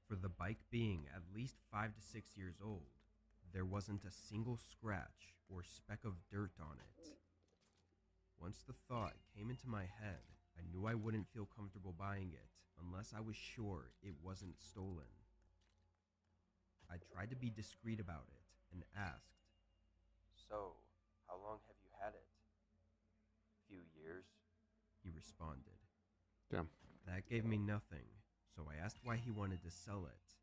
For the bike being at least 5 to 6 years old, there wasn't a single scratch or speck of dirt on it. Once the thought came into my head, I knew I wouldn't feel comfortable buying it unless I was sure it wasn't stolen. I tried to be discreet about it and asked, "So, how long have you had it?" "Few years," he responded. Damn. That gave me nothing, so I asked why he wanted to sell it.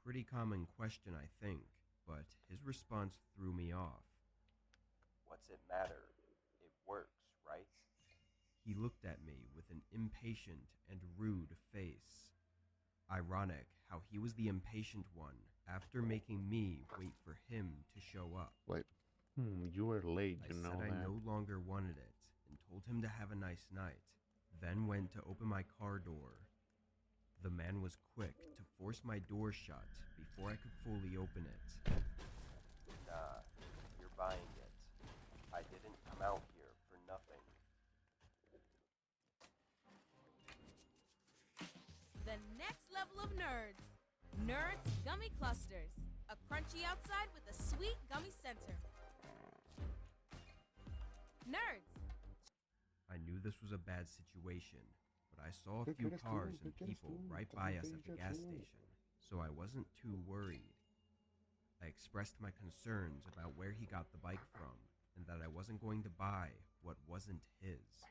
Pretty common question, I think, but his response threw me off. "What's it matter? It works, right?" He looked at me with an impatient and rude face. Ironic how he was the impatient one after making me wait for him to show up. Wait. You were late, I you know said I that. no longer wanted it and told him to have a nice night, then went to open my car door. The man was quick to force my door shut before I could fully open it. "Nah, you're buying it. I didn't come out here for nothing." The next level of nerds. Nerds Gummy Clusters. A crunchy outside with a sweet gummy center. Nerds. I knew this was a bad situation, but I saw a few cars and people right by us at the gas station, so I wasn't too worried. I expressed my concerns about where he got the bike from, and that I wasn't going to buy what wasn't his.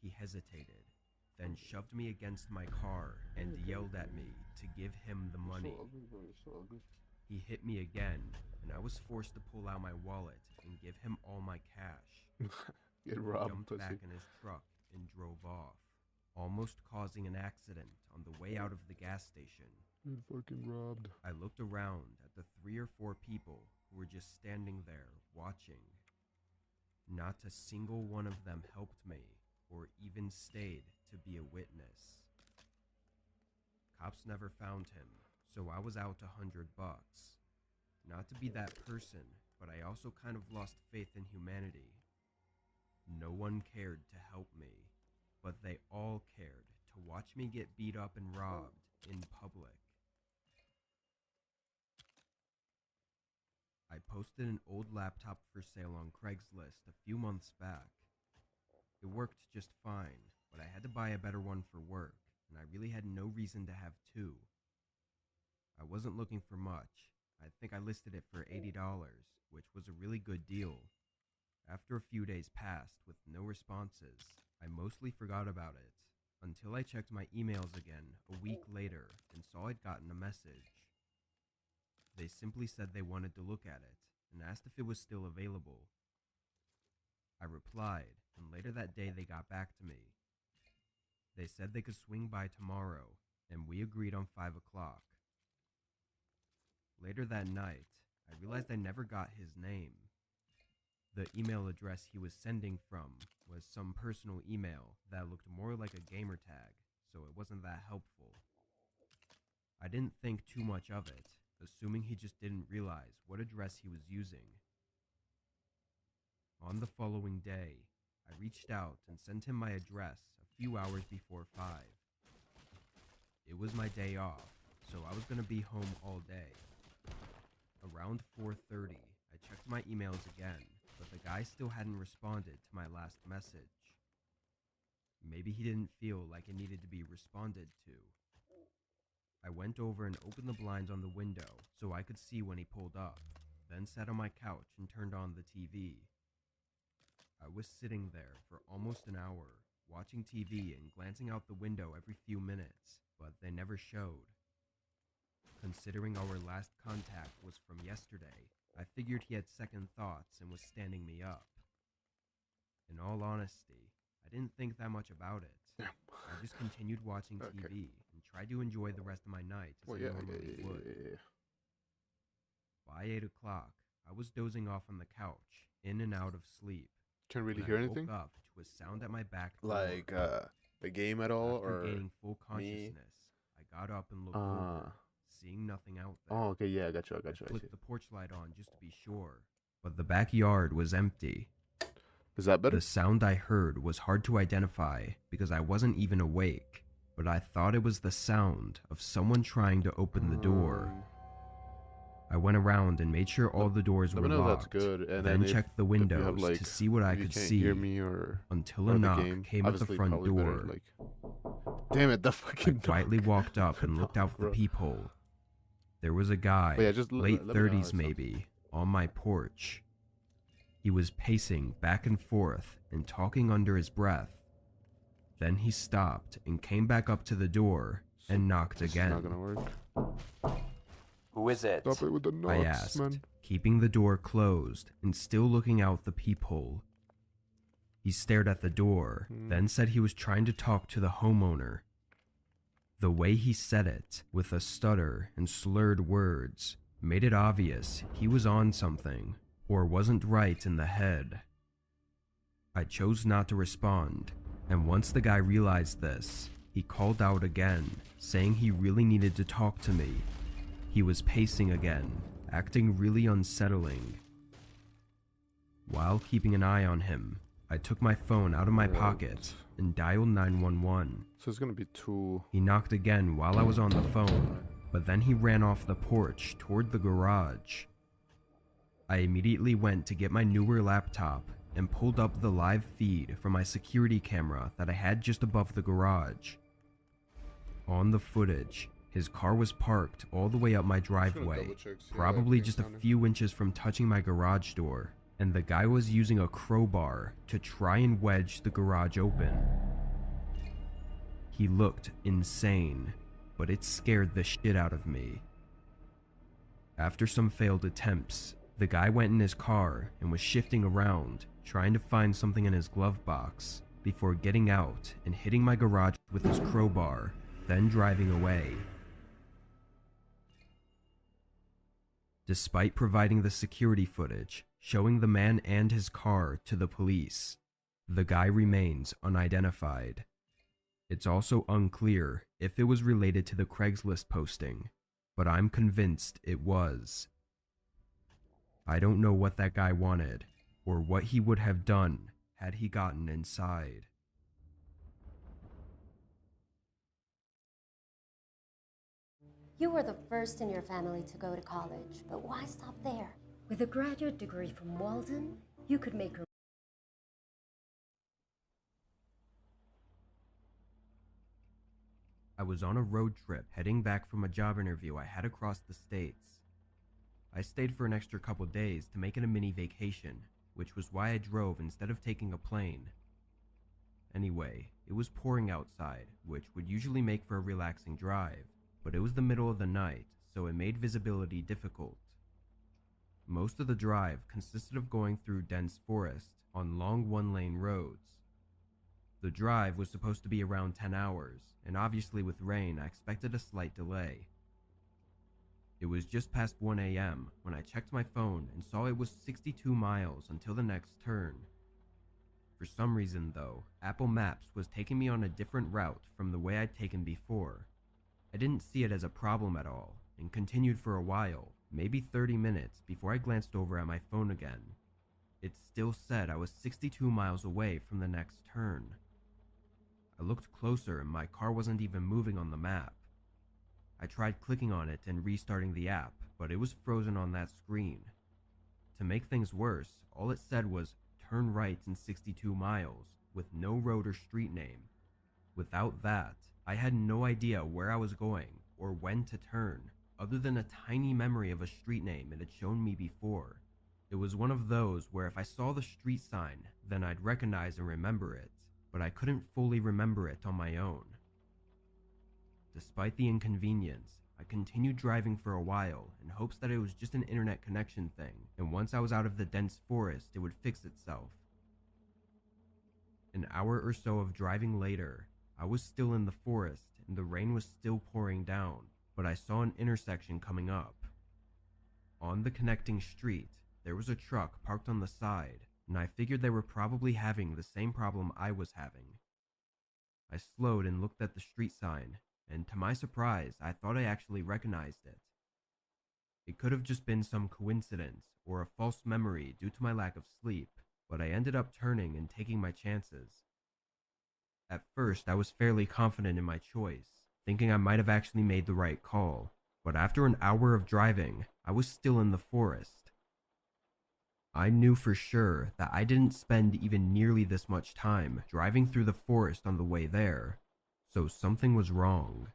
He hesitated, then shoved me against my car and yelled at me to give him the money. He hit me again, and I was forced to pull out my wallet and give him all my cash. Get He robbed, jumped pussy. back in his truck and drove off, almost causing an accident on the way out of the gas station. Get fucking robbed. I looked around at the 3 or 4 people who were just standing there watching. Not a single one of them helped me or even stayed to be a witness. Cops never found him, so I was out $100. Not to be that person, but I also kind of lost faith in humanity. No one cared to help me, but they all cared to watch me get beat up and robbed in public. I posted an old laptop for sale on Craigslist a few months back. It worked just fine, but I had to buy a better one for work, and I really had no reason to have 2. I wasn't looking for much. I think I listed it for $80, which was a really good deal. After a few days passed with no responses, I mostly forgot about it, until I checked my emails again a week later and saw I'd gotten a message. They simply said they wanted to look at it and asked if it was still available. I replied, and later that day they got back to me. They said they could swing by tomorrow, and we agreed on 5 o'clock. Later that night, I realized I never got his name. The email address he was sending from was some personal email that looked more like a gamer tag, so it wasn't that helpful. I didn't think too much of it, assuming he just didn't realize what address he was using. On the following day, I reached out and sent him my address a few hours before 5. It was my day off, so I was going to be home all day. Around 4:30, I checked my emails again, but the guy still hadn't responded to my last message. Maybe he didn't feel like it needed to be responded to. I went over and opened the blinds on the window so I could see when he pulled up, then sat on my couch and turned on the TV. I was sitting there for almost an hour, watching TV and glancing out the window every few minutes, but they never showed. Considering our last contact was from yesterday, I figured he had second thoughts and was standing me up. In all honesty, I didn't think that much about it. I just continued watching TV and tried to enjoy the rest of my night as I normally would. By 8 o'clock, I was dozing off on the couch, in and out of sleep. Can't really when hear I anything? woke up to a sound at my back door. Like the game at all, After or gaining full consciousness, I got up and looked over, seeing nothing out there. Oh, okay, yeah, I got you. I flicked the porch light on just to be sure, but the backyard was empty. Is that better? The sound I heard was hard to identify because I wasn't even awake, but I thought it was the sound of someone trying to open the door. I went around and made sure all the doors were locked, that's good. And then if- checked the if you windows have, like, to see what I if you could can't see, hear me or until the a knock game, came at the obviously front probably door. better, damn it, the fucking I quietly knock. walked up and looked out the Bro. peephole. There was a guy, But yeah, just late let me know how it 30s sounds. maybe, on my porch. He was pacing back and forth and talking under his breath. Then he stopped and came back up to the door and knocked This again. is not gonna work. Who is it? Stop it with the knocks, I asked, man. keeping the door closed and still looking out the peephole. He stared at the door, then said he was trying to talk to the homeowner. The way he said it, with a stutter and slurred words, made it obvious he was on something, or wasn't right in the head. I chose not to respond, and once the guy realized this, he called out again, saying he really needed to talk to me. He was pacing again, acting really unsettling. While keeping an eye on him, I took my phone out of my pocket and dialed 911. So it's gonna be two. He knocked again while I was on the phone, but then he ran off the porch toward the garage. I immediately went to get my newer laptop and pulled up the live feed from my security camera that I had just above the garage. On the footage, his car was parked all the way up my driveway, double-check, see how probably that just a sounded. few inches from touching my garage door, and the guy was using a crowbar to try and wedge the garage open. He looked insane, but it scared the shit out of me. After some failed attempts, the guy went in his car and was shifting around, trying to find something in his glove box, before getting out and hitting my garage with his crowbar, then driving away. Despite providing the security footage showing the man and his car to the police, the guy remains unidentified. It's also unclear if it was related to the Craigslist posting, but I'm convinced it was. I don't know what that guy wanted, or what he would have done had he gotten inside. You were the first in your family to go to college, but why stop there? With a graduate degree from Walden, you could make a... I was on a road trip heading back from a job interview I had across the states. I stayed for an extra couple days to make it a mini vacation, which was why I drove instead of taking a plane. Anyway, it was pouring outside, which would usually make for a relaxing drive, but it was the middle of the night, so it made visibility difficult. Most of the drive consisted of going through dense forest on long one-lane roads. The drive was supposed to be around 10 hours, and obviously with rain I expected a slight delay. It was just past 1 a.m. when I checked my phone and saw it was 62 miles until the next turn. For some reason though, Apple Maps was taking me on a different route from the way I'd taken before. I didn't see it as a problem at all, and continued for a while, maybe 30 minutes, before I glanced over at my phone again. It still said I was 62 miles away from the next turn. I looked closer and my car wasn't even moving on the map. I tried clicking on it and restarting the app, but it was frozen on that screen. To make things worse, all it said was, "Turn right in 62 miles," with no road or street name. Without that, I had no idea where I was going or when to turn, other than a tiny memory of a street name it had shown me before. It was one of those where if I saw the street sign, then I'd recognize and remember it, but I couldn't fully remember it on my own. Despite the inconvenience, I continued driving for a while in hopes that it was just an internet connection thing, and once I was out of the dense forest, it would fix itself. An An hour or so of driving later, I was still in the forest and the rain was still pouring down, but I saw an intersection coming up. On the connecting street, there was a truck parked on the side, and I figured they were probably having the same problem I was having. I slowed and looked at the street sign, and to my surprise, I thought I actually recognized it. It could have just been some coincidence or a false memory due to my lack of sleep, but I ended up turning and taking my chances. At first, I was fairly confident in my choice, thinking I might have actually made the right call, but after an hour of driving, I was still in the forest. I knew for sure that I didn't spend even nearly this much time driving through the forest on the way there, so something was wrong.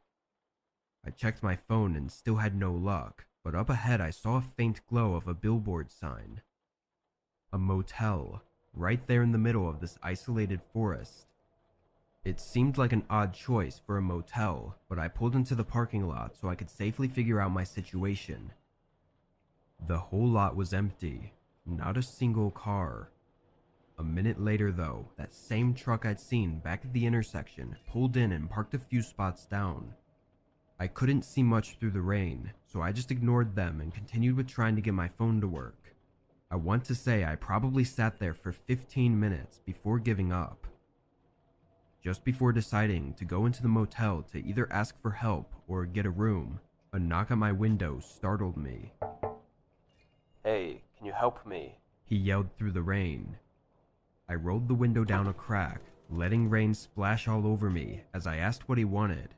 I checked my phone and still had no luck, but up ahead I saw a faint glow of a billboard sign. A motel, right there in the middle of this isolated forest. It seemed like an odd choice for a motel, but I pulled into the parking lot so I could safely figure out my situation. The whole lot was empty, not a single car. A minute later though, that same truck I'd seen back at the intersection pulled in and parked a few spots down. I couldn't see much through the rain, so I just ignored them and continued with trying to get my phone to work. I want to say I probably sat there for 15 minutes before giving up. Just before deciding to go into the motel to either ask for help or get a room, a knock at my window startled me. Hey, can you help me? He yelled through the rain. I rolled the window down a crack, letting rain splash all over me as I asked what he wanted.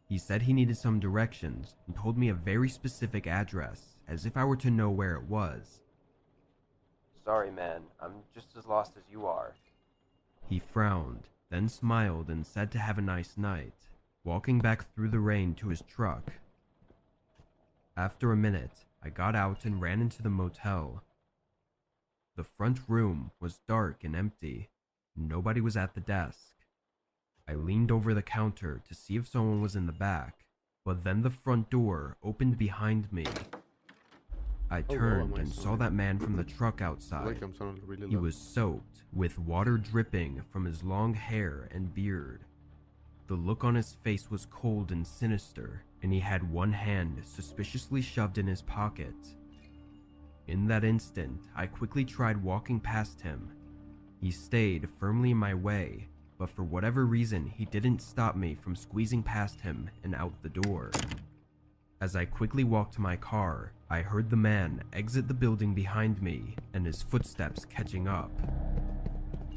He said he needed some directions and told me a very specific address, as if I were to know where it was. Sorry, man. I'm just as lost as you are. He frowned, then smiled and said to have a nice night, walking back through the rain to his truck. After a minute, I got out and ran into the motel. The front room was dark and empty. Nobody was at the desk. I leaned over the counter to see if someone was in the back, but then the front door opened behind me. I turned and saw that man from the truck outside. He was soaked, with water dripping from his long hair and beard. The look on his face was cold and sinister, and he had one hand suspiciously shoved in his pocket. In that instant, I quickly tried walking past him. He stayed firmly in my way, but for whatever reason, he didn't stop me from squeezing past him and out the door. As I quickly walked to my car, I heard the man exit the building behind me and his footsteps catching up.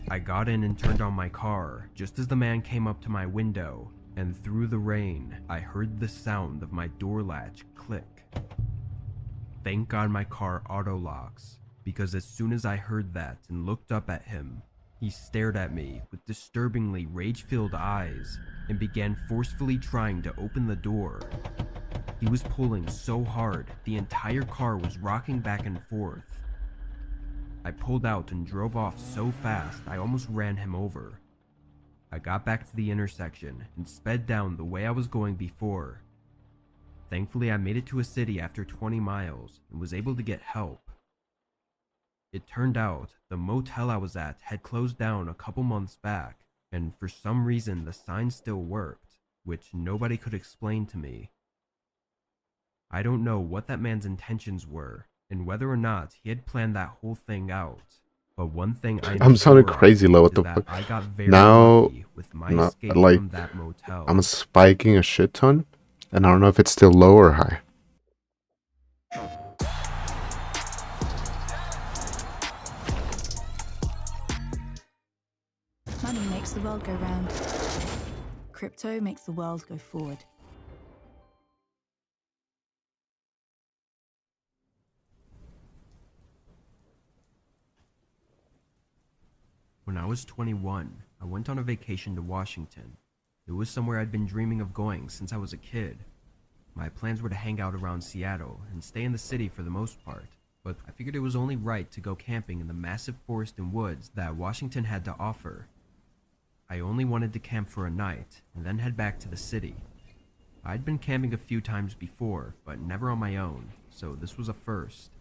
I got in and turned on my car just as the man came up to my window, and through the rain, I heard the sound of my door latch click. Thank God my car auto-locks, because as soon as I heard that and looked up at him, he stared at me with disturbingly rage-filled eyes and began forcefully trying to open the door. He was pulling so hard, the entire car was rocking back and forth. I pulled out and drove off so fast I almost ran him over. I got back to the intersection and sped down the way I was going before. Thankfully, I made it to a city after 20 miles and was able to get help. It turned out the motel I was at had closed down a couple months back, and for some reason the sign still worked, which nobody could explain to me. I don't know what that man's intentions were, and whether or not he had planned that whole thing out, but one thing I'm sounding crazy low, what the fuck? I got very Now, lucky with my escape like, from that motel. I'm spiking a shit ton, and I don't know if it's still low or high. Money makes the world go round. Crypto makes the world go forward. When I was 21, I went on a vacation to Washington. It was somewhere I'd been dreaming of going since I was a kid. My plans were to hang out around Seattle and stay in the city for the most part, but I figured it was only right to go camping in the massive forest and woods that Washington had to offer. I only wanted to camp for a night and then head back to the city. I'd been camping a few times before, but never on my own, so this was a first.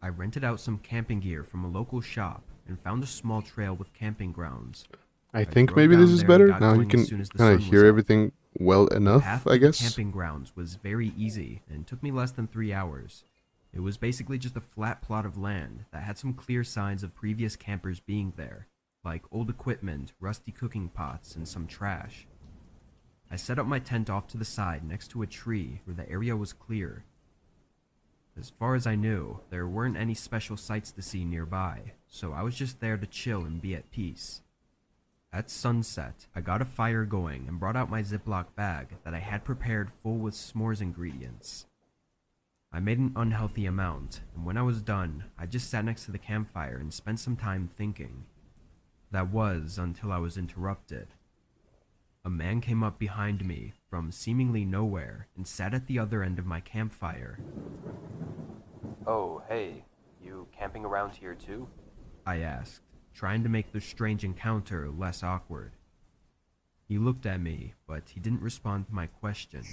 I rented out some camping gear from a local shop and found a small trail with camping grounds. I think drove maybe down this is there and better. got Now you going can as soon as the kind sun of was hear up. everything well The enough, path I to the guess. camping grounds was very easy and took me less than 3 hours. It was basically just a flat plot of land that had some clear signs of previous campers being there, like old equipment, rusty cooking pots, and some trash. I set up my tent off to the side next to a tree where the area was clear. As far as I knew, there weren't any special sights to see nearby, so I was just there to chill and be at peace. At sunset, I got a fire going and brought out my Ziploc bag that I had prepared full with s'mores ingredients. I made an unhealthy amount, and when I was done, I just sat next to the campfire and spent some time thinking. That was until I was interrupted. A man came up behind me from seemingly nowhere and sat at the other end of my campfire. Oh, hey, you camping around here too? I asked, trying to make the strange encounter less awkward. He looked at me, but he didn't respond to my question.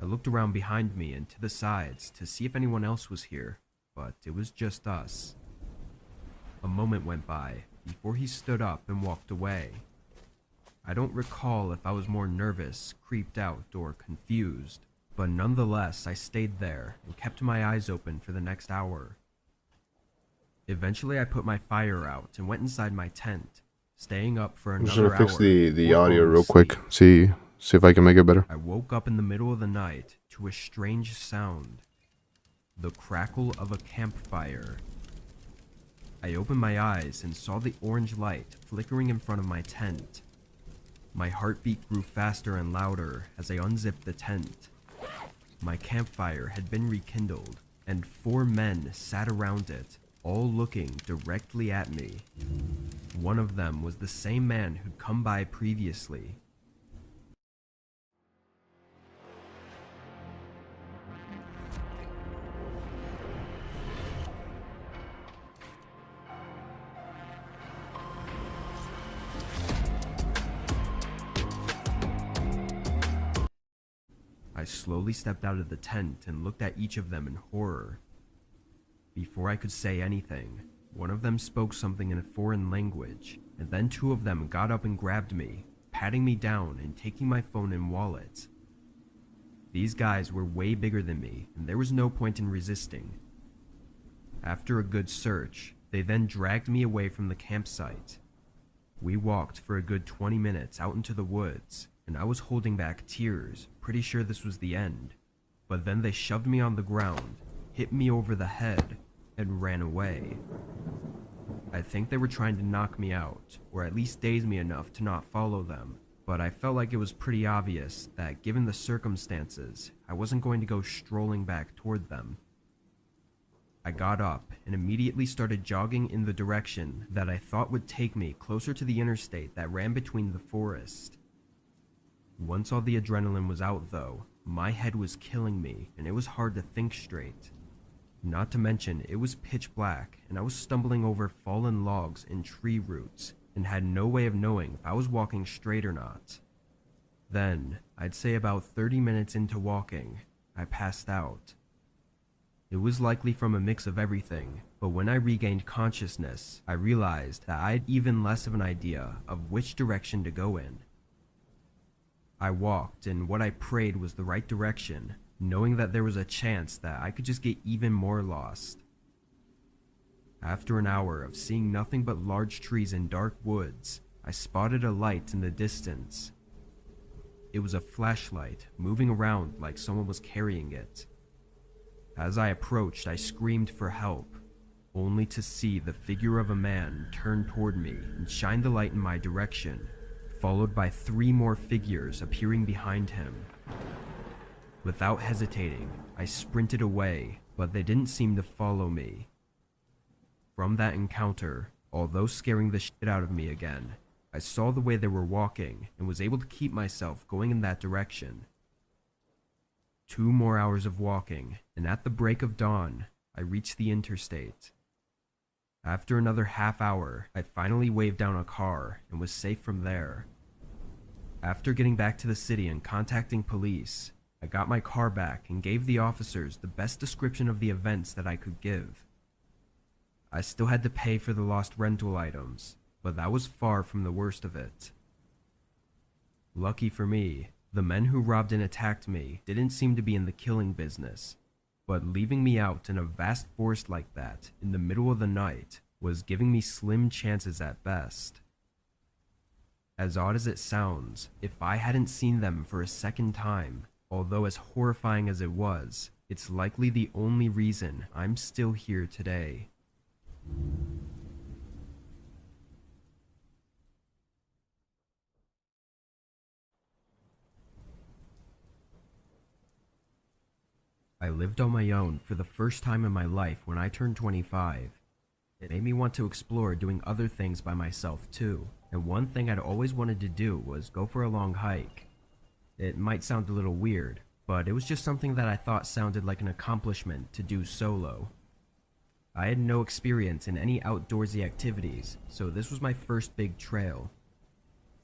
I looked around behind me and to the sides to see if anyone else was here, but it was just us. A moment went by before he stood up and walked away. I don't recall if I was more nervous, creeped out, or confused, but nonetheless I stayed there and kept my eyes open for the next hour. Eventually I put my fire out and went inside my tent, staying up for I'm just another gonna fix hour the before audio falling real quick. asleep. See if I can make it better. I woke up in the middle of the night to a strange sound. The crackle of a campfire. I opened my eyes and saw the orange light flickering in front of my tent. My heartbeat grew faster and louder as I unzipped the tent. My campfire had been rekindled, and 4 men sat around it, all looking directly at me. One of them was the same man who'd come by previously. I slowly stepped out of the tent and looked at each of them in horror. Before I could say anything, one of them spoke something in a foreign language, and then 2 of them got up and grabbed me, patting me down and taking my phone and wallet. These guys were way bigger than me, and there was no point in resisting. After a good search, they then dragged me away from the campsite. We walked for a good 20 minutes out into the woods, and I was holding back tears, pretty sure this was the end. But then they shoved me on the ground, hit me over the head, and ran away. I think they were trying to knock me out, or at least daze me enough to not follow them, but I felt like it was pretty obvious that given the circumstances, I wasn't going to go strolling back toward them. I got up and immediately started jogging in the direction that I thought would take me closer to the interstate that ran between the forest. Once all the adrenaline was out though, my head was killing me and it was hard to think straight. Not to mention it was pitch black and I was stumbling over fallen logs and tree roots and had no way of knowing if I was walking straight or not. Then, I'd say about 30 minutes into walking, I passed out. It was likely from a mix of everything, but when I regained consciousness, I realized that I had even less of an idea of which direction to go in. I walked in what I prayed was the right direction, knowing that there was a chance that I could just get even more lost. After an hour of seeing nothing but large trees and dark woods, I spotted a light in the distance. It was a flashlight, moving around like someone was carrying it. As I approached, I screamed for help, only to see the figure of a man turn toward me and shine the light in my direction, followed by 3 more figures appearing behind him. Without hesitating, I sprinted away, but they didn't seem to follow me. From that encounter, although scaring the shit out of me again, I saw the way they were walking and was able to keep myself going in that direction. 2 more hours of walking, and at the break of dawn, I reached the interstate. After another half hour, I finally waved down a car and was safe from there. After getting back to the city and contacting police, I got my car back and gave the officers the best description of the events that I could give. I still had to pay for the lost rental items, but that was far from the worst of it. Lucky for me, the men who robbed and attacked me didn't seem to be in the killing business, but leaving me out in a vast forest like that in the middle of the night was giving me slim chances at best. As odd as it sounds, if I hadn't seen them for a second time, although as horrifying as it was, it's likely the only reason I'm still here today. I lived on my own for the first time in my life when I turned 25. It made me want to explore doing other things by myself too, and one thing I'd always wanted to do was go for a long hike. It might sound a little weird, but it was just something that I thought sounded like an accomplishment to do solo. I had no experience in any outdoorsy activities, so this was my first big trail.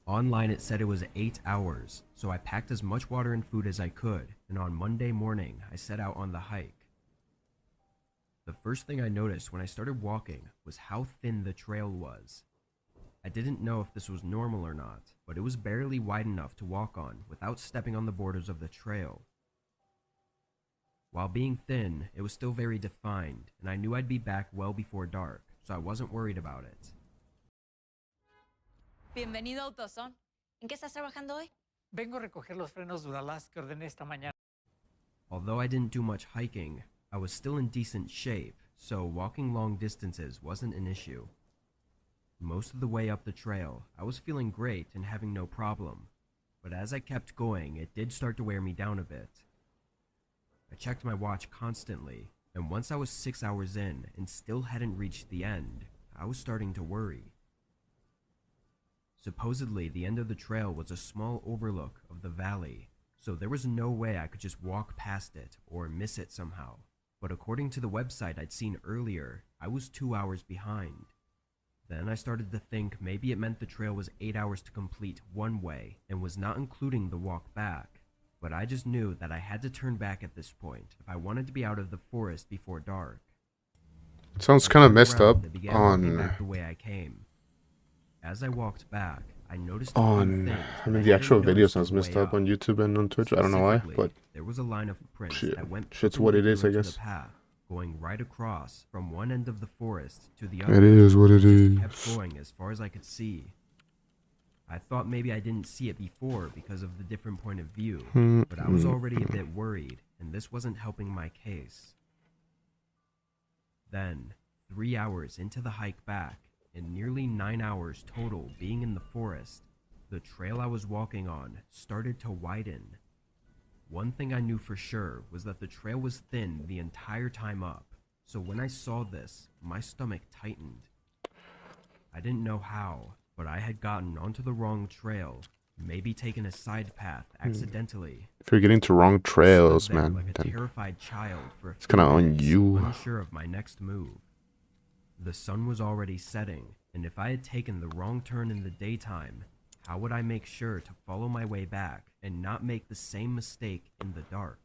Online it said it was 8 hours, so I packed as much water and food as I could, and on Monday morning I set out on the hike. The first thing I noticed when I started walking was how thin the trail was. I didn't know if this was normal or not, but it was barely wide enough to walk on without stepping on the borders of the trail. While being thin, it was still very defined, and I knew I'd be back well before dark, so I wasn't worried about it. Bienvenido a AutoZone. ¿En qué estás trabajando hoy? Vengo a recoger los frenos Duralast que ordené esta mañana. Although I didn't do much hiking, I was still in decent shape, so walking long distances wasn't an issue. Most of the way up the trail, I was feeling great and having no problem, but as I kept going, it did start to wear me down a bit. I checked my watch constantly, and once I was 6 hours in and still hadn't reached the end, I was starting to worry. Supposedly, the end of the trail was a small overlook of the valley, so there was no way I could just walk past it or miss it somehow. But according to the website I'd seen earlier, I was 2 hours behind. Then I started to think maybe it meant the trail was 8 hours to complete one way and was not including the walk back. But I just knew that I had to turn back at this point if I wanted to be out of the forest before dark. It sounds kind of messed up on back the way I came. As I walked back, I noticed the actual video sounds messed up on YouTube and on Twitch. I don't know why, but there was a line of prints that went shit's what it is, I guess. The path, going right across from one end of the forest to the other. It is what it is. Kept going as far as I could see. I thought maybe I didn't see it before because of the different point of view, but I was already a bit worried, and this wasn't helping my case. Then, 3 hours into the hike back, and nearly 9 hours total being in the forest, the trail I was walking on started to widen. One thing I knew for sure was that the trail was thin the entire time up, so when I saw this, my stomach tightened. I didn't know how, but I had gotten onto the wrong trail, maybe taken a side path accidentally. If you're getting to wrong trails, man, like a then terrified child for it's kind of on you. Unsure of my next move. The sun was already setting, and if I had taken the wrong turn in the daytime, how would I make sure to follow my way back and not make the same mistake in the dark?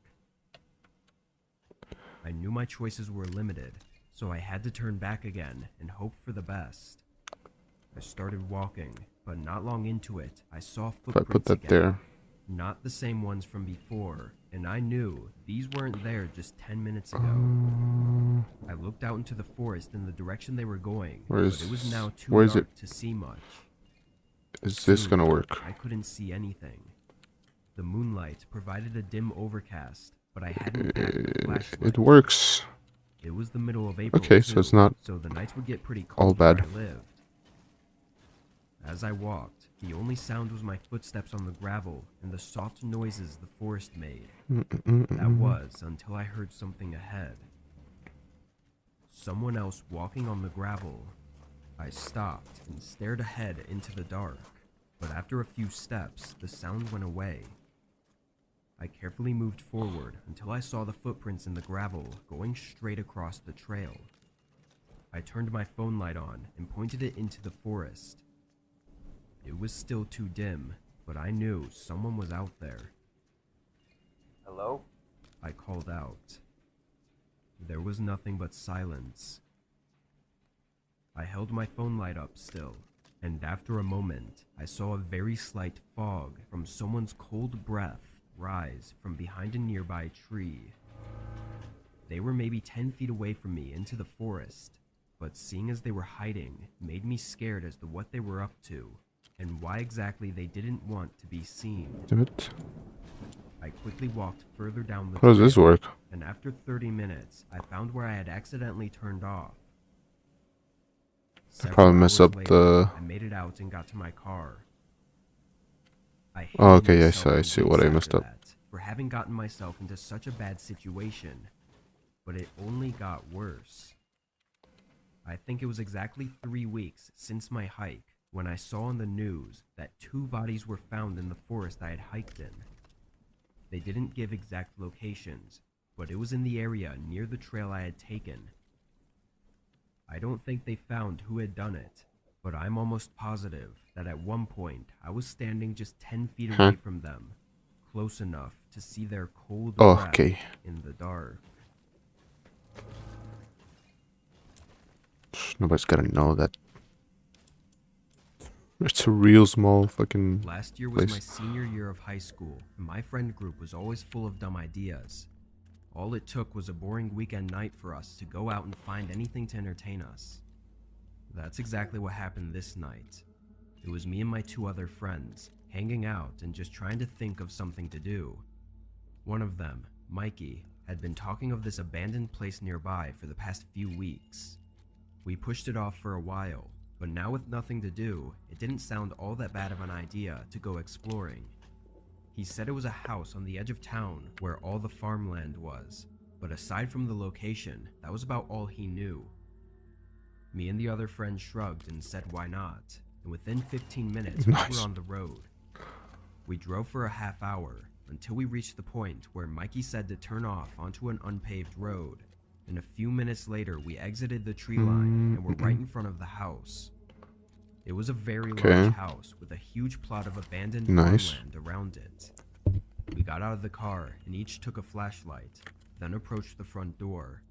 I knew my choices were limited, so I had to turn back again and hope for the best. I started walking, but not long into it, I saw footprints If I put that again. there. Not the same ones from before, and I knew these weren't there just 10 minutes ago. I looked out into the forest in the direction they were going, but it was now too dark to see much. Is this gonna work? I couldn't see anything. The moonlight provided a dim overcast, but I hadn't packed a flashlight. It works. It was the middle of April, Okay, so it's not so the nights would get pretty all cold where bad. I lived. As I walked, the only sound was my footsteps on the gravel and the soft noises the forest made. That was until I heard something ahead. Someone else walking on the gravel. I stopped and stared ahead into the dark, but after a few steps, the sound went away. I carefully moved forward until I saw the footprints in the gravel going straight across the trail. I turned my phone light on and pointed it into the forest. It was still too dim, but I knew someone was out there. Hello? I called out. There was nothing but silence. I held my phone light up still, and after a moment, I saw a very slight fog from someone's cold breath rise from behind a nearby tree. They were maybe 10 feet away from me into the forest, but seeing as they were hiding made me scared as to what they were up to and why exactly they didn't want to be seen. Damn it. I quickly walked further down the How does this trail, work? and after 30 minutes, I found where I had accidentally turned off. I probably mess up the... I made it out and got to my car. Oh, okay, yes, I see what I messed up. For having gotten myself into such a bad situation, but it only got worse. I think it was exactly 3 weeks since my hike when I saw on the news that 2 bodies were found in the forest I had hiked in. They didn't give exact locations, but it was in the area near the trail I had taken. I don't think they found who had done it, but I'm almost positive that at one point I was standing just 10 feet away from them, close enough to see their cold breath in the dark. Nobody's gotta know that. It's a real small fucking Last year was my senior year of high school, and my friend group was always full of dumb ideas. All it took was a boring weekend night for us to go out and find anything to entertain us. That's exactly what happened this night. It was me and my 2 other friends, hanging out and just trying to think of something to do. One of them, Mikey, had been talking of this abandoned place nearby for the past few weeks. We pushed it off for a while, but now with nothing to do, it didn't sound all that bad of an idea to go exploring. He said it was a house on the edge of town where all the farmland was, but aside from the location, that was about all he knew. Me and the other friend shrugged and said why not, and within 15 minutes we were on the road. We drove for a half hour until we reached the point where Mikey said to turn off onto an unpaved road, and a few minutes later we exited the tree line and were right in front of the house. It was a very large house with a huge plot of abandoned farmland around it. We got out of the car and each took a flashlight, then approached the front door.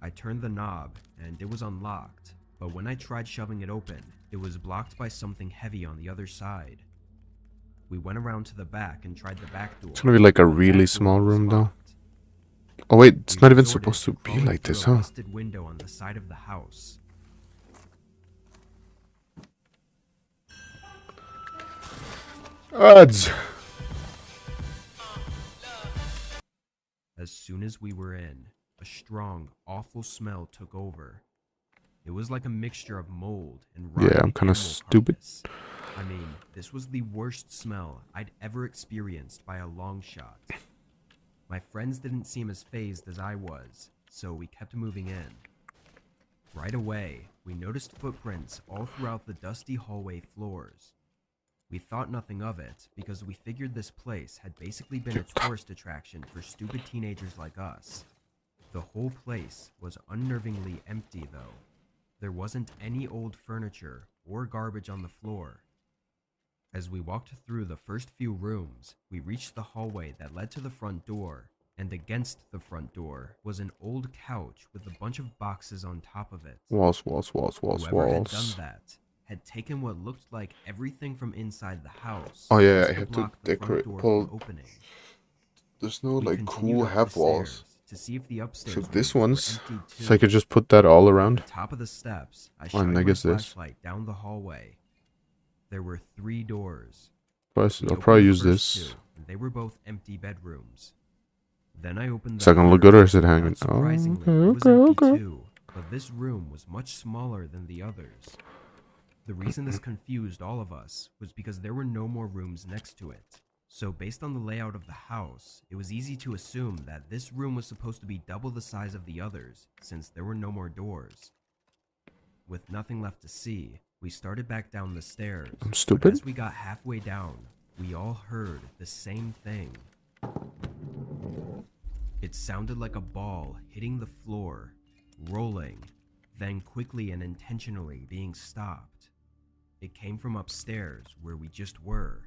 I turned the knob and it was unlocked, but when I tried shoving it open, it was blocked by something heavy on the other side. We went around to the back and tried the back door. It's gonna be like a really small room though. Oh wait, it's not even supposed to be like this, huh? Window on the side of the house. Odds. As soon as we were in, a strong, awful smell took over. It was like a mixture of mold and rotting I'm kind of stupid. I mean, this was the worst smell I'd ever experienced by a long shot. My friends didn't seem as fazed as I was, so we kept moving in. Right away, we noticed footprints all throughout the dusty hallway floors. We thought nothing of it because we figured this place had basically been a tourist attraction for stupid teenagers like us. The whole place was unnervingly empty though. There wasn't any old furniture or garbage on the floor. As we walked through the first few rooms, we reached the hallway that led to the front door, and against the front door was an old couch with a bunch of boxes on top of it. Walls. Whoever had done that had taken what looked like everything from inside the house. Oh yeah, I had to decorate. There's no like cool half walls. To see if the upstairs so this one's, too. so I could just put that all around. At the top of the steps, I shined my flashlight down the hallway. There were 3 doors. I'll probably use this. And they were both empty bedrooms. Then I opened the Is that gonna look good or is it hanging? Oh, okay. Too, but this room was much smaller than the others. The reason this confused all of us was because there were no more rooms next to it. So based on the layout of the house, it was easy to assume that this room was supposed to be double the size of the others, since there were no more doors. With nothing left to see, we started back down the stairs. I'm stupid. As we got halfway down, we all heard the same thing. It sounded like a ball hitting the floor, rolling, then quickly and intentionally being stopped. It came from upstairs where we just were.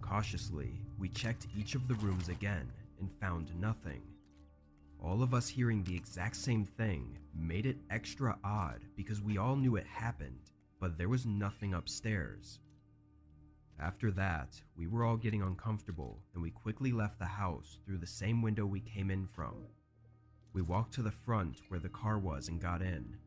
Cautiously, we checked each of the rooms again and found nothing. all of us hearing the exact same thing made it extra odd because we all knew it happened, but there was nothing upstairs. After that, we were all getting uncomfortable and we quickly left the house through the same window we came in from. We walked to the front where the car was and got in.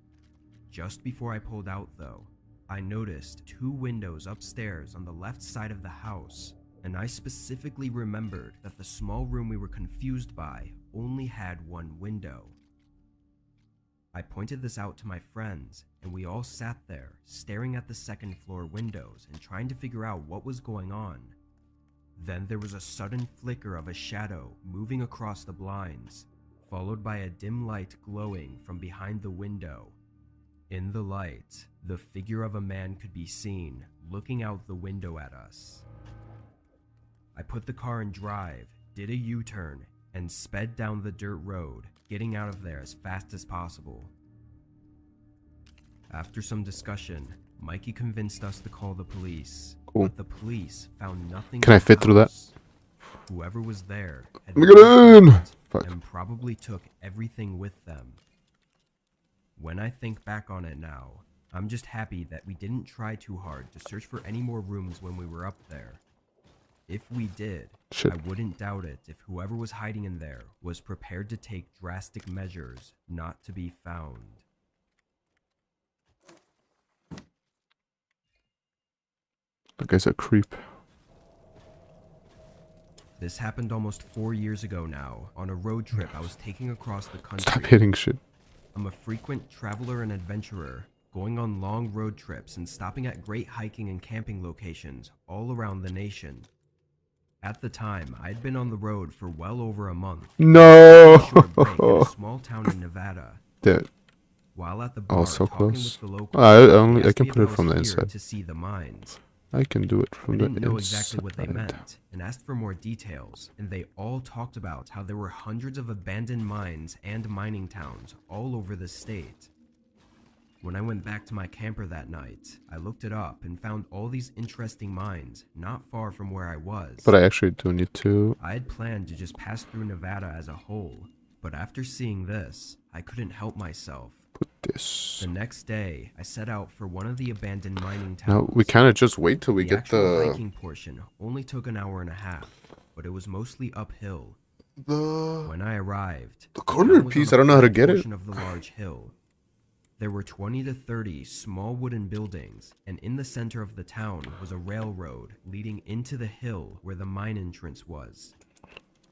Just before I pulled out though, I noticed 2 windows upstairs on the left side of the house, and I specifically remembered that the small room we were confused by only had 1 window. I pointed this out to my friends, and we all sat there, staring at the second floor windows and trying to figure out what was going on. Then there was a sudden flicker of a shadow moving across the blinds, followed by a dim light glowing from behind the window. In the light, the figure of a man could be seen, looking out the window at us. I put the car in drive, did a U-turn, and sped down the dirt road, getting out of there as fast as possible. After some discussion, Mikey convinced us to call the police. Cool. But the police found nothing. Can I fit through that? Whoever was there had Get in! and probably took everything with them. When I think back on it now, I'm just happy that we didn't try too hard to search for any more rooms when we were up there. If we did, Shit. I wouldn't doubt it if whoever was hiding in there was prepared to take drastic measures not to be found. That guy's a creep. This happened almost 4 years ago now, on a road trip I was taking across the country. Stop hitting shit. I'm a frequent traveler and adventurer, going on long road trips and stopping at great hiking and camping locations all around the nation. At the time, I'd been on the road for well over a month. No! A short break in a small town in Nevada. Dead. While at the bar, Oh, so talking close. with the locals, I asked can me put if it I from was the here inside. to see the mines. I can do it from I the didn't know inside. exactly what they meant, and asked for more details, and they all talked about how there were hundreds of abandoned mines and mining towns all over the state. When I went back to my camper that night, I looked it up and found all these interesting mines not far from where I was. But I actually do need to. I had planned to just pass through Nevada as a whole, but after seeing this, I couldn't help myself. Put this. The next day, I set out for one of the abandoned mining towns. Now we kind of just wait till we The get actual the hiking portion only took an hour and a half, but it was mostly uphill. When I arrived, the corner was piece. on I don't know how to get it. portion of the large hill. There were 20 to 30 small wooden buildings, and in the center of the town was a railroad leading into the hill where the mine entrance was.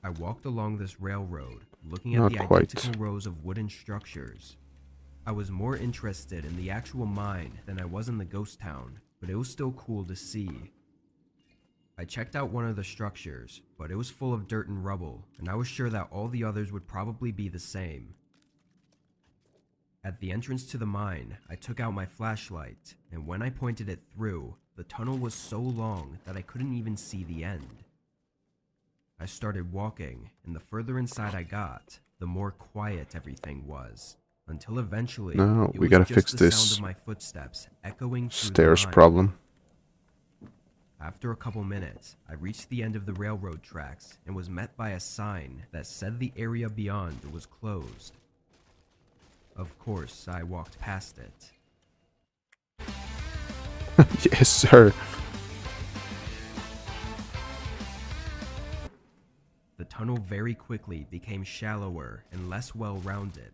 I walked along this railroad, looking at Not the quite. identical rows of wooden structures. I was more interested in the actual mine than I was in the ghost town, but it was still cool to see. I checked out one of the structures, but it was full of dirt and rubble, and I was sure that all the others would probably be the same. At the entrance to the mine, I took out my flashlight, and when I pointed it through, the tunnel was so long that I couldn't even see the end. I started walking, and the further inside I got, the more quiet everything was, until eventually No, it we was gotta just fix the this sound of my footsteps echoing through stairs the mine. problem. After a couple minutes, I reached the end of the railroad tracks and was met by a sign that said the area beyond was closed. Of course, I walked past it. Yes, sir. The tunnel very quickly became shallower and less well-rounded.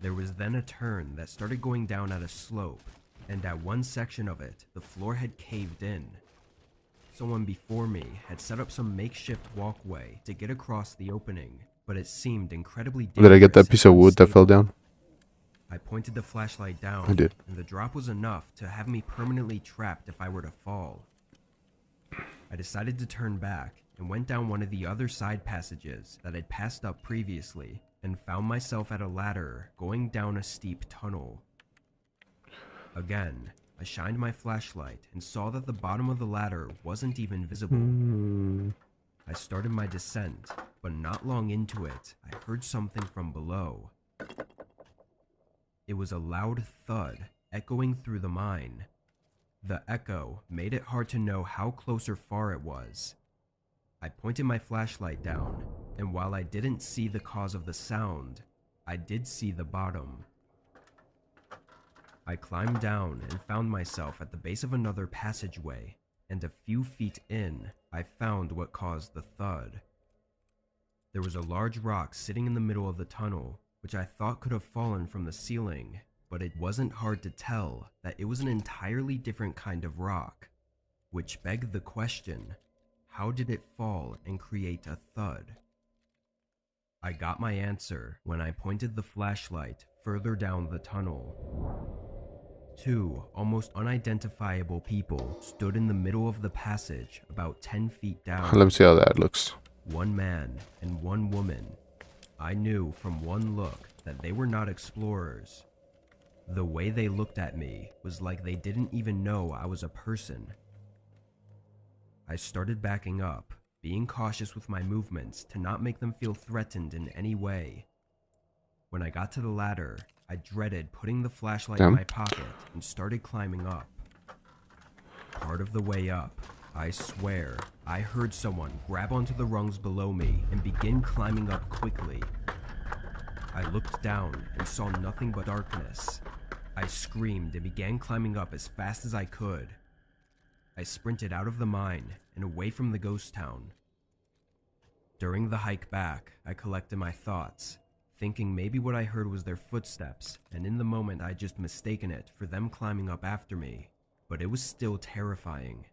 There was then a turn that started going down at a slope, and at one section of it, the floor had caved in. Someone before me had set up some makeshift walkway to get across the opening, but it seemed incredibly dangerous. Did I get that piece of and wood that fell unstable. down? I pointed the flashlight down, I did. and the drop was enough to have me permanently trapped if I were to fall. I decided to turn back and went down one of the other side passages that I'd passed up previously and found myself at a ladder going down a steep tunnel. Again, I shined my flashlight and saw that the bottom of the ladder wasn't even visible. I started my descent, but not long into it, I heard something from below. It was a loud thud echoing through the mine. The echo made it hard to know how close or far it was. I pointed my flashlight down, and while I didn't see the cause of the sound, I did see the bottom. I climbed down and found myself at the base of another passageway, and a few feet in, I found what caused the thud. There was a large rock sitting in the middle of the tunnel, which I thought could have fallen from the ceiling, but it wasn't hard to tell that it was an entirely different kind of rock, which begged the question, how did it fall and create a thud? I got my answer when I pointed the flashlight further down the tunnel. Two almost unidentifiable people stood in the middle of the passage about 10 feet down. Let me see how that looks. One man and one woman. I knew from one look that they were not explorers. The way they looked at me was like they didn't even know I was a person. I started backing up, being cautious with my movements to not make them feel threatened in any way. When I got to the ladder, I dreaded putting the flashlight in my pocket and started climbing up. Part of the way up, I swear, I heard someone grab onto the rungs below me and begin climbing up quickly. I looked down and saw nothing but darkness. I screamed and began climbing up as fast as I could. I sprinted out of the mine and away from the ghost town. During the hike back, I collected my thoughts, thinking maybe what I heard was their footsteps, and in the moment I'd just mistaken it for them climbing up after me, but it was still terrifying.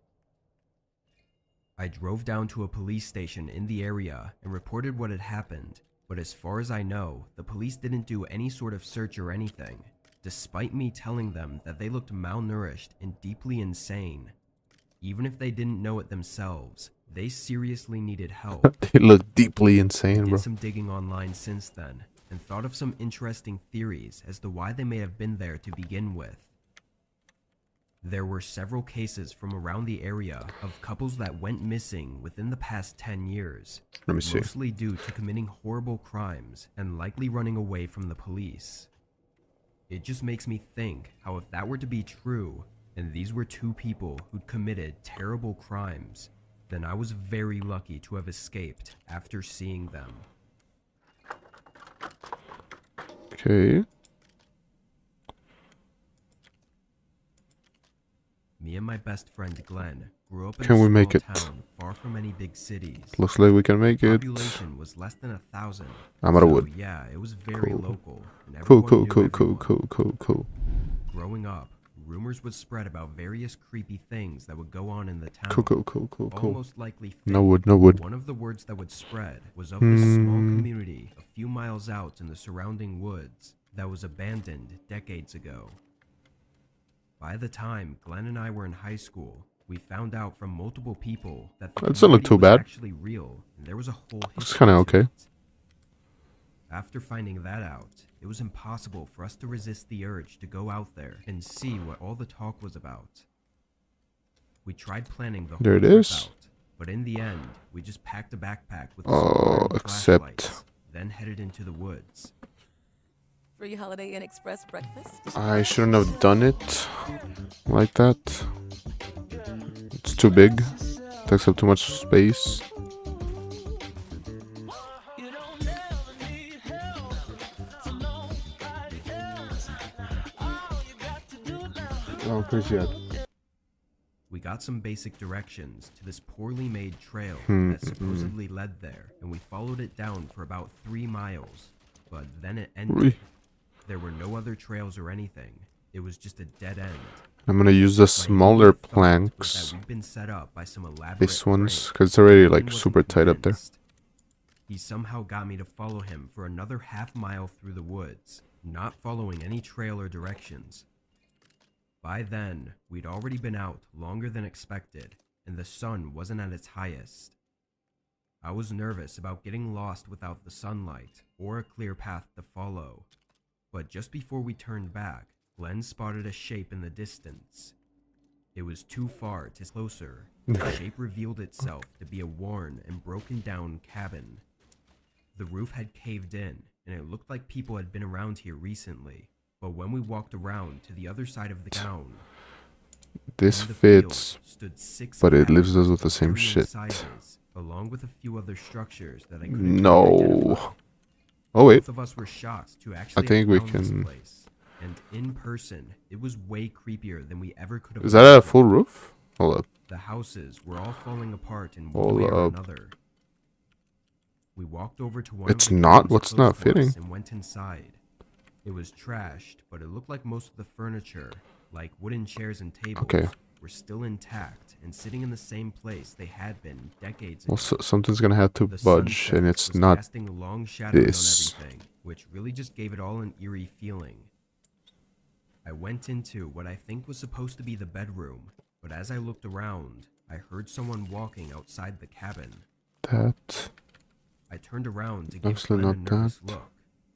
I drove down to a police station in the area and reported what had happened, but as far as I know, the police didn't do any sort of search or anything, despite me telling them that they looked malnourished and deeply insane. Even if they didn't know it themselves, they seriously needed help. They look deeply insane, I bro. did some digging online since then, and thought of some interesting theories as to why they may have been there to begin with. There were several cases from around the area of couples that went missing within the past 10 years, Let me see. mostly due to committing horrible crimes and likely running away from the police. It just makes me think how if that were to be true, and these were two people who'd committed terrible crimes, then I was very lucky to have escaped after seeing them. Okay. Me and my best friend Glenn grew up in Can a we small make it? town far from any big cities. Looks like we can make The it. population was less than 1,000. I'm out of so wood. Yeah, it was very Cool. local. And Cool, everyone cool, knew cool, everyone. cool. Growing up, rumors would spread about various creepy things that would go on in the town. Cool. All most likely fake. No wood. One of the words that would spread was of this small community a few miles out in the surrounding woods that was abandoned decades ago. By the time Glenn and I were in high school, we found out from multiple people that the That doesn't look community too was bad. actually real, and there was a whole Looks history kinda to okay. it. After finding that out, it was impossible for us to resist the urge to go out there and see what all the talk was about. We tried planning the There whole it trip is. out, but in the end, we just packed a backpack with Oh, some except- flashlights, then headed into the woods. Free Holiday Inn Express breakfast? I shouldn't have done it like that. It's too big. Takes up too much space. Oh, appreciate. We got some basic directions to this poorly made trail that supposedly led there, and we followed it down for about 3 miles, but then it ended. Really? There were no other trails or anything. It was just a dead end. I'm gonna use the smaller Was planks. that we'd been set up by some elaborate These ones, prank. because it's already Glenn like wasn't super tight up there. convinced. He somehow got me to follow him for another half mile through the woods, not following any trail or directions. By then, we'd already been out longer than expected, and the sun wasn't at its highest. I was nervous about getting lost without the sunlight or a clear path to follow, but just before we turned back, Glenn spotted a shape in the distance. It was too far to closer. The shape revealed itself to be a worn and broken down cabin. The roof had caved in, and it looked like people had been around here recently. But when we walked around to the other side of the town, This in the field fits, stood 6 but it leaves cabins us with the same varying shit. sizes, along with a few other structures that I couldn't No. identify. Oh wait. Both of us were shocked to actually I think we have found this can. place. And in person, it was way creepier than we ever could have. Is that a full roof? Hold up. The houses were all falling apart in one Hold way or up. another. We walked over to one It's of the not. cabins What's close not to us fitting? and went inside. It was trashed, but it looked like most of the furniture, like wooden chairs and tables, Okay. were still intact and sitting in the same place they had been decades Well, ago. something's gonna have to The budge, sunset and it's was not casting long shadows this. on everything, which really just gave it all an eerie feeling. I went into what I think was supposed to be the bedroom, but as I looked around, I heard someone walking outside the cabin. That. I turned around to give Actually, Glenn a not nervous that. look,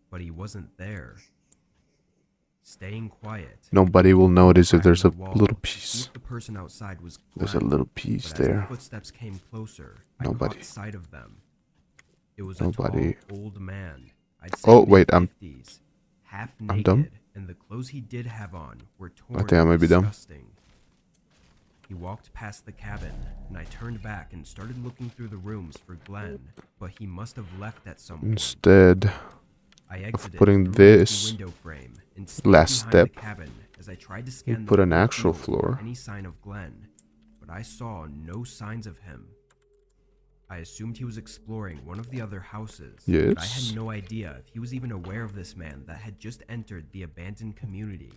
but he wasn't there. Staying quiet. Nobody will notice if there's a the wall little to see piece. if the person outside was There's a Glenn, little piece but as there. the footsteps came closer, I Nobody. caught sight of them. It was Nobody. a tall, old man. I'd say Oh wait, I'm mid-50s, half I'm naked, dumb. and the clothes he did have on were torn I think I and might be dumb. disgusting. He walked past the cabin, and I turned back and started looking through the rooms for Glenn, but he must have left at some point. Instead I of exited putting through an empty this window frame and sneaked last behind step, the cabin as I tried to we scan the put an whole actual field floor. for any sign of Glenn, but I saw no signs of him. I assumed he was exploring one of the other houses, but I Yes. had no idea if he was even aware of this man that had just entered the abandoned community.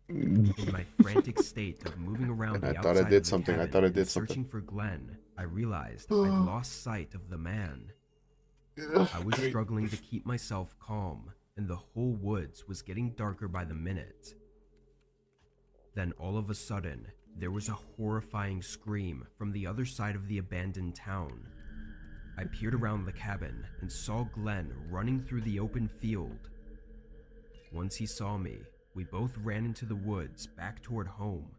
In my frantic state of moving around And the I outside thought I of did the something. I cabin thought I and did searching something. for Glenn, I realized I'd lost sight of the man. I was struggling to keep myself calm, and the whole woods was getting darker by the minute. Then all of a sudden, there was a horrifying scream from the other side of the abandoned town. I peered around the cabin and saw Glenn running through the open field. Once he saw me, we both ran into the woods back toward home.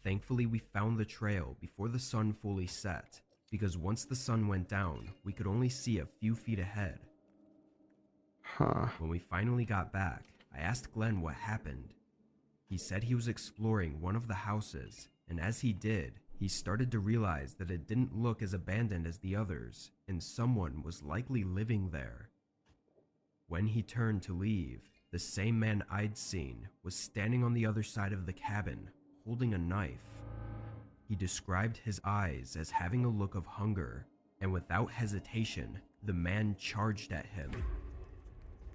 Thankfully, we found the trail before the sun fully set, because once the sun went down, we could only see a few feet ahead. Huh. When we finally got back, I asked Glenn what happened. He said he was exploring one of the houses, and as he did, he started to realize that it didn't look as abandoned as the others, and someone was likely living there. When he turned to leave, the same man I'd seen was standing on the other side of the cabin, holding a knife. He described his eyes as having a look of hunger, and without hesitation, the man charged at him.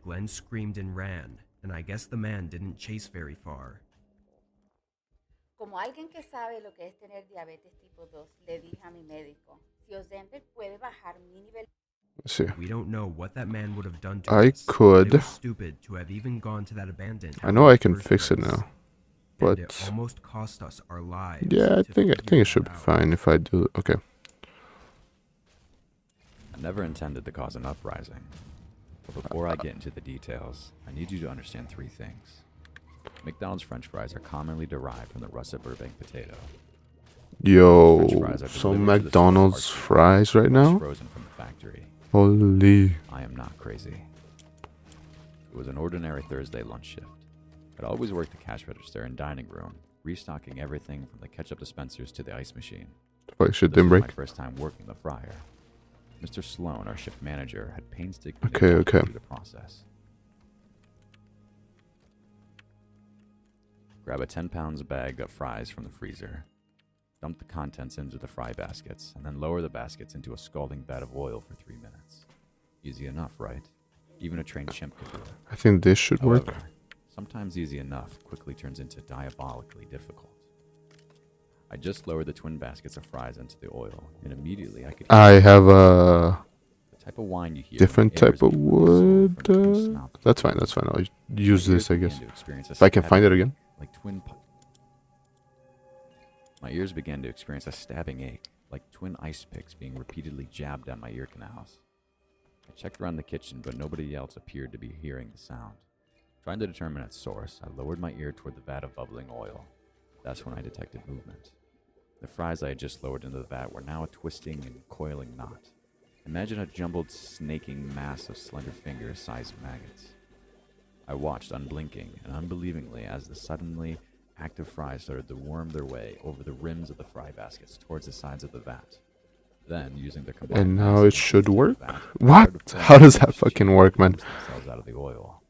Glenn screamed and ran, and I guess the man didn't chase very far. Como alguien que sabe lo que es tener diabetes tipo 2, le dije a mi médico, si Ozempic puede bajar mi nivel. Let's see. We don't know what that man would have done to I us, but could. it was stupid to have even gone to that abandoned house I know I in can the first fix it place. now, And it but almost cost us our lives. yeah, I to think figure it should that be out. fine if I do. Okay. I never intended to cause an uprising. But before I get into the details, I need you to understand three things. McDonald's French fries are commonly derived from the russet Burbank potato. Yo, French fries are so delivered to the store McDonald's parts fries right now? frozen from the factory. Holy. I am not crazy. It was an ordinary Thursday lunch shift. I'd always worked the cash register and dining room, restocking everything from the ketchup dispensers to the ice machine. Fuck, shit This didn't was break. my first time working the fryer. Mr. Sloan, our shift manager, had painstakingly Okay, walked me okay. through the process. Grab a 10 pounds bag of fries from the freezer. Dump the contents into the fry baskets, and then lower the baskets into a scalding vat of oil for 3 minutes. Easy enough, right? Even a trained chimp could do it. I think this should work. However, sometimes easy enough quickly turns into diabolically difficult. I just lowered the twin baskets of fries into the oil, and immediately I could hear I have a the type of whine you hear different when air is type of being released wood. from the goose's mouth. That's fine. That's fine. I'll use My this, I ears guess. began to experience a If I can find it stabbing again. like My ears began to experience a stabbing ache, like twin ice picks being repeatedly jabbed at my ear canals. I checked around the kitchen, but nobody else appeared to be hearing the sound. Trying to determine its source, I lowered my ear toward the vat of bubbling oil. That's when I detected movement. The fries I had just lowered into the vat were now a twisting and coiling knot. Imagine a jumbled, snaking mass of slender fingers sized maggots. I watched unblinking and unbelievingly as the suddenly active fries started to worm their way over the rims of the fry baskets towards the sides of the vat. Then, using the combined And now mass it of should the work? vat, What? started to How form does that each fucking chamber work, man? pushed themselves out of the oil.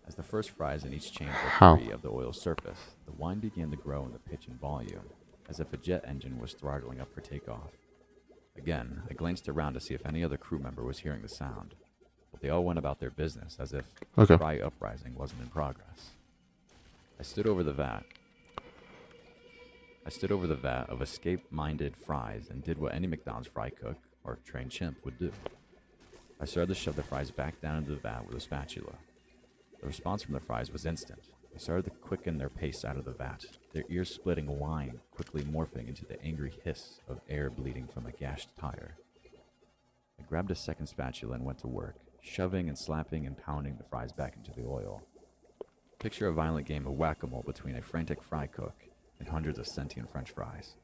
As the first fries in each chamber How? free of the oil's surface, the wine began to grow in the pitch and volume, as if a jet engine was throttling up for takeoff. Again, I glanced around to see if any other crew member was hearing the sound, but they all went about their business as if Okay. the fry uprising wasn't in progress. I stood over the vat of escape-minded fries and did what any McDonald's fry cook or trained chimp would do. I started to shove the fries back down into the vat with a spatula. The response from the fries was instant. They started to quicken their pace out of the vat, their ear-splitting whine quickly morphing into the angry hiss of air bleeding from a gashed tire. I grabbed a second spatula and went to work, shoving and slapping and pounding the fries back into the oil. Picture a violent game of whack-a-mole between a frantic fry cook and hundreds of sentient French fries.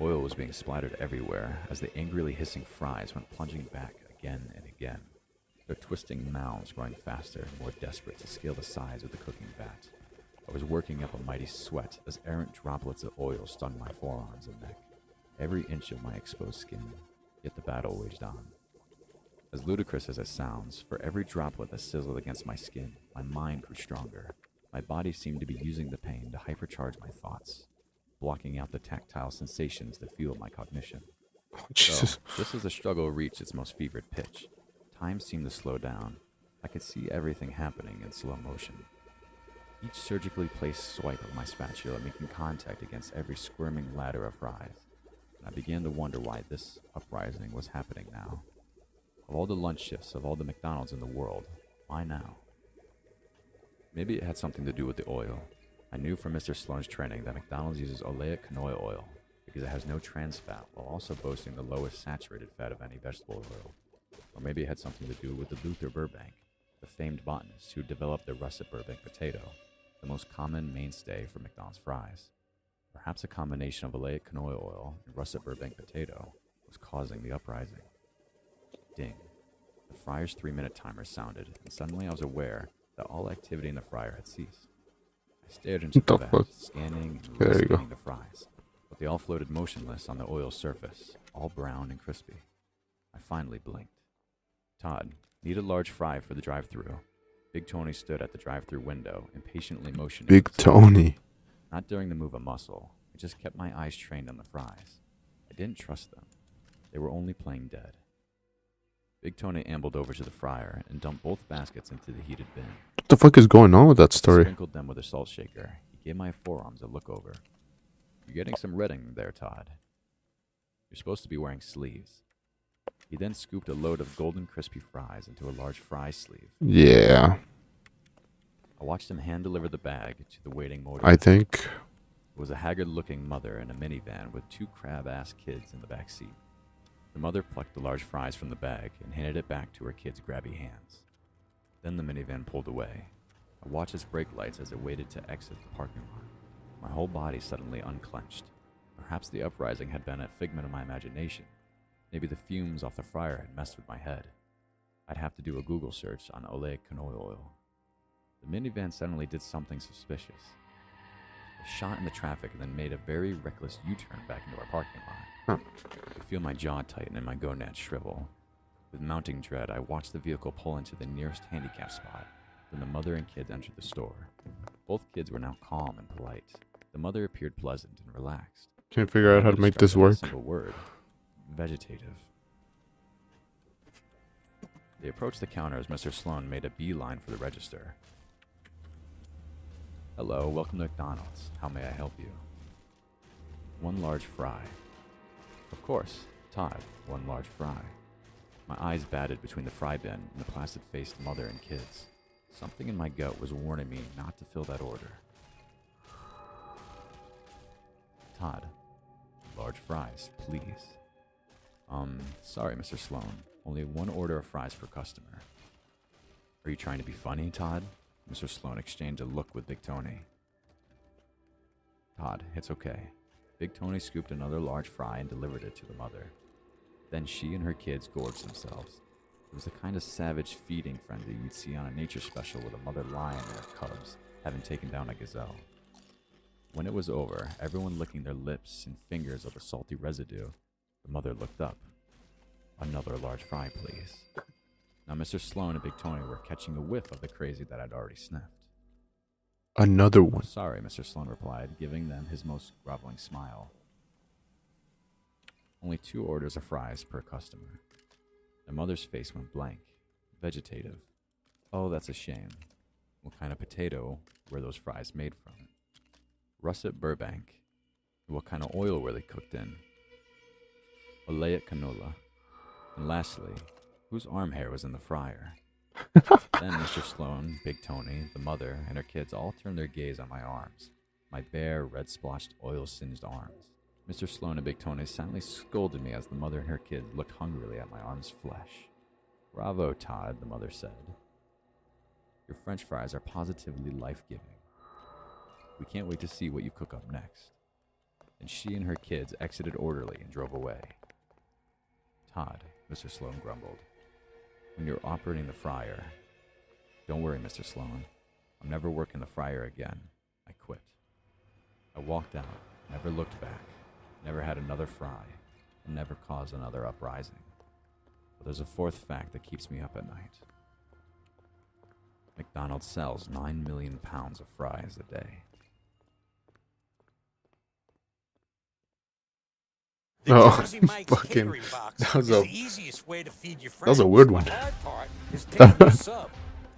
Oil was being splattered everywhere as the angrily hissing fries went plunging back again and again, their twisting mouths growing faster and more desperate to scale the sides of the cooking vat. I was working up a mighty sweat as errant droplets of oil stung my forearms and neck, every inch of my exposed skin, yet the battle waged on. As ludicrous as it sounds, for every droplet that sizzled against my skin, my mind grew stronger. My body seemed to be using the pain to hypercharge my thoughts, blocking out the tactile sensations that fueled my cognition. Jesus. So, just as the struggle reached its most fevered pitch, time seemed to slow down. I could see everything happening in slow motion. Each surgically placed swipe of my spatula making contact against every squirming ladder of fries, and I began to wonder why this uprising was happening now. Of all the lunch shifts of all the McDonald's in the world, why now? Maybe it had something to do with the oil. I knew from Mr. Sloan's training that McDonald's uses oleic canola oil because it has no trans fat while also boasting the lowest saturated fat of any vegetable oil. Or maybe it had something to do with the Luther Burbank, the famed botanist who developed the russet Burbank potato, the most common mainstay for McDonald's fries. Perhaps a combination of oleic canola oil and russet Burbank potato was causing the uprising. Ding. The fryer's 3-minute timer sounded, and suddenly I was aware that all activity in the fryer had ceased. I stared into the vat, scanning and There you go. re-scanning the fries, but they all floated motionless on the oil's surface, all brown and crispy. I finally blinked. Todd, need a large fry for the drive-thru. Big Tony stood at the drive-thru window, impatiently motioning. Big Tony. Not daring to move a muscle. I just kept my eyes trained on the fries. I didn't trust them. They were only playing dead. Big Tony ambled over to the fryer and dumped both baskets into the heated bin. What the fuck is going on with that He story? sprinkled them with a salt shaker. He gave my forearms a look over. You're getting some redding there, Todd. You're supposed to be wearing sleeves. He then scooped a load of golden crispy fries into a large fry sleeve. Yeah. I watched him hand-deliver the bag to the waiting motor. I think. It was a haggard-looking mother in a minivan with 2 crab-ass kids in the back seat. The mother plucked the large fries from the bag and handed it back to her kids' grabby hands. Then the minivan pulled away. I watched its brake lights as it waited to exit the parking lot. My whole body suddenly unclenched. Perhaps the uprising had been a figment of my imagination. Maybe the fumes off the fryer had messed with my head. I'd have to do a Google search on oleic canola oil. The minivan suddenly did something suspicious. It shot in the traffic and then made a very reckless U-turn back into our parking lot. I could feel my jaw tighten and my gonads shrivel. With mounting dread, I watched the vehicle pull into the nearest handicap spot. Then the mother and kids entered the store. Both kids were now calm and polite. The mother appeared pleasant and relaxed. Can't figure out how to make this Described it in work. a single word. Vegetative. They approached the counter as Mr. Sloan made a beeline for the register. Hello, welcome to McDonald's. How may I help you? 1 large fry. Of course, Todd, 1 large fry. My eyes batted between the fry bin and the placid-faced mother and kids. Something in my gut was warning me not to fill that order. Todd, large fries, please. Sorry, Mr. Sloan. Only 1 order of fries per customer. Are you trying to be funny, Todd? Mr. Sloan exchanged a look with Big Tony. Todd, it's okay. Big Tony scooped another large fry and delivered it to the mother. Then she and her kids gorged themselves. It was the kind of savage feeding frenzy you'd see on a nature special with a mother lion and her cubs having taken down a gazelle. When it was over, everyone licking their lips and fingers of the salty residue, the mother looked up. Another large fry, please. Now Mr. Sloan and Big Tony were catching a whiff of the crazy that I'd already sniffed. Another one. Sorry, Mr. Sloan replied, giving them his most groveling smile. Only 2 orders of fries per customer. The mother's face went blank. Vegetative. Oh, that's a shame. What kind of potato were those fries made from? Russet Burbank. What kind of oil were they cooked in? Oleic canola. And lastly, whose arm hair was in the fryer? Then Mr. Sloan, Big Tony, the mother, and her kids all turned their gaze on my arms, my bare, red-splotched, oil-singed arms. Mr. Sloan and Big Tony silently scolded me as the mother and her kids looked hungrily at my arm's flesh. Bravo, Todd, the mother said. Your French fries are positively life-giving. We can't wait to see what you cook up next. And she and her kids exited orderly and drove away. Todd, Mr. Sloan grumbled. When you're operating the fryer... Don't worry, Mr. Sloan. I'm never working the fryer again. I quit. I walked out, never looked back, never had another fry, and never caused another uprising. But there's a 4th fact that keeps me up at night. McDonald's sells 9 million pounds of fries a day. Oh, fucking, that was a weird one.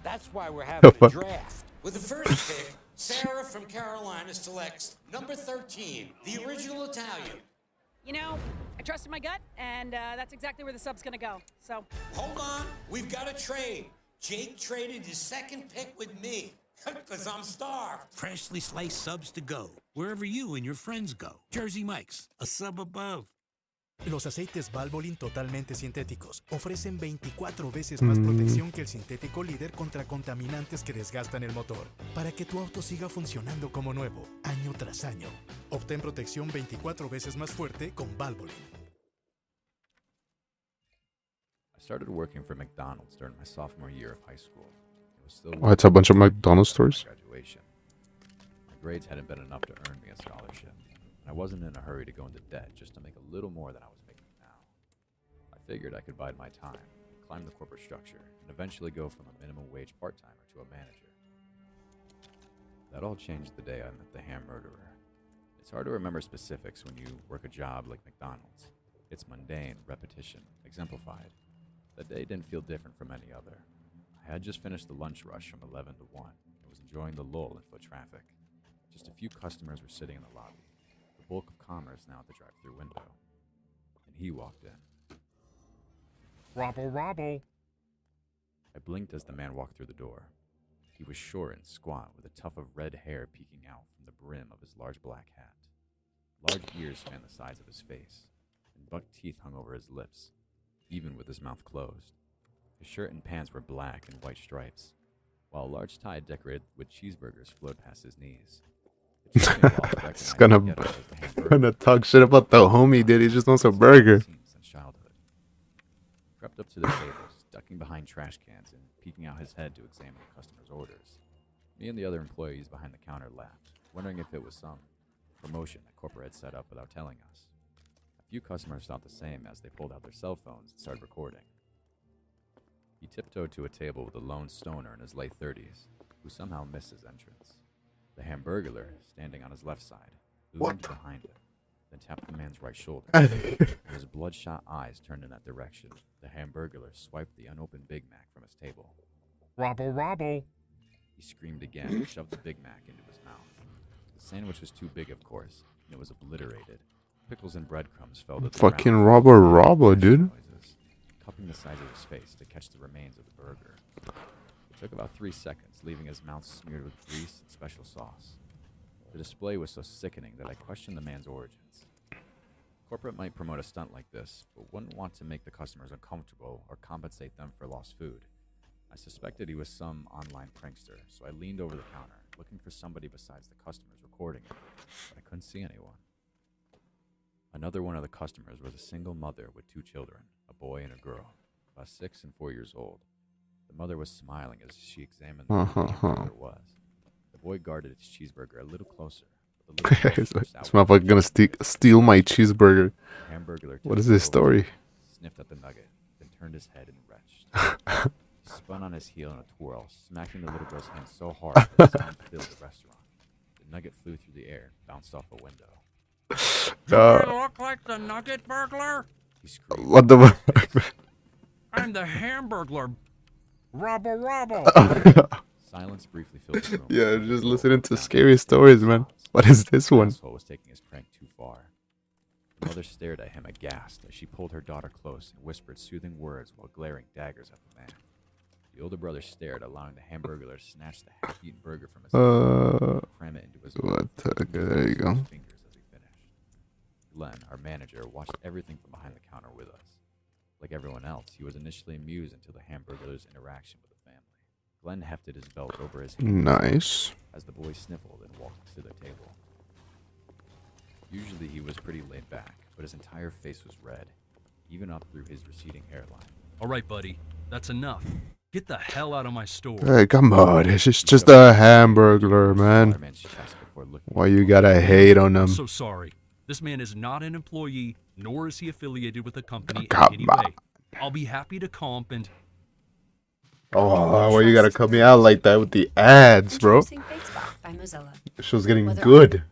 That's why we're having a draft. With the first pick, Sarah from Carolina selects number 13, the original Italian. You know, I trusted my gut, and that's exactly where the sub's gonna go. So hold on, we've got a trade. Jake traded his 2nd pick with me, because I'm starved. Freshly sliced subs to go, wherever you and your friends go. Jersey Mike's, a sub above. Los aceites Valvoline totalmente sintéticos ofrecen 24 veces más protección que el sintético líder contra contaminantes que desgastan el motor, para que tu auto siga funcionando como nuevo, año tras año. Obtén protección 24 veces más fuerte con Valvoline. I started working for McDonald's during my sophomore year of high school. It was still Oh, it's a bunch of McDonald's stores. Graduation. My grades hadn't been enough to earn me a scholarship. I wasn't in a hurry to go into debt just to make a little more than I was making now. I figured I could bide my time, climb the corporate structure, and eventually go from a minimum wage part-timer to a manager. That all changed the day I met the ham murderer. It's hard to remember specifics when you work a job like McDonald's. It's mundane, repetition, exemplified. That day didn't feel different from any other. I had just finished the lunch rush from 11 to 1 and was enjoying the lull in foot traffic. Just a few customers were sitting in the lobby. Bulk of commerce now at the drive-thru window. And he walked in. Robble, robble. I blinked as the man walked through the door. He was short and squat with a tuft of red hair peeking out from the brim of his large black hat. Large ears fanned the sides of his face, and buck teeth hung over his lips, even with his mouth closed. His shirt and pants were black and white stripes, while a large tie decorated with cheeseburgers flowed past his knees. It's gonna talk shit about the homie, dude. He just wants a burger. Crept up to the tables, ducking behind trash cans and peeking out his head to examine the customers' orders. Me and the other employees behind the counter laughed, wondering if it was some promotion that corporate had set up without telling us. A few customers thought the same as they pulled out their cell phones and started recording. He tiptoed to a table with a lone stoner in his late 30s, who somehow missed his entrance. The Hamburglar, standing on his left side, loomed behind him, then tapped the man's right shoulder. His bloodshot eyes turned in that direction. The Hamburglar swiped the unopened Big Mac from his table. Robble, robble. He screamed again and shoved the Big Mac into his mouth. The sandwich was too big, of course, and it was obliterated. Pickles and breadcrumbs fell to the Fucking ground. Robbo, dude. Cupping the sides of his face to catch the remains of the burger. It took about 3 seconds, leaving his mouth smeared with grease and special sauce. The display was so sickening that I questioned the man's origins. Corporate might promote a stunt like this, but wouldn't want to make the customers uncomfortable or compensate them for lost food. I suspected he was some online prankster, so I leaned over the counter, looking for somebody besides the customers recording it, but I couldn't see anyone. Another one of the customers was a single mother with 2 children, a boy and a girl, about 6 and 4 years old. The mother was smiling as she examined what the burger was. The boy guarded his cheeseburger a little closer, This motherfucker gonna steal my cheeseburger. What is this story? Sniffed at the nugget, then turned his head and retched. He spun on his heel in a twirl, smacking the little girl's hand so hard that the sound filled the restaurant. The nugget flew through the air, bounced off a window. Do I look like the nugget burglar? He screamed. What the fuck? I'm the Hamburglar. Robble, robble. Silence briefly filled the room. Yeah, just listening to scary stories, man. What is this one? Asshole was taking his prank too far. The mother stared at him aghast as she pulled her daughter close and whispered soothing words while glaring daggers at the man. The older brother stared, allowing the Hamburglar to snatch the half-eaten burger from his hand and cram it into his mouth. There you go. Fingers as he finished. Glenn, our manager, watched everything from behind the counter with us. Like everyone else, he was initially amused until the Hamburglar's interaction with the family. Glenn hefted his belt over his hand. Nice. As the boy sniffled and walked to the table. Usually he was pretty laid back, but his entire face was red, even up through his receding hairline. All right, buddy. That's enough. Get the hell out of my store. Hey, come on. It's just a Hamburglar, man. Why you gotta hate on I'm him? so sorry. This man is not an employee, nor is he affiliated with the company Come in any on. way. I'll be happy to comp and... Oh, why you gotta cut me out like that with the ads, bro? By Mozilla. This show's getting good.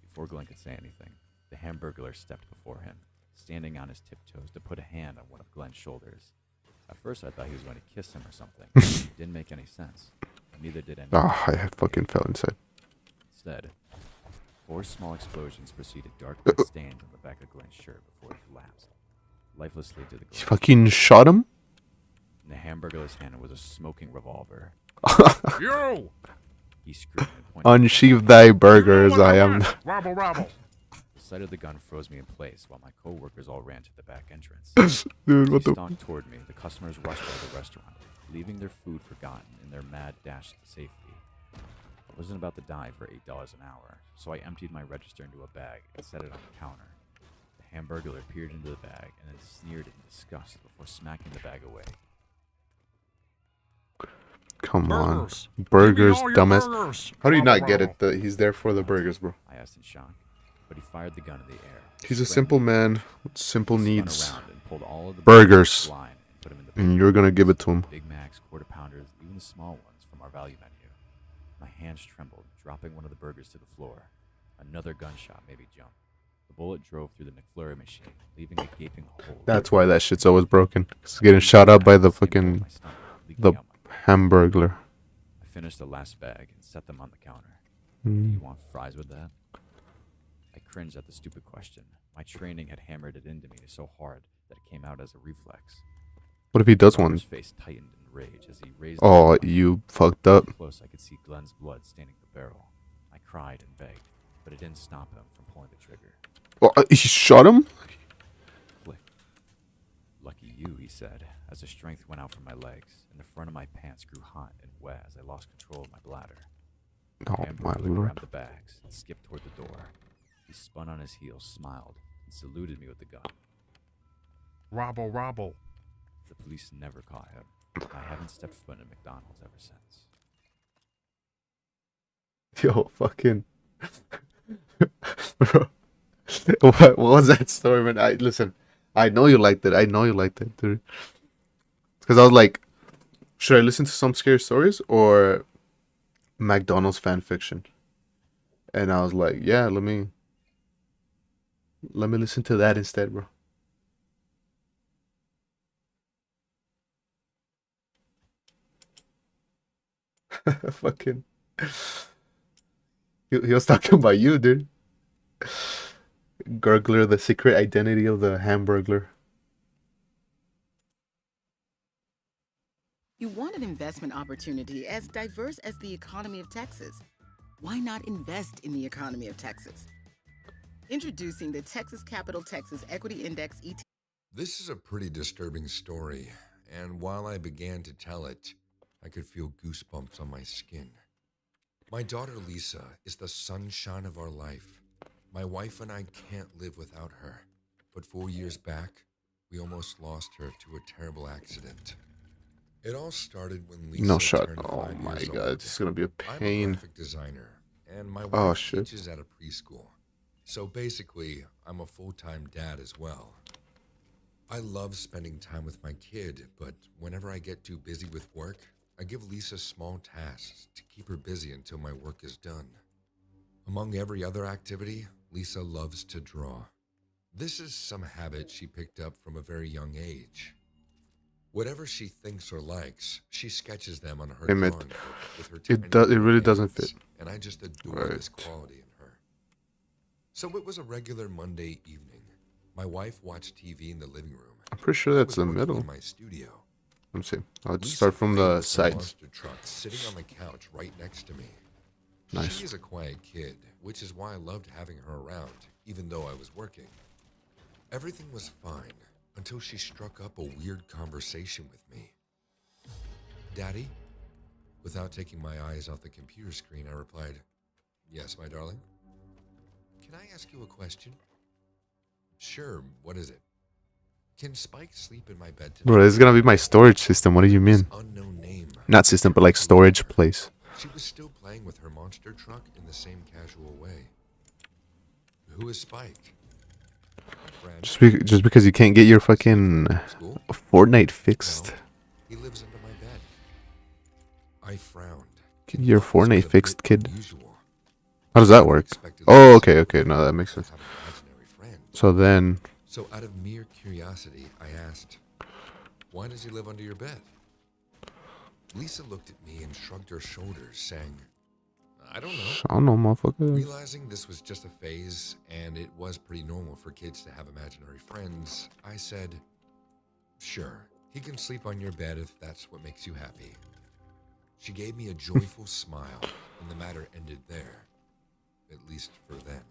Before Glenn could say anything, the Hamburglar stepped before him, standing on his tiptoes to put a hand on one of Glenn's shoulders. At first, I thought he was going to kiss him or something. It didn't make any sense. Neither did anyone. Oh, I fucking fell inside. Instead, 4 small explosions proceeded dark red stains on the back of Glenn's shirt before he collapsed, lifelessly to the ground. You fucking shot him? In the Hamburglar's hand was a smoking revolver. Yo! He screamed and pointed. Unsheath thy burgers, I am. Rabble, rabble. The sight of the gun froze me in place while my co-workers all ran to the back entrance. Dude, what As they the? stalked toward me, the customers rushed out of the restaurant, leaving their food forgotten in their mad dash to safety. I wasn't about to die for $8 an hour, so I emptied my register into a bag and set it on the counter. The Hamburglar peered into the bag and then sneered in disgust before smacking the bag away. Come on. Burgers. Burgers, Give me all your dumbass. burgers. How do you not Rabble, get rabble. it that he's there for the burgers, bro? I asked in shock, but he fired the gun in the air. He's a sprang simple me, man with simple spun needs. around and pulled all of the Burgers. line and put them in the And you're gonna give it to him. Big Macs, quarter pounders, even the small ones from our value menu. My hands trembled, dropping one of the burgers to the floor. Another gunshot made me jump. The bullet drove through the McFlurry machine, leaving a gaping hole. That's why that shit's always broken. It's getting shot up by the fucking the Hamburglar. I finished the last bag and set them on the counter. Mm. Do you want fries with that? I cringed at the stupid question. My training had hammered it into me so hard that it came out as a reflex. What if he does one? His face tightened in rage as he raised. Oh, the gun. you fucked up. Up close, I could see Glenn's blood staining the barrel. I cried and begged, but it didn't stop him from pulling the trigger. Oh, he shot him? Click. Lucky you, he said, as the strength went out from my legs, and the front of my pants grew hot and wet as I lost control of my bladder. Oh, my Hamburglar lord. grabbed the bags and skipped toward the door. He spun on his heels, smiled, and saluted me with the gun. Rabble, rabble. The police never caught him. I haven't stepped foot in a McDonald's ever since. Yo, fucking. Bro. What was that story, man? Listen, I know you liked it. I know you liked it, dude. Because I was like, should I listen to some scary stories or McDonald's fan fiction? And I was like, yeah, let me listen to that instead, bro. Fucking. He was talking about you, dude. Gurgler, the secret identity of the Hamburglar. You want an investment opportunity as diverse as the economy of Texas. Why not invest in the economy of Texas? Introducing the Texas Capital Texas Equity Index ETF. This is a pretty disturbing story, and while I began to tell it, I could feel goosebumps on my skin. My daughter Lisa is the sunshine of our life. My wife and I can't live without her. But 4 years back, we almost lost her to a terrible accident. It all started when Lisa No shot. turned Oh 5 my years god, old. it's gonna be a I'm a pain. graphic designer, and my wife Oh, shit. teaches at a preschool. So basically, I'm a full-time dad as well. I love spending time with my kid, but whenever I get too busy with work, I give Lisa small tasks to keep her busy until my work is done. Among every other activity, Lisa loves to draw. This is some habit she picked up from a very young age. Whatever she thinks or likes, she sketches them on her Damn it. drawing book with her It tiny really hands, doesn't fit. and I just adore Right. this quality in her. So it was a regular Monday evening. My wife watched TV in the living room. I'm pretty sure I that's was the working middle. in my studio. Let me see. I'll just Lisa start from played the with her sides. monster truck sitting on the couch right next to me. Nice. She is a quiet kid, which is why I loved having her around, even though I was working. Everything was fine until she struck up a weird conversation with me. Daddy? Without taking my eyes off the computer screen, I replied, "Yes, my darling? Can I ask you a question?" "Sure, what is it?" "Can Spike sleep in my bed tonight?" Bro, this is gonna be my storage system. What do you mean? Unknown name. Not system, but like storage place. She was still playing with her monster truck in the same casual way. "Who is Spike?" "Friend." Just because you can't get your fucking Fortnite fixed. "He lives under my bed." I frowned. Get your Fortnite fixed, kid. How does that work? Oh, okay. No, that makes sense. So then, So out of mere curiosity, I asked, "Why does he live under your bed?" Lisa looked at me and shrugged her shoulders, saying, "I don't know." I don't know, motherfucker. Realizing this was just a phase and it was pretty normal for kids to have imaginary friends, I said, "Sure, he can sleep on your bed if that's what makes you happy." She gave me a joyful smile, and the matter ended there, at least for then.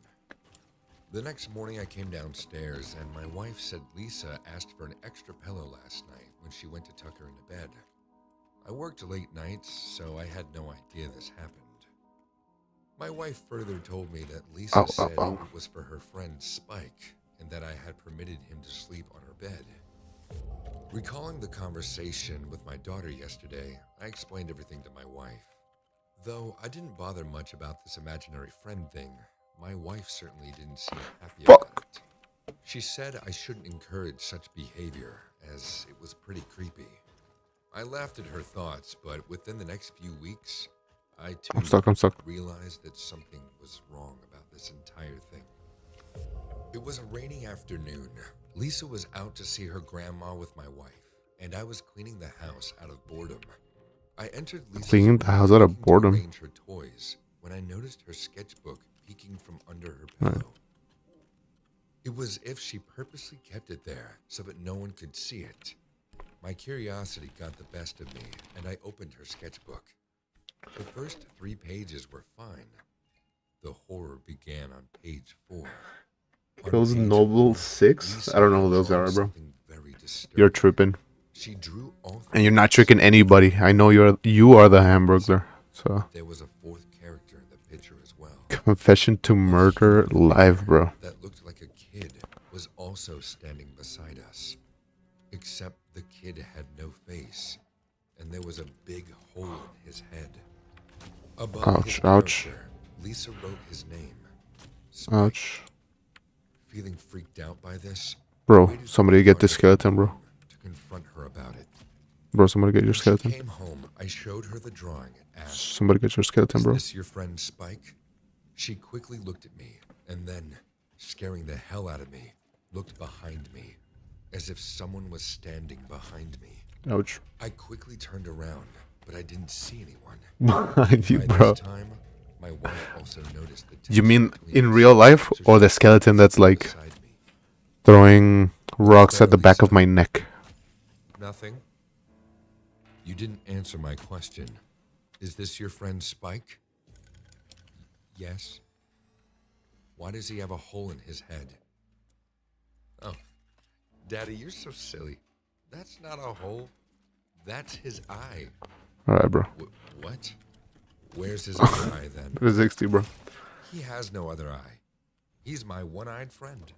The next morning I came downstairs and my wife said Lisa asked for an extra pillow last night when she went to tuck her into bed. I worked late nights, so I had no idea this happened. My wife further told me that Lisa said it was for her friend Spike and that I had permitted him to sleep on her bed. Recalling the conversation with my daughter yesterday, I explained everything to my wife. Though I didn't bother much about this imaginary friend thing, my wife certainly didn't seem happy about it. She said I shouldn't encourage such behavior, as it was pretty creepy. I laughed at her thoughts, but within the next few weeks, I too I'm stuck. realized that something was wrong about this entire thing. It was a rainy afternoon. Lisa was out to see her grandma with my wife, and I was cleaning the house out of boredom. I entered Lisa's Cleaning the house out of looking to boredom. arrange her toys when I noticed her sketchbook peeking from under her pillow. It was as if she purposely kept it there so that no one could see it. My curiosity got the best of me, and I opened her sketchbook. The first 3 pages were fine. The horror began on page 4. On Those page Noble 4, 6? Lisa I don't know who had those drawn are, bro. something very disturbing. You're tripping. She drew all And you're not tricking anybody. I know you are the Hamburglar. So There was a 4th character in the picture as well. Confession to Murder live, bro. That looked like a kid was also standing beside us. Except the kid had no face, and there was a big hole in his head. Above his Ouch. character, Lisa wrote his name. Ouch. Feeling freaked out by this, Bro, somebody get this skeleton, bro. to confront her about it. Bro, somebody get your When she skeleton. came home, I showed her the drawing and asked, Somebody get your skeleton, "Is bro. this your friend Spike?" She quickly looked at me, and then, scaring the hell out of me, looked behind me, as if someone was standing behind me. Ouch. I quickly turned around, but I didn't see anyone. Behind you, By bro. this time, my wife also noticed the You mean tension between in us, real life so or she the skeleton that's like beside me. throwing rocks at the back of my neck? Nothing. You didn't answer my question. Is this your friend Spike? Yes. Why does he have a hole in his head? Oh, Daddy, you're so silly. That's not a hole. That's his eye. Alright, bro. What? Where's his other eye then? 360, bro. He has no other eye. He's my one-eyed friend.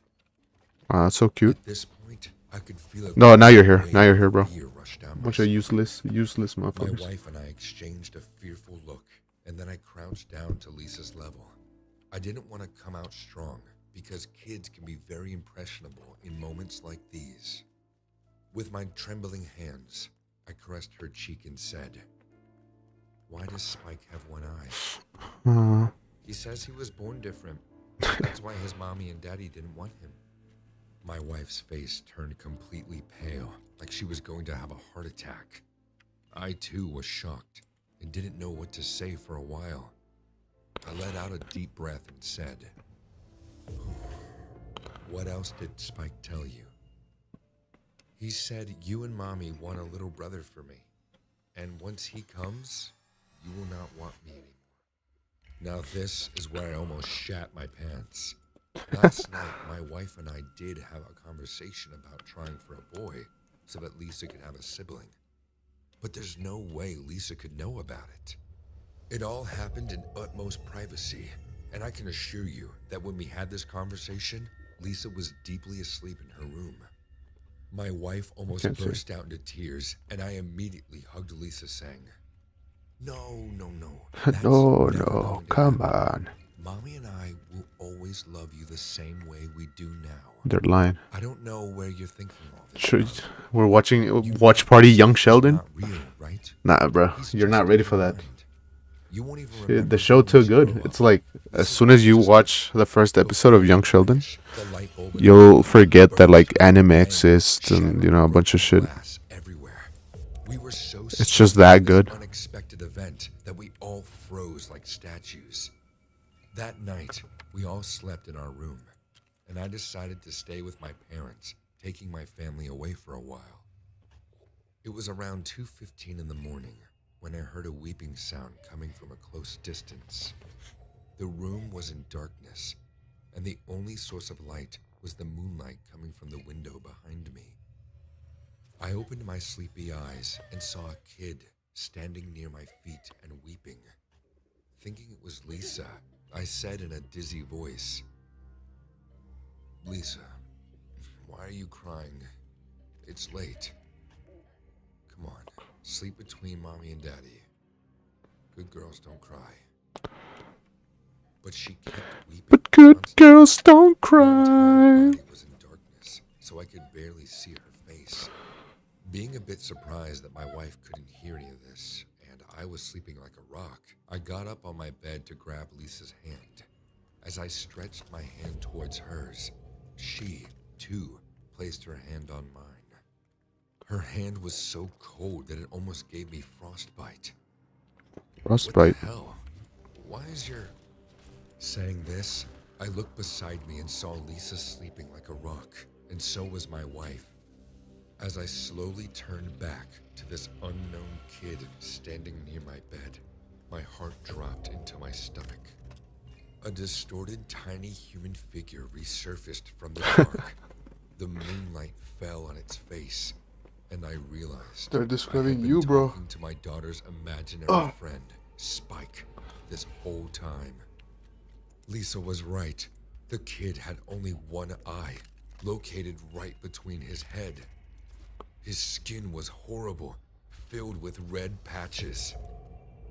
That's so cute. At this point, I could feel it. No, now you're here. Now you're here, bro. Fear rushed down my Bunch of spine. useless My motherfuckers. wife and I exchanged a fearful look, and then I crouched down to Lisa's level. I didn't want to come out strong because kids can be very impressionable in moments like these. With my trembling hands, I caressed her cheek and said, "Why does Spike have one eye?" He says he was born different. That's why his mommy and daddy didn't want him. My wife's face turned completely pale, like she was going to have a heart attack. I too was shocked and didn't know what to say for a while. I let out a deep breath and said, "What else did Spike tell you?" He said, "You and mommy want a little brother for me. And once he comes, you will not want me anymore." Now this is where I almost shat my pants. Last night, my wife and I did have a conversation about trying for a boy so that Lisa could have a sibling. But there's no way Lisa could know about it. It all happened in utmost privacy, and I can assure you that when we had this conversation, Lisa was deeply asleep in her room. My wife almost burst out into tears, and I immediately hugged Lisa, saying, No. That's No, come on. Mommy and I will always love you the same way we do now. They're lying. I don't know where you're thinking all this. Should, we're watching Watch Party Young Sheldon? Real, right? Nah, bro. You're not ready for that. You won't even Shit, the show too good. It's like, as soon as you watch the first episode of Young Sheldon, you'll forget that like anime exists and, you know, a bunch of shit. It's just that good. Unexpected event that we all froze like statues. That night, we all slept in our room, and I decided to stay with my parents, taking my family away for a while. It was around 2:15 in the morning when I heard a weeping sound coming from a close distance. The room was in darkness, and the only source of light was the moonlight coming from the window behind me. I opened my sleepy eyes and saw a kid standing near my feet and weeping. Thinking it was Lisa, I said in a dizzy voice, "Lisa, why are you crying? It's late. Come on, sleep between mommy and daddy. Good girls don't cry." But she kept weeping. But good girls don't cry. It was in darkness, so I could barely see her face. Being a bit surprised that my wife couldn't hear any of this, and I was sleeping like a rock, I got up on my bed to grab Lisa's hand. As I stretched my hand towards hers, she, too, placed her hand on mine. Her hand was so cold that it almost gave me frostbite. Frostbite? What the hell? Why is your... Saying this, I looked beside me and saw Lisa sleeping like a rock, and so was my wife. As I slowly turned back to this unknown kid standing near my bed, my heart dropped into my stomach. A distorted, tiny human figure resurfaced from the dark. The moonlight fell on its face, and I realized They're describing I had been you, bro. talking to my daughter's imaginary friend, Spike, this whole time. Lisa was right. The kid had only one eye, located right between his head. His skin was horrible, filled with red patches.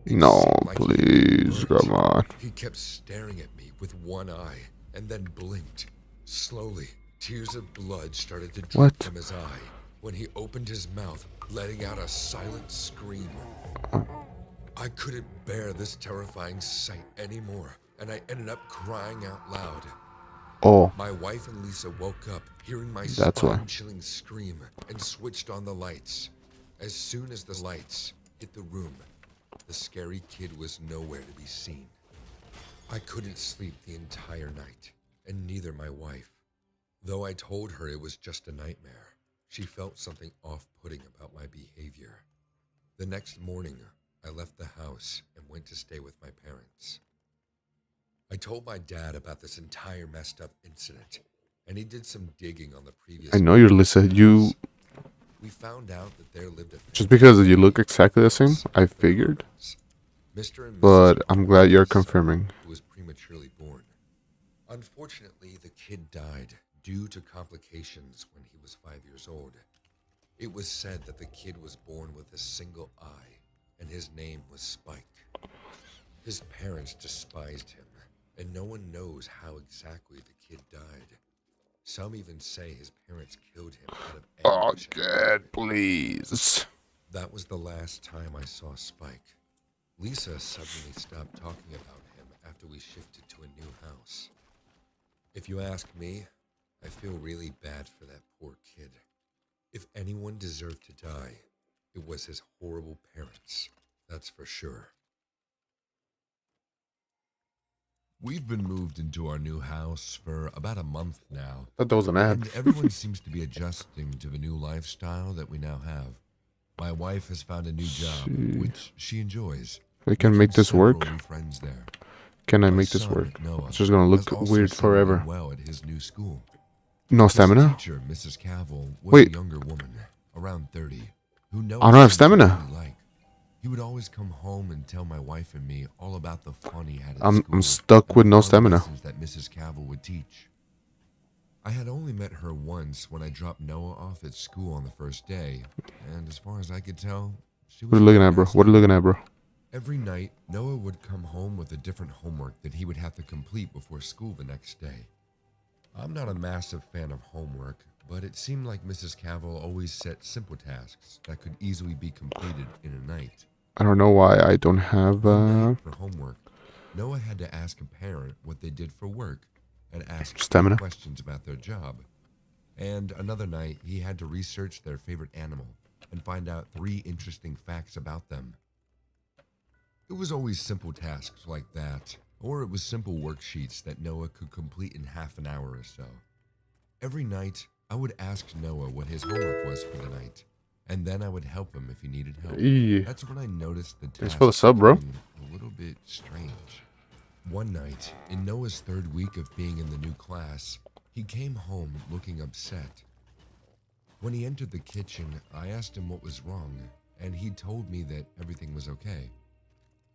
No, please, come on. He kept staring at me with one eye, and then blinked. Slowly, tears of blood started to drip from his eye when he opened his mouth, letting out a silent scream. I couldn't bear this terrifying sight anymore, and I ended up crying out loud. Oh. My wife and Lisa woke up, hearing my That's why. spine-chilling scream, and switched on the lights. As soon as the lights hit the room, the scary kid was nowhere to be seen. I couldn't sleep the entire night, and neither my wife. Though I told her it was just a nightmare, she felt something off-putting about my behavior. The next morning, I left the house and went to stay with my parents. I told my dad about this entire messed up incident, and he did some digging on the previous... I know you're Lisa. You... We found out that there lived a... Just because you look exactly the same, I figured. Mr. and Mrs. But I'm glad you're confirming. Who was prematurely born. Unfortunately, the kid died due to complications when he was 5 years old. It was said that the kid was born with a single eye, and his name was Spike. His parents despised him, and no one knows how exactly the kid died. Some even say his parents killed him out of Oh, anguish. God, please. That was the last time I saw Spike. Lisa suddenly stopped talking about him after we shifted to a new house. If you ask me, I feel really bad for that poor kid. If anyone deserved to die, it was his horrible parents. That's for sure. We've been moved into our new house for about a month now. Thought that was an ad. And everyone seems to be adjusting to the new lifestyle that we now have. My wife has found a new job, which she enjoys. I can make this work. New friends there. Can I My make this son, work? Noah, It's just gonna look has also weird settled forever. in well at his new school. No His stamina? teacher, Mrs. Cavill, was Wait. a younger woman, around 30, who Noah I don't have seemed to stamina. really like. He would always come home and tell my wife and me all about the fun he had at I'm school stuck and with the no fun stamina. lessons that Mrs. Cavill would teach. I had only met her once when I dropped Noah off at school on the first day, and as far as I could tell, she was What are you looking a at, bro? nice What are you lady. looking at, bro? Every night, Noah would come home with a different homework that he would have to complete before school the next day. I'm not a massive fan of homework, but it seemed like Mrs. Cavill always set simple tasks that could easily be completed in a night. I don't know why I don't have. For homework, Noah had to ask a parent what they did for work and ask Stamina. questions about their job. And another night, he had to research their favorite animal and find out 3 interesting facts about them. It was always simple tasks like that, or it was simple worksheets that Noah could complete in half an hour or so. Every night, I would ask Noah what his homework was for the night, and then I would help him if he needed help. Eee. That's when I noticed the Thanks task for the sub, bro. becoming a little bit strange. One night, in Noah's 3rd week of being in the new class, he came home looking upset. When he entered the kitchen, I asked him what was wrong, and he told me that everything was okay.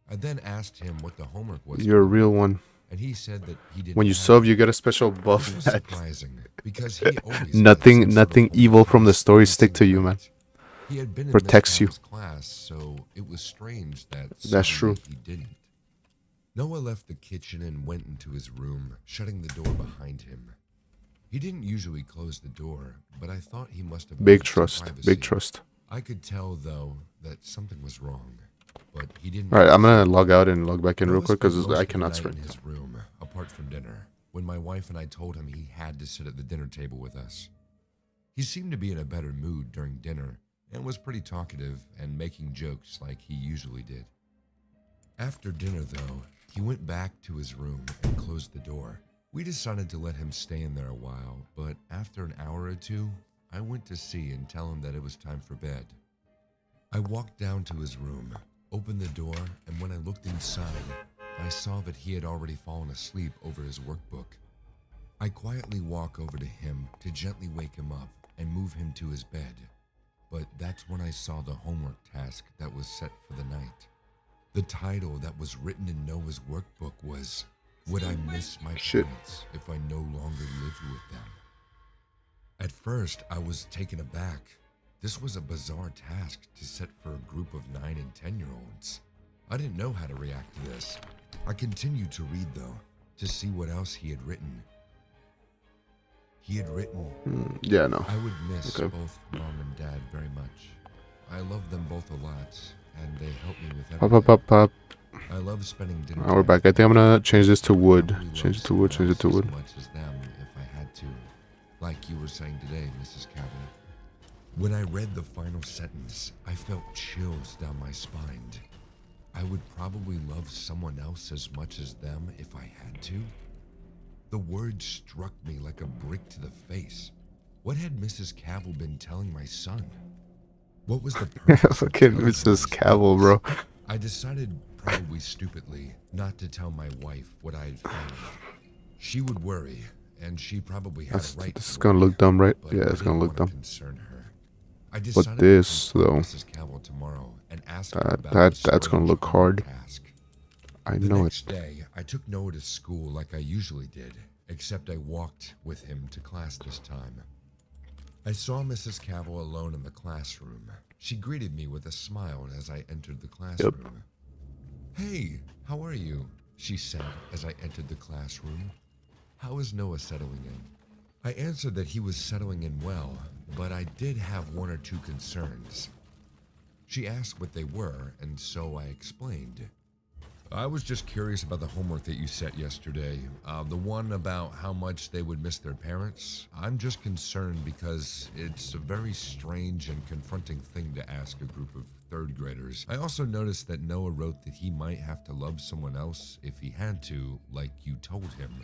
I then asked him what the homework was. You're a real one. And he said that he didn't. When you have sub, it. you get a special buff. It was that- surprising because he always nothing, had some sort of nothing evil homework from the list story every stick to single you, man. night. He had been in Protects you. Miss Campbell's class, so it was strange that That's true. suddenly he didn't. Noah left the kitchen and went into his room, shutting the door behind him. He didn't usually close the door, but I thought he must have Big wanted some trust. privacy. Big trust. I could tell though that something was wrong, but he didn't. All right, I'm gonna log out and log back in real Noah quick spent because most I of the cannot night sprint. in his room, apart from dinner, when my wife and I told him he had to sit at the dinner table with us. He seemed to be in a better mood during dinner and was pretty talkative and making jokes like he usually did. After dinner, though, he went back to his room and closed the door. We decided to let him stay in there a while, but after an hour or two, I went to see and tell him that it was time for bed. I walked down to his room, opened the door, and when I looked inside, I saw that he had already fallen asleep over his workbook. I quietly walk over to him to gently wake him up and move him to his bed. But that's when I saw the homework task that was set for the night. The title that was written in Noah's workbook was, "Would I miss my parents if I no longer lived with them?" At first, I was taken aback. This was a bizarre task to set for a group of 9 and 10-year-olds. I didn't know how to react to this. I continued to read, though, to see what else he had written. He had written, Yeah, no. I would miss Okay. both Mom and Dad very much. I love them both a lot, and they help me with Pop, everything. pop, pop, pop. I love spending dinner We're time back. I think I'm gonna change this to wood. Change it to wood. Change it to as wood. much as them if I had to. Like you were saying today, Mrs. Cavill. When I read the final sentence, I felt chills down my spine. I would probably love someone else as much as them if I had to. The words struck me like a brick to the face. What had Mrs. Cavill been telling my son? What was the purpose of Fucking telling him Mrs. these Cavill, bro. I decided, probably stupidly, not to tell my wife what I had found. She would worry, and she probably had a right This is to gonna worry, look dumb, right? but Yeah, I it's gonna didn't look want dumb. to concern her. I But decided this, to confront though, Mrs. Cavill tomorrow and ask her about the that's strange gonna look homework hard. task. I The know next it. day, I took Noah to school like I usually did, except I walked with him to class this time. I saw Mrs. Cavill alone in the classroom. She greeted me with a smile as I entered the classroom. Hey, how are you? She said as I entered the classroom. How is Noah settling in? I answered that he was settling in well, but I did have one or two concerns. She asked what they were, and so I explained. I was just curious about the homework that you set yesterday. The one about how much they would miss their parents. I'm just concerned because it's a very strange and confronting thing to ask a group of third graders. I also noticed that Noah wrote that he might have to love someone else if he had to, like you told him.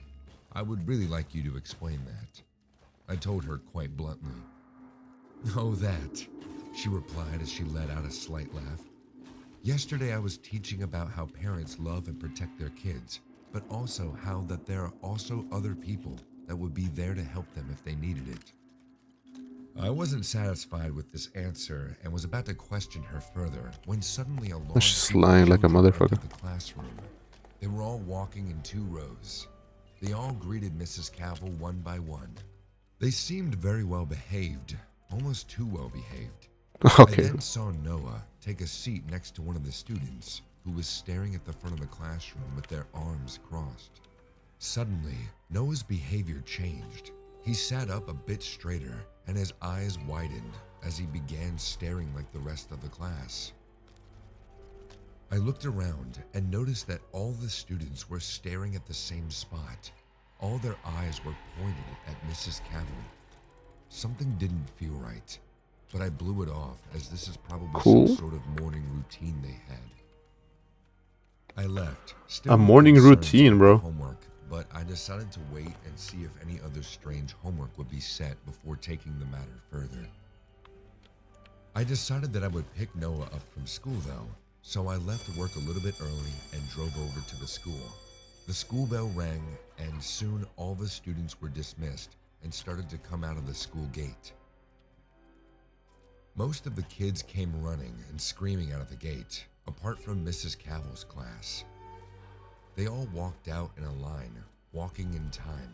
I would really like you to explain that. I told her quite bluntly. Oh, that, she replied as she let out a slight laugh. Yesterday I was teaching about how parents love and protect their kids, but also how that there are also other people that would be there to help them if they needed it. I wasn't satisfied with this answer and was about to question her further when suddenly a large She's group of lying like a children motherfucker. entered the classroom. They were all walking in 2 rows. They all greeted Mrs. Cavill one by one. They seemed very well behaved, almost too well behaved. Okay. I then saw Noah take a seat next to one of the students who was staring at the front of the classroom with their arms crossed. Suddenly, Noah's behavior changed. He sat up a bit straighter and his eyes widened as he began staring like the rest of the class. I looked around and noticed that all the students were staring at the same spot. All their eyes were pointed at Mrs. Cavill. Something didn't feel right, but I blew it off as this is probably Cool. some sort of morning routine they had. I left. A morning concerned routine, about bro. Homework, but I decided to wait and see if any other strange homework would be set before taking the matter further. I decided that I would pick Noah up from school though, so I left work a little bit early and drove over to the school. The school bell rang and soon all the students were dismissed and started to come out of the school gate. Most of the kids came running and screaming out of the gate, apart from Mrs. Cavill's class. They all walked out in a line, walking in time.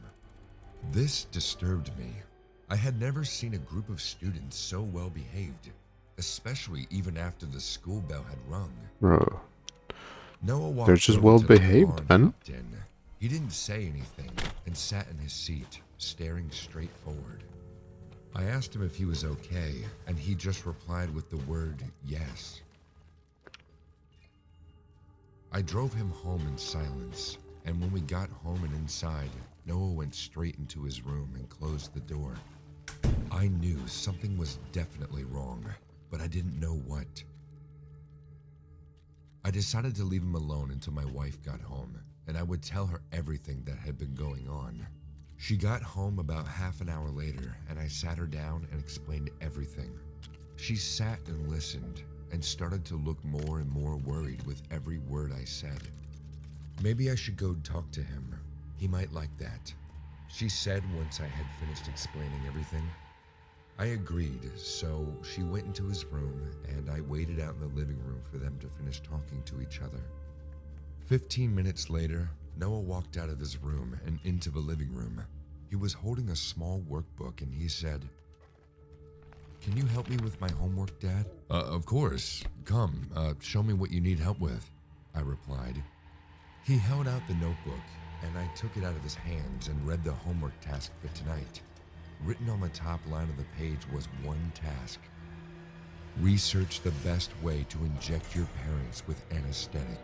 This disturbed me. I had never seen a group of students so well behaved, especially even after the school bell had rung. Bro. Noah walked They're just over well to the car behaved, and man. hopped in. He didn't say anything and sat in his seat, staring straight forward. I asked him if he was okay, and he just replied with the word yes. I drove him home in silence, and when we got home and inside, Noah went straight into his room and closed the door. I knew something was definitely wrong, but I didn't know what. I decided to leave him alone until my wife got home, and I would tell her everything that had been going on. She got home about half an hour later, and I sat her down and explained everything. She sat and listened, and started to look more and more worried with every word I said. Maybe I should go talk to him. He might like that, she said once I had finished explaining everything. I agreed, so she went into his room, and I waited out in the living room for them to finish talking to each other. 15 minutes later, Noah walked out of his room and into the living room. He was holding a small workbook and he said, "Can you help me with my homework, Dad?" Of course. Come, show me what you need help with," I replied. He held out the notebook and I took it out of his hands and read the homework task for tonight. Written on the top line of the page was one task. Research the best way to inject your parents with anesthetic.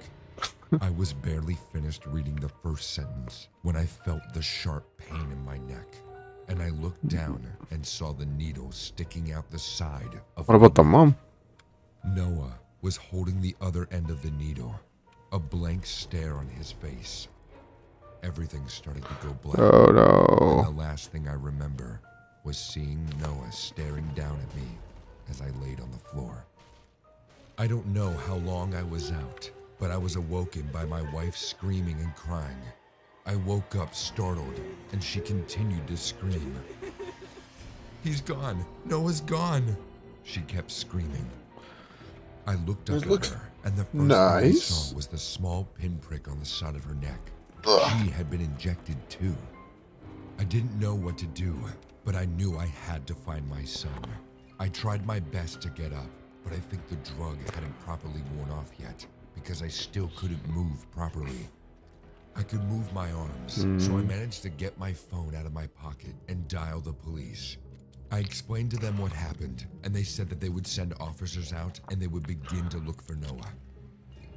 I was barely finished reading the first sentence when I felt the sharp pain in my neck, and I looked down and saw the needle sticking out the side of What about the mom? Noah was holding the other end of the needle, a blank stare on his face. Everything started to go black. Oh no. And the last thing I remember was seeing Noah staring down at me as I laid on the floor. I don't know how long I was out, but I was awoken by my wife screaming and crying. I woke up startled, and she continued to scream. "He's gone! Noah's gone!" She kept screaming. I looked up at her, and the first thing I saw was the small pinprick on the side of her neck. She had been injected too. I didn't know what to do, but I knew I had to find my son. I tried my best to get up, but I think the drug hadn't properly worn off yet. because I still couldn't move properly. I could move my arms, so I managed to get my phone out of my pocket and dial the police. I explained to them what happened, and they said that they would send officers out and they would begin to look for Noah.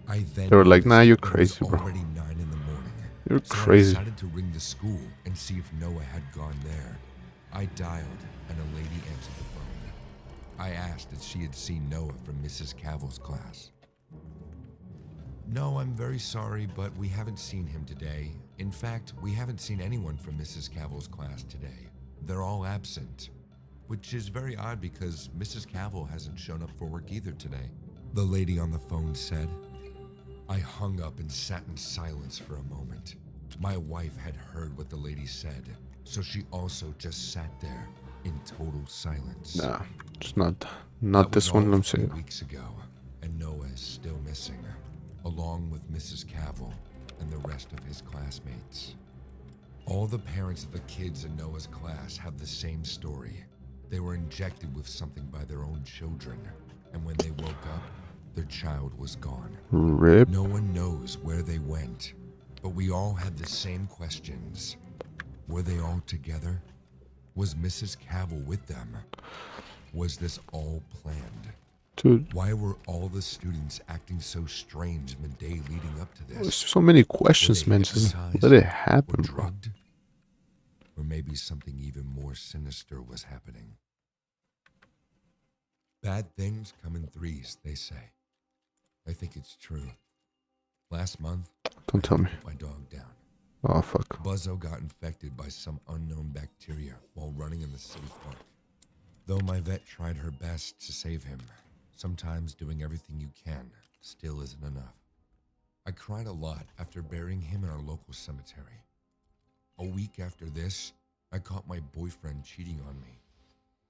I then They were like, "Nah, you're noticed that it was crazy, bro. already 9 in the morning. You're So crazy." I decided to ring the school and see if Noah had gone there. I dialed, and a lady answered the phone. I asked if she had seen Noah from Mrs. Cavill's class. No, I'm very sorry, but we haven't seen him today. In fact, we haven't seen anyone from Mrs. Cavill's class today. They're all absent, which is very odd because Mrs. Cavill hasn't shown up for work either today. The lady on the phone said. I hung up and sat in silence for a moment. My wife had heard what the lady said, so she also just sat there in total silence. Nah, it's not That this was one. all I'm 3 saying. weeks ago, and Noah is still missing, along with Mrs. Cavill and the rest of his classmates. All the parents of the kids in Noah's class have the same story. They were injected with something by their own children, and when they woke up, their child was gone. Rip. No one knows where they went, but we all had the same questions. Were they all together? Was Mrs. Cavill with them? Was this all planned? Dude. Why were all the students acting so strange in the day leading up to this? There's so many questions, man. Just let it happen, bro. Drugged? Or maybe something even more sinister was happening. Bad things come in threes, they say. I think it's true. Last month, Don't tell me. my dog down. Oh, fuck. Buzzo got infected by some unknown bacteria while running in the city park. Though my vet tried her best to save him, sometimes doing everything you can still isn't enough. I cried a lot after burying him in our local cemetery. A week after this, I caught my boyfriend cheating on me.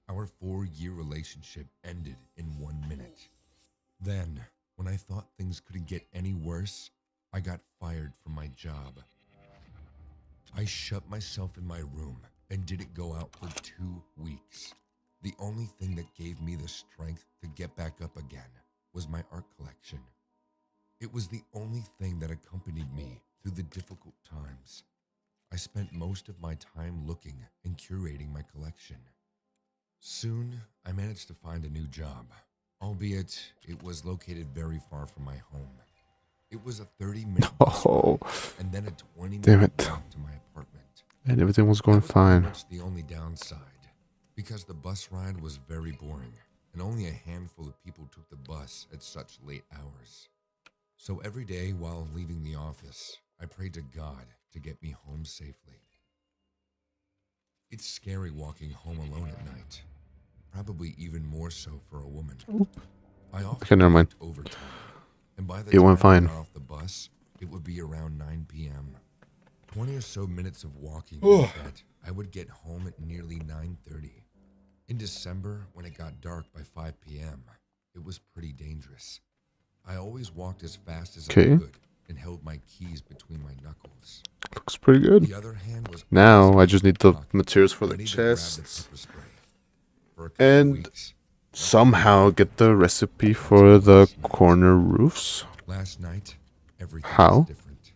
Our 4-year relationship ended in 1 minute. Then, when I thought things couldn't get any worse, I got fired from my job. I shut myself in my room and didn't go out for 2 weeks. The only thing that gave me the strength to get back up again was my art collection. It was the only thing that accompanied me through the difficult times. I spent most of my time looking and curating my collection. Soon, I managed to find a new job, albeit it was located very far from my home. It was a 30-minute bus ride, and then a 20-minute walk to my apartment. And everything was going fine. That's the only downside, because the bus ride was very boring, and only a handful of people took the bus at such late hours. So every day while leaving the office, I prayed to God to get me home safely. It's scary walking home alone at night, probably even more so for a woman. I Okay, never mind. often worked overtime, and by the It went time I fine. got off the bus, it would be around 9 p.m. 20 or so minutes of walking meant that I would get home at nearly 9:30. In December, when it got dark by 5 p.m., it was pretty dangerous. I always walked as fast as I could and held my keys between my knuckles. Looks pretty good. The other hand was Now I just need the materials for the chests and somehow get the recipe for the corner roofs. Last night, everything How? was different.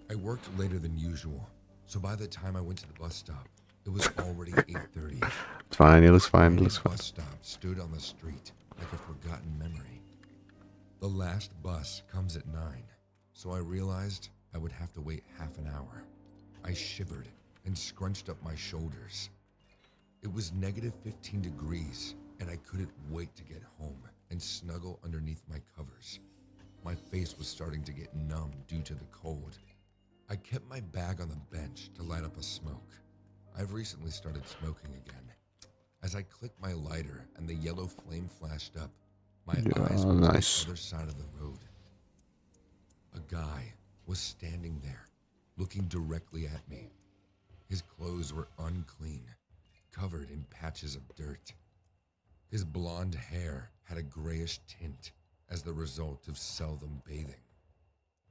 I worked later than usual, so by the time I went to the bus stop, it was already 8:30. It's fine. It looks fine. It looks The fine. bus stop stood on the street like a forgotten memory. The last bus comes at 9, so I realized I would have to wait half an hour. I shivered and scrunched up my shoulders. It was negative 15 degrees, and I couldn't wait to get home and snuggle underneath my covers. My face was starting to get numb due to the cold. I kept my bag on the bench to light up a smoke. I've recently started smoking again. As I clicked my lighter and the yellow flame flashed up, my eyes went nice. to the other side of the road. A guy was standing there, looking directly at me. His clothes were unclean, covered in patches of dirt. His blonde hair had a grayish tint as the result of seldom bathing.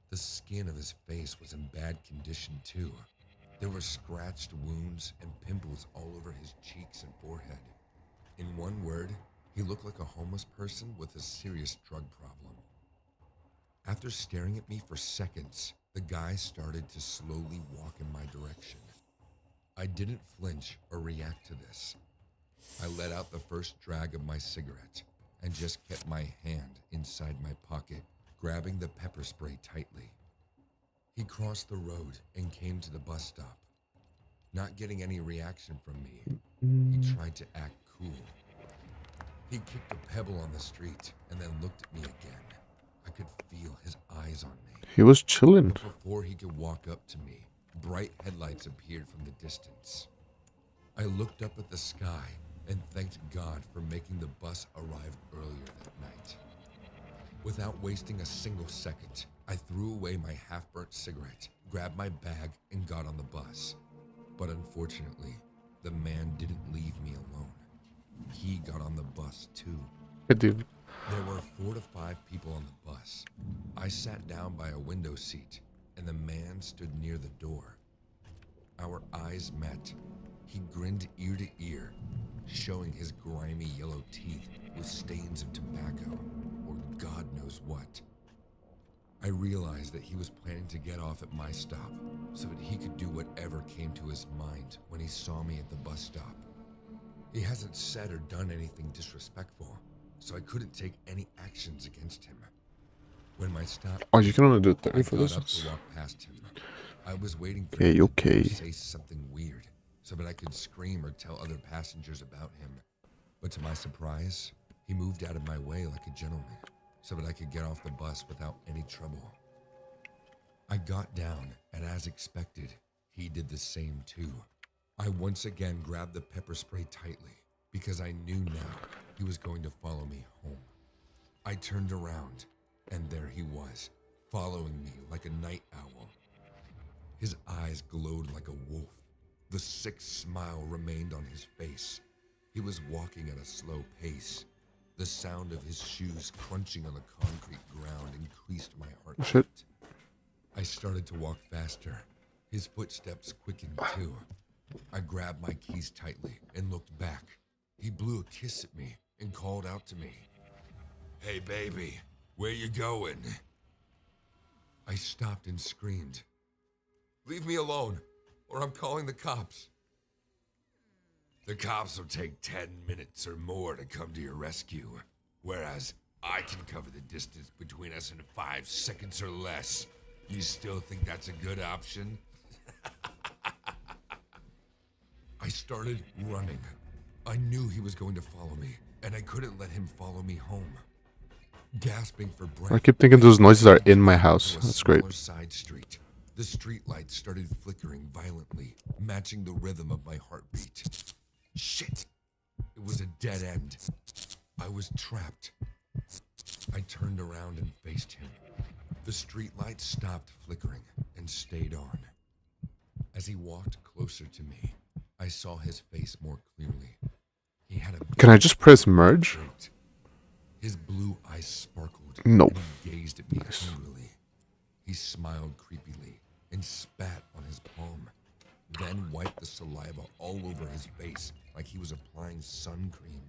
The skin of his face was in bad condition too. There were scratched wounds and pimples all over his cheeks and forehead. In one word, he looked like a homeless person with a serious drug problem. After staring at me for seconds, the guy started to slowly walk in my direction. I didn't flinch or react to this. I let out the first drag of my cigarette and just kept my hand inside my pocket, grabbing the pepper spray tightly. He crossed the road and came to the bus stop. Not getting any reaction from me, he tried to act cool. He kicked a pebble on the street and then looked at me again. I could feel his eyes on me. He was chilling. But before he could walk up to me, bright headlights appeared from the distance. I looked up at the sky and thanked God for making the bus arrive earlier that night. Without wasting a single second, I threw away my half-burnt cigarette, grabbed my bag, and got on the bus. But unfortunately, the man didn't leave me alone. He got on the bus too. Dude. There were 4 to 5 people on the bus. I sat down by a window seat, and the man stood near the door. Our eyes met. He grinned ear to ear, showing his grimy yellow teeth with stains of tobacco, or God knows what. I realized that he was planning to get off at my stop, so that he could do whatever came to his mind when he saw me at the bus stop. He hasn't said or done anything disrespectful, so I couldn't take any actions against him. When my stop, Oh, you can only do 30 I for got this. up to walk past him. I was waiting for him to say something weird, so that I could scream or tell other passengers about him. But to my surprise, he moved out of my way like a gentleman, so that I could get off the bus without any trouble. I got down, and as expected, he did the same too. I once again grabbed the pepper spray tightly, because I knew now he was going to follow me home. I turned around, and there he was, following me like a night owl. His eyes glowed like a wolf. The sick smile remained on his face. He was walking at a slow pace. The sound of his shoes crunching on the concrete ground increased my heart rate. I started to walk faster. His footsteps quickened too. I grabbed my keys tightly and looked back. He blew a kiss at me and called out to me, "Hey baby, where you going?" I stopped and screamed, "Leave me alone, or I'm calling the cops." "The cops will take 10 minutes or more to come to your rescue, whereas I can cover the distance between us in 5 seconds or less. You still think that's a good option?" I started running. I knew he was going to follow me, and I couldn't let him follow me home. Gasping for breath, I keep thinking those noises are in my house. That's great. Side street. The street lights started flickering violently, matching the rhythm of my heartbeat. Shit! It was a dead end. I was trapped. I turned around and faced him. The street lights stopped flickering and stayed on. As he walked closer to me, I saw his face more clearly. He had a Can I just press merge? His blue eyes sparkled. No. And he gazed at me hungrily. He smiled creepily and spat on his palm, then wiped the saliva all over his face like he was applying sun cream.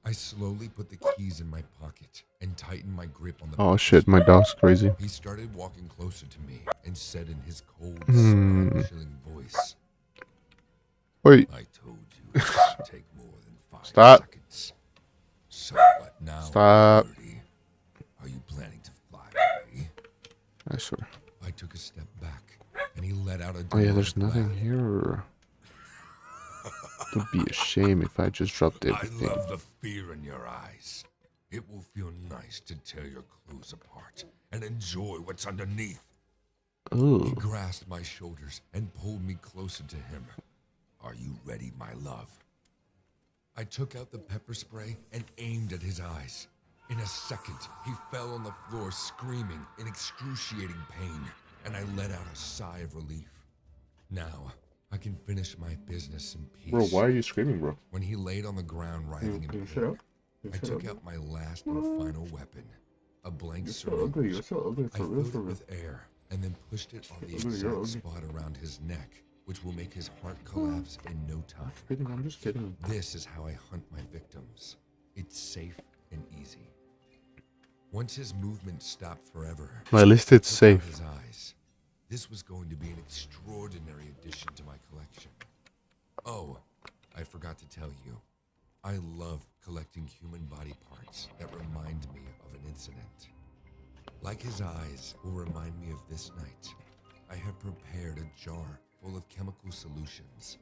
I slowly put the keys in my pocket and tightened my grip on the Oh shit, my dog's crazy. He started walking closer to me and said in his cold, spine-chilling voice, Wait. "I told you it would take more than 5 Stop. seconds. So what now, Stop. birdie? Are you planning to fly away?" I swear. I took a step back, and he let out a Oh yeah, there's demonic nothing here. It'd be a shame if I just dropped everything. I love the fear in your eyes. It will feel nice to tear your clothes apart and enjoy what's underneath. Ooh. He grasped my shoulders and pulled me closer to him. "Are you ready, my love?" I took out the pepper spray and aimed at his eyes. In a second, he fell on the floor screaming in excruciating pain, and I let out a sigh of relief. Now, I can finish my business in peace. Bro, why are you screaming, bro? When he laid on the ground writhing in Can you pain, shut up? I took out my last and final weapon, a blank You're so syringe. ugly, you're so ugly, I for real, filled for it real. with air and then pushed it on the Ugly, you're exact ugly. spot around his neck, which will make his heart collapse in no time. I'm just kidding. This is how I hunt my victims. It's safe and easy. Once his movement stopped forever, Well, at least it's I took out safe. his eyes. This was going to be an extraordinary addition to my collection. Oh, I forgot to tell you. I love collecting human body parts that remind me of an incident. Like his eyes will remind me of this night, I have prepared a jar full of chemical solutions.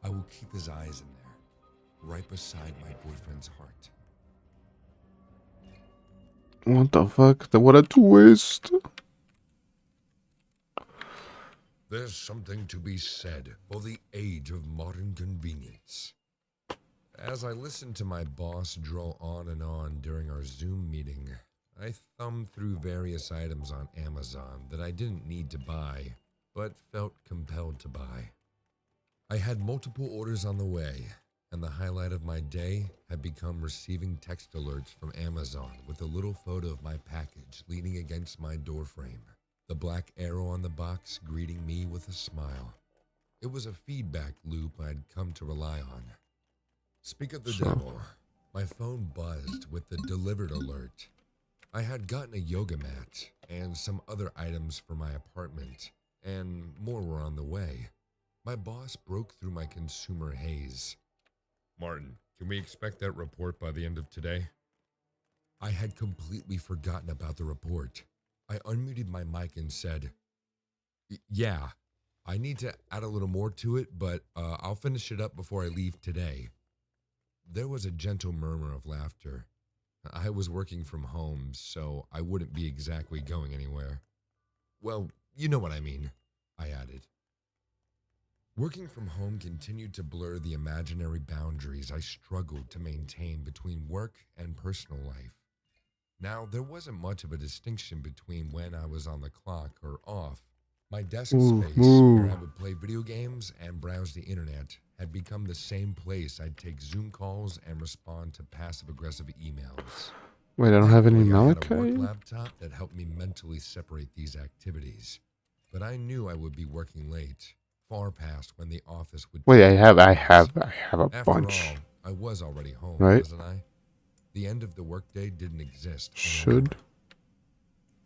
I will keep his eyes in there, right beside my boyfriend's heart. What the fuck? What a twist. There's something to be said for the age of modern convenience. As I listened to my boss draw on and on during our Zoom meeting, I thumbed through various items on Amazon that I didn't need to buy, but felt compelled to buy. I had multiple orders on the way, and the highlight of my day had become receiving text alerts from Amazon with a little photo of my package leaning against my doorframe, the black arrow on the box greeting me with a smile. It was a feedback loop I'd come to rely on. Speak of the devil, my phone buzzed with the delivered alert. I had gotten a yoga mat and some other items for my apartment, and more were on the way. My boss broke through my consumer haze. Martin, can we expect that report by the end of today? I had completely forgotten about the report. I unmuted my mic and said, yeah, I need to add a little more to it, but I'll finish it up before I leave today. There was a gentle murmur of laughter. I was working from home, so I wouldn't be exactly going anywhere. Well, you know what I mean, I added. Working from home continued to blur the imaginary boundaries I struggled to maintain between work and personal life. Now, there wasn't much of a distinction between when I was on the clock or off. My desk space, where I would play video games and browse the internet, had become the same place I'd take Zoom calls and respond to passive-aggressive emails. Wait, I don't have any Luckily, I had a Malachi? work laptop that helped me mentally separate these activities, but I knew I would be working late, far past when the office would. Wait, I have a After bunch. all, I was already home, Right? wasn't I? The end of the workday didn't exist. Should.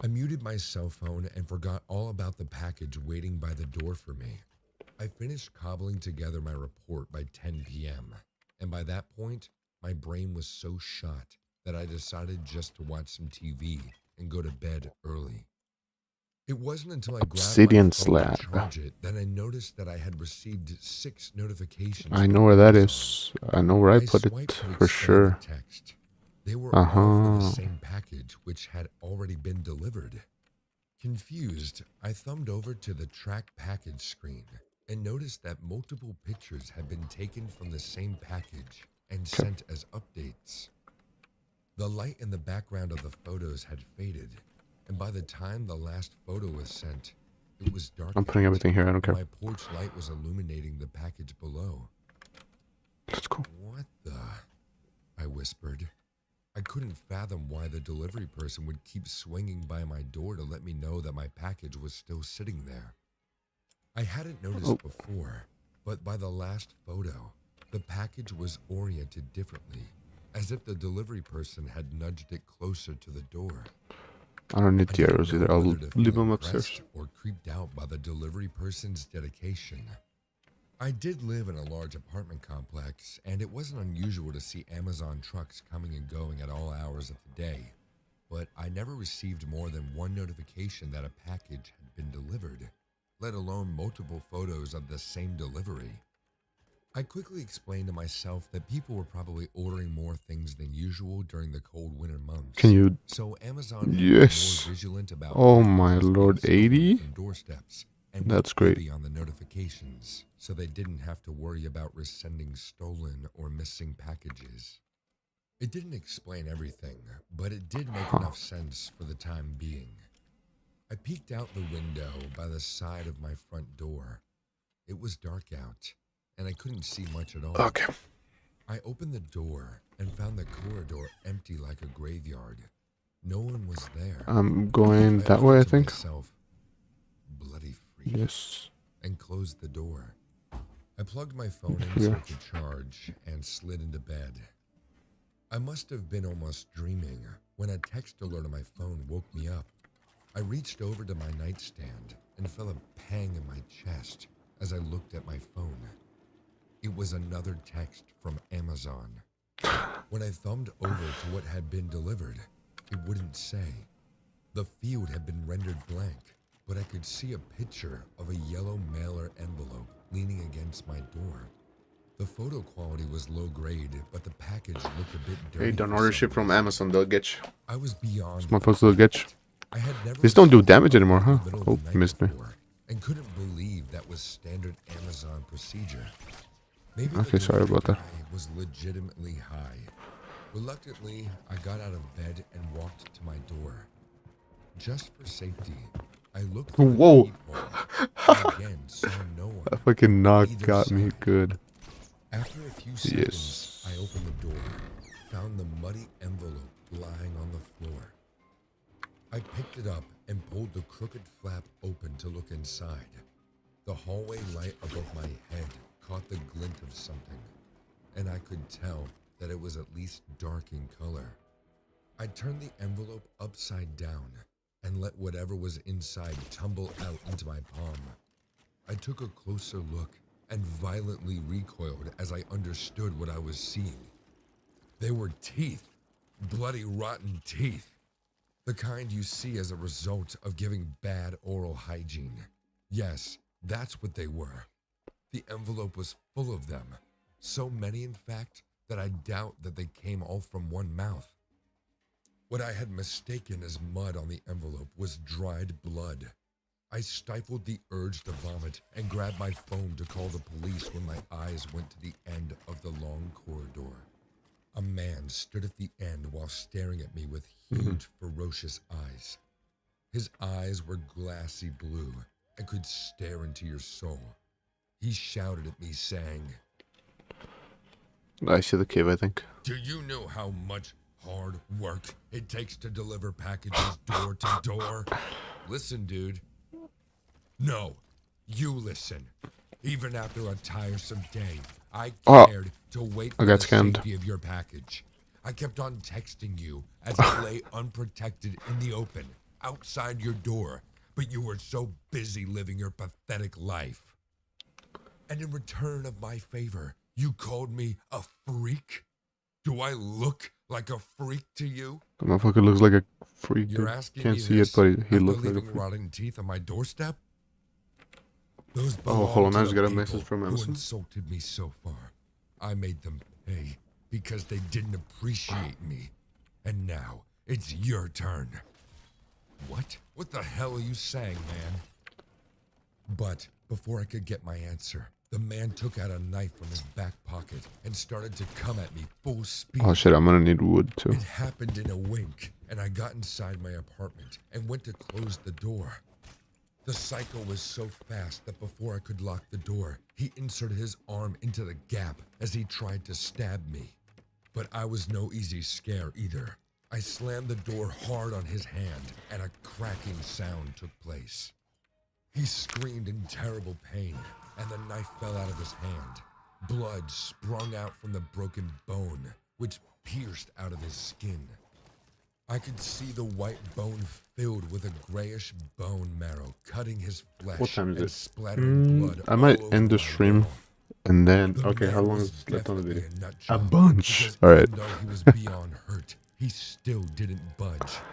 I muted my cell phone and forgot all about the package waiting by the door for me. I finished cobbling together my report by 10 p.m., and by that point, my brain was so shot that I decided just to watch some TV and go to bed early. It wasn't until I grabbed Obsidian my phone slab. to charge it that I noticed that I had received 6 notifications. I know from where that Amazon. is. I know where I put it swiped to for expand sure. the text. They were all for the Uh-huh. same package, which had already been delivered. Confused, I thumbed over to the track package screen and noticed that multiple pictures had been taken from the same package and sent as updates. The light in the background of the photos had faded, and by the time the last photo was sent, it was dark. I'm putting everything here, I don't care. My porch light was illuminating the package below. Let's go. What the? I whispered. I couldn't fathom why the delivery person would keep swinging by my door to let me know that my package was still sitting there. I hadn't noticed before, but by the last photo, the package was oriented differently, as if the delivery person had nudged it closer to the door. I don't need the arrows either. I'll Whether to leave feel them impressed upstairs. or creeped out by the delivery person's dedication. I did live in a large apartment complex, and it wasn't unusual to see Amazon trucks coming and going at all hours of the day, but I never received more than one notification that a package had been delivered, let alone multiple photos of the same delivery. I quickly explained to myself that people were probably ordering more things than usual during the cold winter months. Can you? So Amazon had Yes. been more vigilant about Oh my lord, 80? from doorsteps and That's were great. heavy on the notifications, so they didn't have to worry about resending stolen or missing packages. It didn't explain everything, but it did make enough sense for the time being. I peeked out the window by the side of my front door. It was dark out, and I couldn't see much at all. Okay. I opened the door and found the corridor empty like a graveyard. No one was there. I'm going that way, I think. Myself, bloody freak, Yes. and closed the door. I plugged my phone in so Yeah. it could charge and slid into bed. I must have been almost dreaming when a text alert on my phone woke me up. I reached over to my nightstand and felt a pang in my chest as I looked at my phone. It was another text from Amazon. When I thumbed over to what had been delivered, it wouldn't say. The field had been rendered blank, but I could see a picture of a yellow mailer envelope leaning against my door. The photo quality was low grade, but the package looked a bit dirty. Hey, don't order shit from Amazon, they'll get you. I was beyond. Motherfuckers will get you. I had never These don't do received damage a anymore, huh? in the middle of Oh, the night missed me. before, and couldn't believe that was standard Amazon procedure. Maybe Okay, the sorry about that. guy was legitimately high. Reluctantly, I got out of bed and walked to my door. Just for safety, I looked through the Whoa! peephole and again saw no one. That fucking knock either got me side. good. After a few seconds, I opened the door, found the muddy envelope lying on the floor. I picked it up and pulled the crooked flap open to look inside. The hallway light above my head caught the glint of something, and I could tell that it was at least dark in color. I turned the envelope upside down and let whatever was inside tumble out into my palm. I took a closer look and violently recoiled as I understood what I was seeing. They were teeth, bloody rotten teeth. The kind you see as a result of giving bad oral hygiene. Yes, that's what they were. The envelope was full of them. So many, in fact, that I doubt that they came all from one mouth. What I had mistaken as mud on the envelope was dried blood. I stifled the urge to vomit and grabbed my phone to call the police when my eyes went to the end of the long corridor. A man stood at the end while staring at me with huge, ferocious eyes. His eyes were glassy blue and could stare into your soul. He shouted at me saying, I see the cave, I think. "Do you know how much hard work it takes to deliver packages door to door? Listen, dude. No, you listen. Even after a tiresome day, I cared to wait for I got the scammed. safety of your package. I kept on texting you as it lay unprotected in the open, outside your door, but you were so busy living your pathetic life. And in return of my favor, you called me a freak? Do I look like a freak to you? The motherfucker looks like a freak. You're Dude. asking Can't me see this it, but he after looks like a leaving freak. rotten teeth on my doorstep? Those Oh, hold belong on, to I just the got a people message from who Amazon. insulted me so far. I made them pay because they didn't appreciate me. And now it's your turn. What? What the hell are you saying, man? But before I could get my answer, the man took out a knife from his back pocket and started to come at me full speed. Oh shit, I'm gonna need wood too. It happened in a wink, and I got inside my apartment and went to close the door. The psycho was so fast that before I could lock the door, he inserted his arm into the gap as he tried to stab me. But I was no easy scare either. I slammed the door hard on his hand, and a cracking sound took place. He screamed in terrible pain, and the knife fell out of his hand. Blood sprung out from the broken bone, which pierced out of his skin. I could see the white bone filled with a grayish bone marrow cutting his flesh What time is and it? splattering blood I might all over end the my stream wall. and then. The Okay, how man long was is left on the definitely video? a nut A job, bunch. because All right. even though he was beyond hurt, he still didn't budge.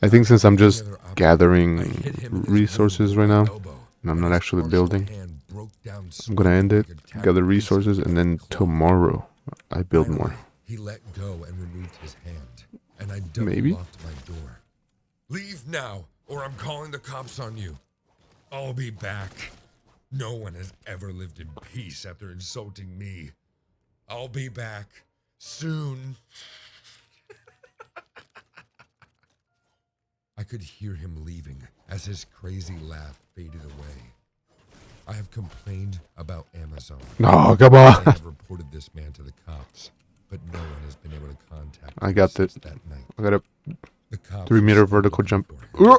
I think since I'm After just any other option, I gathering hit him in his resources wound right with now, my elbow, and I'm and not his actually partial building, hand broke down I'm gonna end it, like a tattered gather piece of resources, and then tomorrow I build more. He let go and removed his hand, and I double Maybe? locked my door. Leave now, or I'm calling the cops on you. I'll be back. No one has ever lived in peace after insulting me. I'll be back soon. I could hear him leaving as his crazy laugh faded away. I have complained about Amazon. No, come on. I have reported this man to the cops, but no one has been able to contact I him got since it. that night. I got a The cops 3 are meter still vertical looking jump. for him,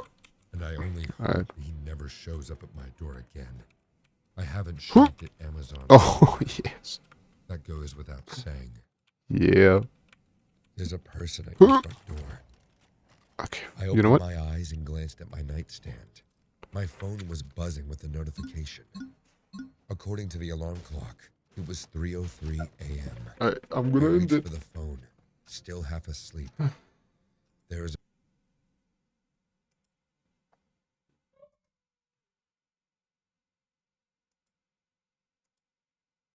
and I only hope Alright. he never shows up at my door again. I haven't shopped at Amazon. Oh, yes. That goes without saying. Yeah. There's a person at your front door. Okay. I You opened know what? my eyes and glanced at my nightstand. My phone was buzzing with a notification. According to the alarm clock, it was 3:03 a.m. I'm I gonna end reached it. for the phone, still half asleep. There was